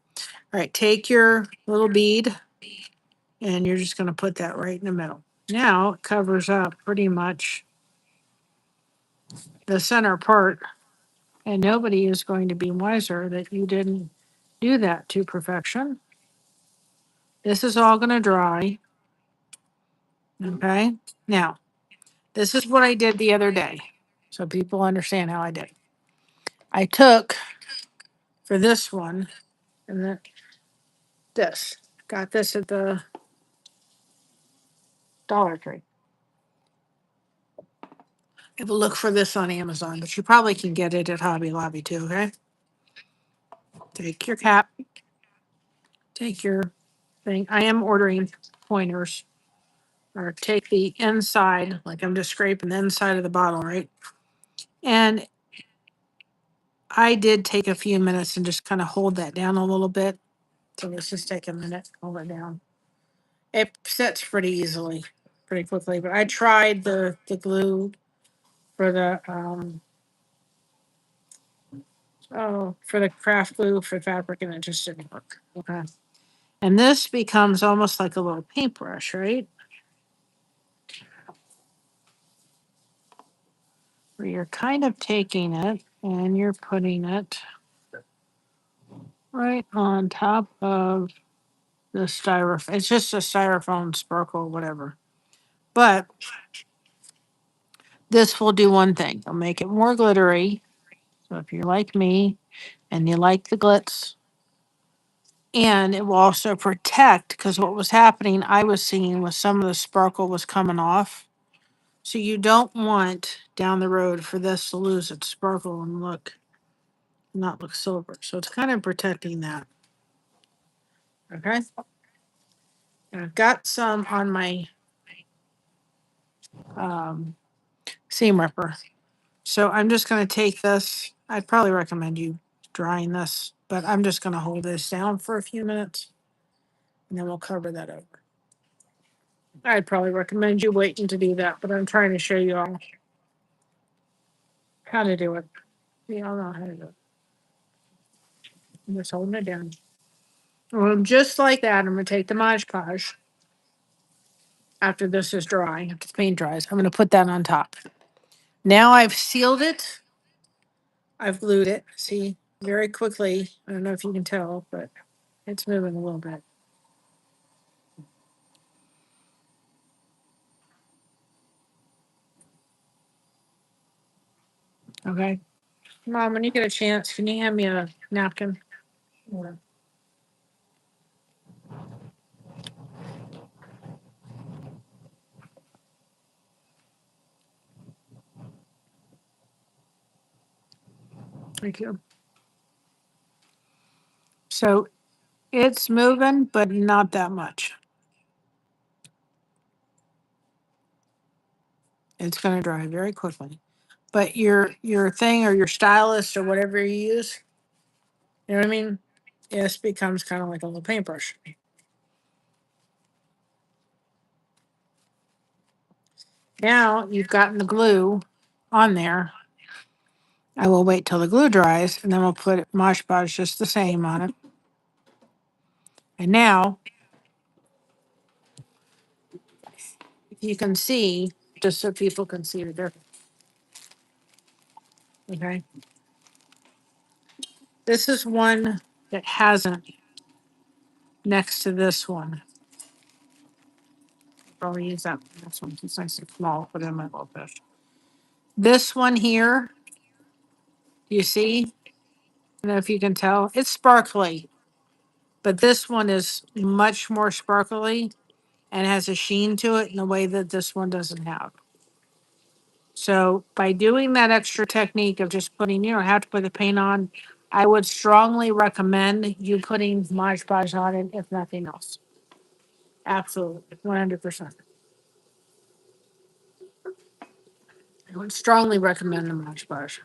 All right, take your little bead and you're just going to put that right in the middle. Now it covers up pretty much the center part, and nobody is going to be wiser that you didn't do that to perfection. This is all going to dry. Okay. Now, this is what I did the other day, so people understand how I did. I took for this one, and then this got this at the Dollar Tree. Have a look for this on Amazon, but you probably can get it at Hobby Lobby too. Okay. Take your cap, take your thing. I am ordering pointers, or take the inside, like I'm just scraping the inside of the bottle, right? And I did take a few minutes and just kind of hold that down a little bit. So let's just take a minute, hold it down. It sets pretty easily, pretty quickly. But I tried the glue for the for the craft glue for fabric, and it just didn't work. Okay. And this becomes almost like a little paintbrush, right? Where you're kind of taking it and you're putting it right on top of the styrofoam. It's just a styrofoam sparkle, whatever. But this will do one thing. It'll make it more glittery. So if you're like me and you like the glitz, and it will also protect, because what was happening, I was seeing was some of the sparkle was coming off. So you don't want down the road for this to lose its sparkle and not look silver. So it's kind of protecting that. Okay. And I've got some on my um, seam ripper. So I'm just going to take this. I'd probably recommend you drying this, but I'm just going to hold this down for a few minutes and then we'll cover that over. I'd probably recommend you waiting to do that, but I'm trying to show you all how to do it. You all know how to do it. I'm just holding it down. Well, just like that, I'm going to take the Mod Podge after this is dry, after the paint dries. I'm going to put that on top. Now I've sealed it. I've glued it. See, very quickly. I don't know if you can tell, but it's moving a little bit. Okay. Mom, when you get a chance, can you hand me a napkin? Yeah. Thank you. So it's moving, but not that much. It's going to dry very quickly. But your thing or your stylus or whatever you use, you know what I mean? Yes, becomes kind of like a little paintbrush. Now you've gotten the glue on there. I will wait till the glue dries and then we'll put Mosh Podge just the same on it. And now, if you can see, just so people can see the difference. Okay. This is one that hasn't next to this one. Probably use that this one. It's nice and small. Put it in my little fish. This one here, you see? I don't know if you can tell. It's sparkly, but this one is much more sparkly and has a sheen to it in a way that this one doesn't have. So by doing that extra technique of just putting, you don't have to put the paint on, I would strongly recommend you putting Mod Podge on it, if nothing else. Absolutely, 100%. I would strongly recommend the Mod Podge.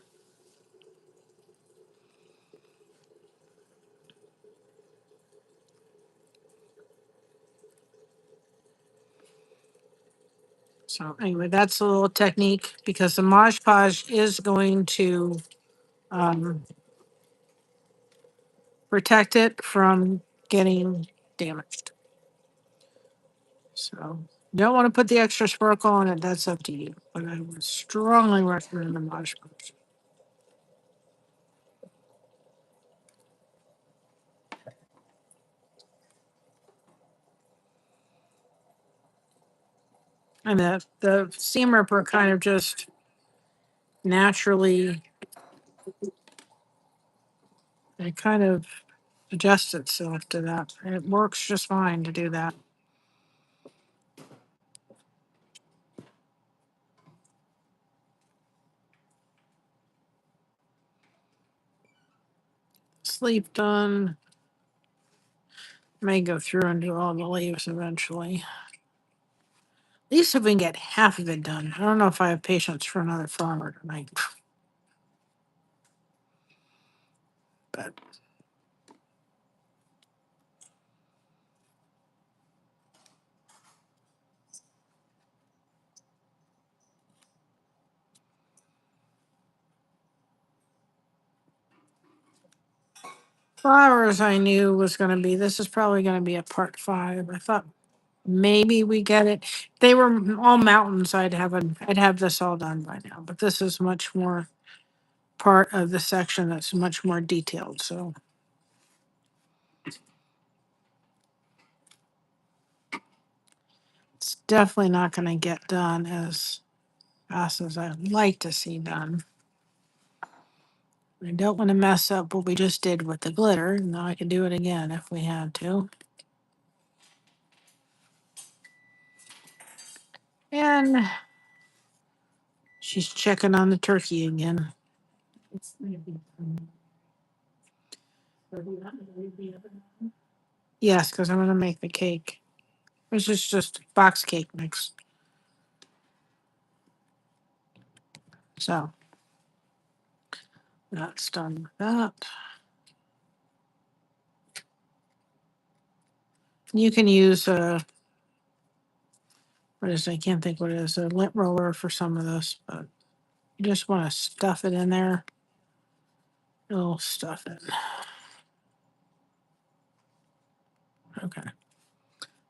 So anyway, that's a little technique because the Mod Podge is going to um, protect it from getting damaged. So you don't want to put the extra sparkle on it. That's up to you. But I would strongly recommend the Mod Podge. And the seam ripper kind of just naturally, it kind of adjusts itself to that. And it works just fine to do that. Sleeve done. May go through and do all the leaves eventually. At least if we can get half of it done. I don't know if I have patience for another farmer tonight. But flowers I knew was going to be, this is probably going to be a part 5. I thought maybe we get it. They were all mountains. I'd have this all done by now, but this is much more part of the section that's much more detailed. So it's definitely not going to get done as fast as I'd like to see done. I don't want to mess up what we just did with the glitter. Now I can do it again if we had to. And she's checking on the turkey again. Yes, because I'm going to make the cake. This is just box cake mix. So that's done with that. You can use what is it? I can't think what it is, a lint roller for some of this, but you just want to stuff it in there. It'll stuff it. Okay.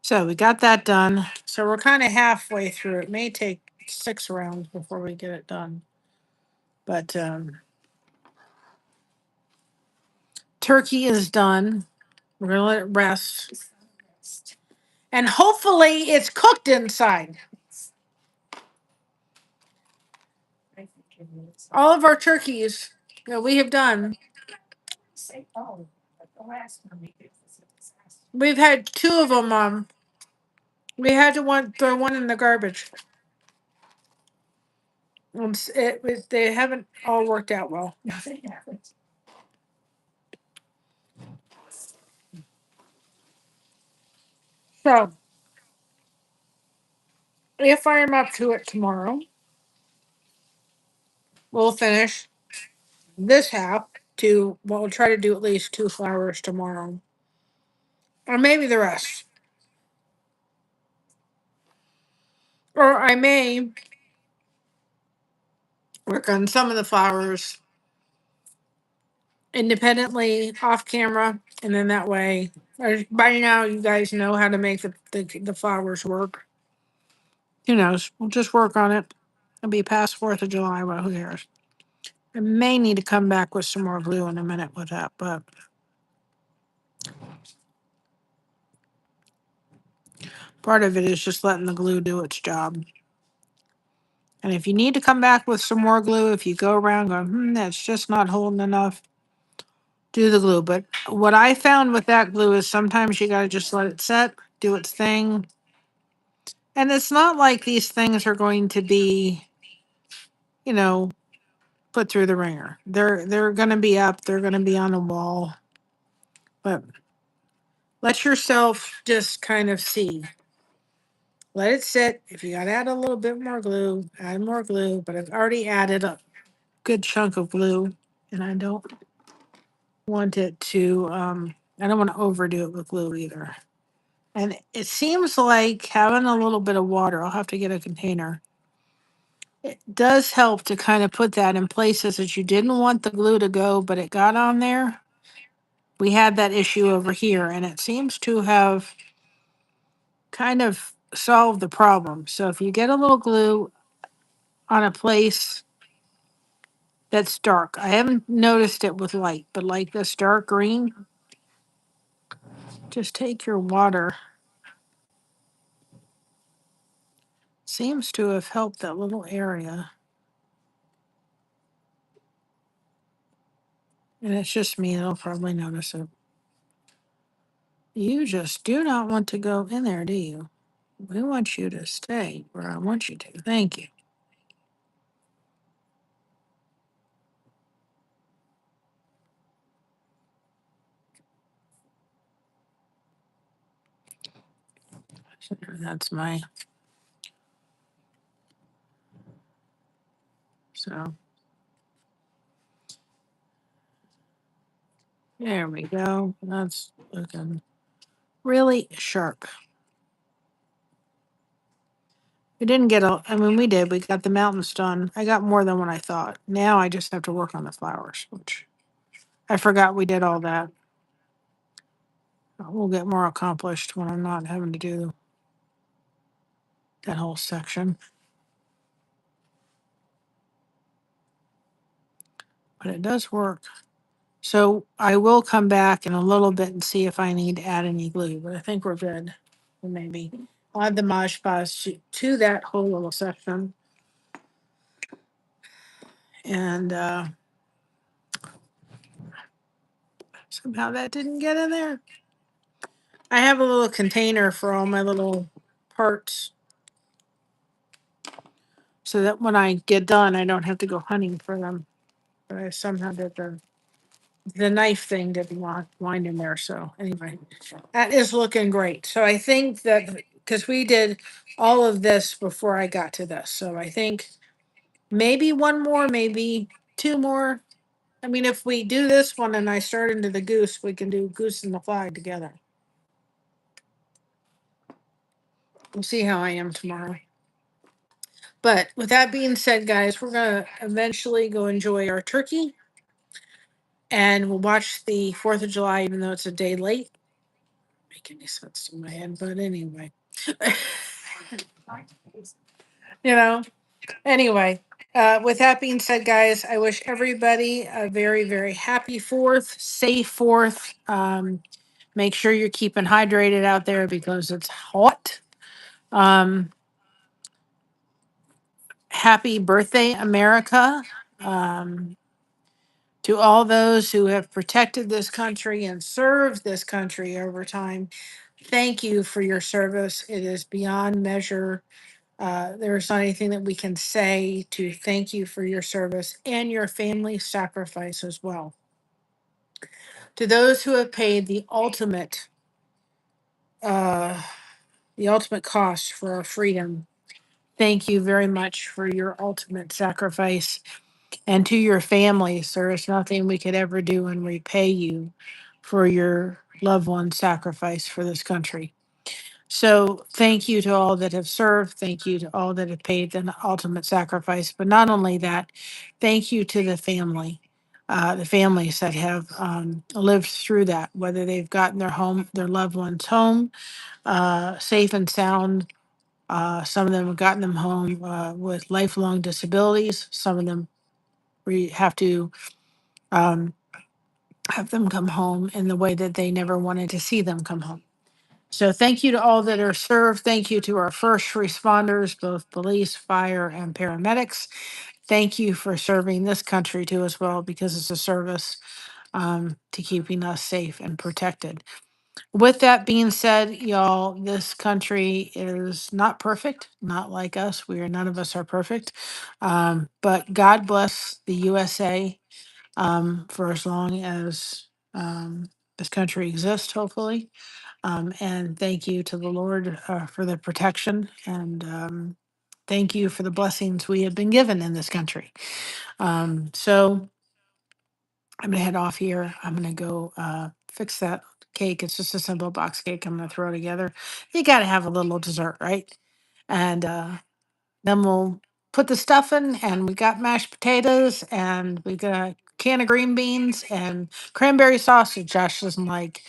So we got that done. So we're kind of halfway through. It may take 6 rounds before we get it done. But turkey is done. We're gonna let it rest. And hopefully it's cooked inside. All of our turkeys that we have done, we've had 2 of them. We had to throw one in the garbage. They haven't all worked out well. So if I am up to it tomorrow, we'll finish this half we'll try to do at least 2 flowers tomorrow. Or maybe the rest. Or I may work on some of the flowers independently off camera, and then that way, or by now you guys know how to make the flowers work. Who knows? We'll just work on it. It'll be past 4th of July, but who cares? I may need to come back with some more glue in a minute with that, but Part of it is just letting the glue do its job. And if you need to come back with some more glue, if you go around going, that's just not holding enough, do the glue. But what I found with that glue is sometimes you got to just let it set, do its thing. And it's not like these things are going to be, you know, put through the ringer. They're going to be up, they're going to be on a wall. But let yourself just kind of see. Let it sit. If you got to add a little bit more glue, add more glue. But I've already added a good chunk of glue, and I don't want it to, I don't want to overdo it with glue either. And it seems like having a little bit of water, I'll have to get a container. It does help to kind of put that in places that you didn't want the glue to go, but it got on there. We had that issue over here, and it seems to have kind of solved the problem. So if you get a little glue on a place that's dark, I haven't noticed it with light, but like this dark green, just take your water. Seems to have helped that little area. And it's just me that'll probably notice it. You just do not want to go in there, do you? We want you to stay where I want you to. Thank you. That's my, so there we go. That's looking really sharp. We didn't get I mean, we did. We got the mountains done. I got more than what I thought. Now I just have to work on the flowers, which I forgot we did all that. We'll get more accomplished when I'm not having to do that whole section. But it does work. So I will come back in a little bit and see if I need to add any glue, but I think we're good. Maybe I'll add the Mod Podge to that whole little section. And somehow that didn't get in there. I have a little container for all my little parts so that when I get done, I don't have to go hunting for them. But I somehow did the knife thing didn't wind in there. So anyway, that is looking great. So I think that because we did all of this before I got to this, so I think maybe one more, maybe two more. I mean, if we do this one and I start into the goose, we can do goose and the fly together. We'll see how I am tomorrow. But with that being said, guys, we're gonna eventually go enjoy our turkey, and we'll watch the 4th of July, even though it's a day late. Make any sense in my head, but anyway. you know. Anyway, with that being said, guys, I wish everybody a very, very happy 4th, safe 4th. Make sure you're keeping hydrated out there because it's hot. Um, Happy birthday, America. To all those who have protected this country and served this country over time, thank you for your service. It is beyond measure. There is not anything that we can say to thank you for your service and your family sacrifice as well. To those who have paid uh, the ultimate cost for our freedom, thank you very much for your ultimate sacrifice. And to your families, there is nothing we could ever do and repay you for your loved one's sacrifice for this country. So thank you to all that have served. Thank you to all that have paid the ultimate sacrifice. But not only that, thank you to the families that have lived through that, whether they've gotten their loved ones home, safe and sound. Some of them have gotten them home with lifelong disabilities. Some of them we have to um, have them come home in the way that they never wanted to see them come home. So thank you to all that are served. Thank you to our first responders, both police, fire, and paramedics. Thank you for serving this country too as well, because it's a service to keeping us safe and protected. With that being said, y'all, this country is not perfect, not like us. None of us are perfect. But God bless the USA for as long as this country exists, hopefully. And thank you to the Lord for the protection, and thank you for the blessings we have been given in this country. So I'm going to head off here. I'm going to go fix that cake. It's just a simple box cake I'm going to throw together. You got to have a little dessert, right? And then we'll put the stuff in, and we got mashed potatoes, and we got a can of green beans and cranberry sauce that Josh doesn't like.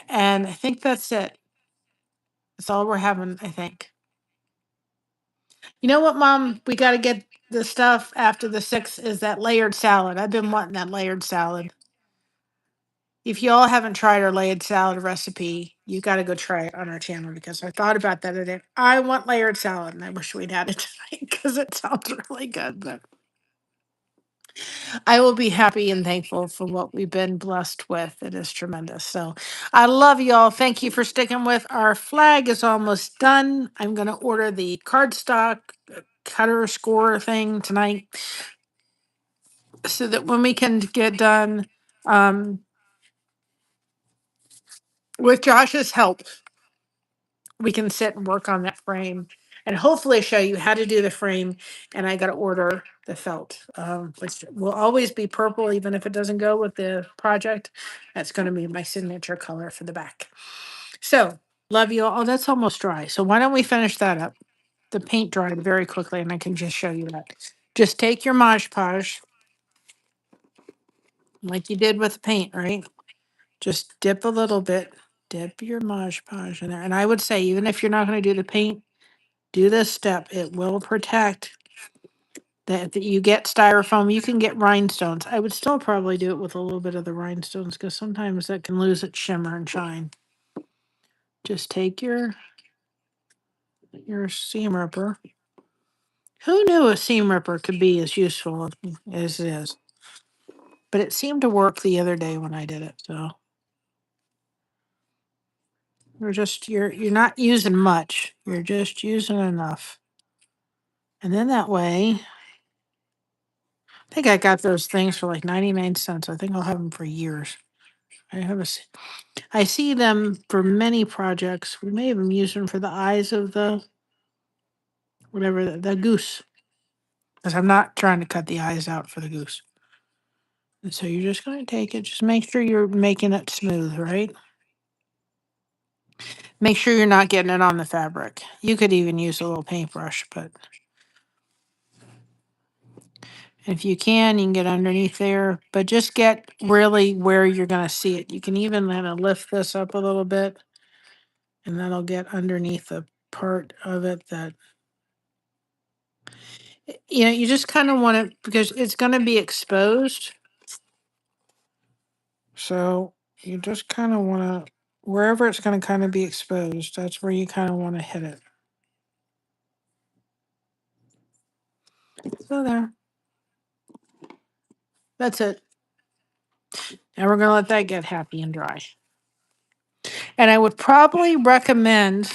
And I think that's it. That's all we're having, I think. You know what, Mom? We got to get the stuff after the 6th is that layered salad. I've been wanting that layered salad. If y'all haven't tried our layered salad recipe, you got to go try it on our channel, because I thought about that today. I want layered salad, and I wish we'd had it tonight because it sounds really good. But I will be happy and thankful for what we've been blessed with. It is tremendous. So I love y'all. Thank you for sticking with. Our flag is almost done. I'm going to order the cardstock cutter score thing tonight, so that when we can get done um, with Josh's help, we can sit and work on that frame and hopefully show you how to do the frame. And I got to order the felt, which will always be purple, even if it doesn't go with the project. That's going to be my signature color for the back. So love you all. Oh, that's almost dry. So why don't we finish that up? The paint dried very quickly, and I can just show you that. Just take your Mod Podge like you did with the paint, right? Just dip a little bit. Dip your Mod Podge in there. And I would say, even if you're not going to do the paint, do this step. It will protect that you get styrofoam. You can get rhinestones. I would still probably do it with a little bit of the rhinestones, because sometimes that can lose its shimmer and shine. Just take your seam ripper. Who knew a seam ripper could be as useful as it is? But it seemed to work the other day when I did it. So you're not using much. You're just using enough. And then that way, I think I got those things for like 99 cents. I think I'll have them for years. I see them for many projects. We may even use them for the eyes of the whatever the goose, because I'm not trying to cut the eyes out for the goose. And so you're just going to take it. Just make sure you're making it smooth, right? Make sure you're not getting it on the fabric. You could even use a little paintbrush, but if you can get underneath there. But just get really where you're going to see it. You can even kind of lift this up a little bit, and that'll get underneath the part of it that you just kind of want it, because it's going to be exposed. So you just kind of want to, wherever it's going to kind of be exposed, that's where you kind of want to hit it. So there. That's it. Now we're going to let that get happy and dry. And I would probably recommend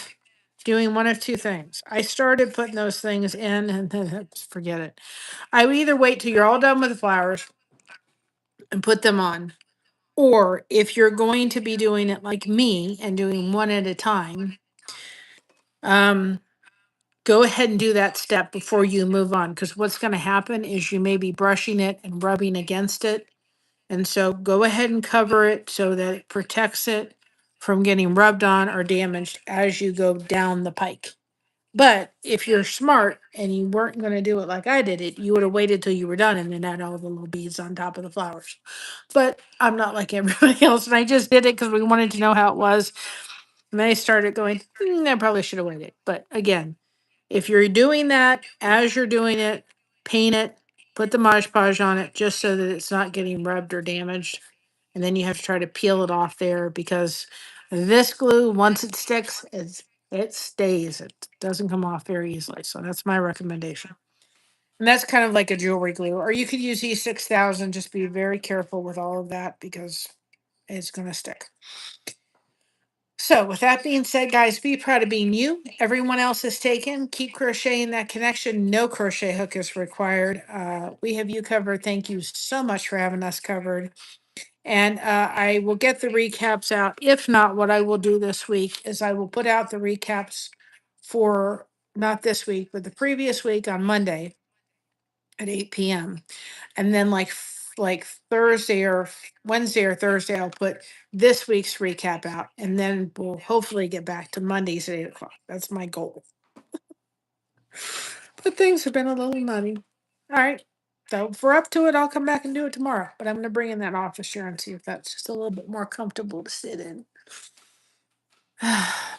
doing one of two things. I started putting those things in and then forget it. I would either wait till you're all done with the flowers and put them on. Or if you're going to be doing it like me and doing one at a time, um, go ahead and do that step before you move on. Because what's going to happen is you may be brushing it and rubbing against it. And so go ahead and cover it so that it protects it from getting rubbed on or damaged as you go down the pike. But if you're smart and you weren't going to do it like I did it, you would have waited till you were done and then add all the little beads on top of the flowers. But I'm not like everybody else, and I just did it because we wanted to know how it was. And then I started going, I probably should have waited. But again, if you're doing that as you're doing it, paint it, put the Mod Podge on it just so that it's not getting rubbed or damaged. And then you have to try to peel it off there, because This glue, once it sticks, it stays. It doesn't come off very easily. So that's my recommendation. And that's kind of like a jewelry glue. Or you could use E6000. Just be very careful with all of that because it's going to stick. So, with that being said, guys, be proud of being you. Everyone else is taken. Keep crocheting that connection. No crochet hook is required. We have you covered. Thank you so much for having us covered. And I will get the recaps out. If not, what I will do this week is I will put out the recaps for not this week, but the previous week on Monday at 8 p.m. And then like Thursday or Wednesday or Thursday, I'll put this week's recap out, and then we'll hopefully get back to Mondays at 8 o'clock. That's my goal. But things have been a little nutty. All right. So if we're up to it, I'll come back and do it tomorrow. But I'm going to bring in that office chair and see if that's just a little bit more comfortable to sit in.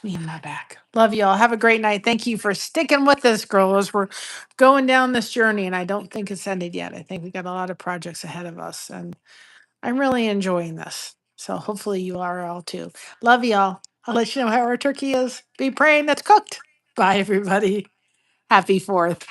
Me and my back. Love y'all. Have a great night. Thank you for sticking with us, girls. We're going down this journey, and I don't think it's ended yet. I think we got a lot of projects ahead of us, and I'm really enjoying this. So hopefully you are all too. Love y'all. I'll let you know how our turkey is. Be praying that's cooked. Bye, everybody. Happy 4th.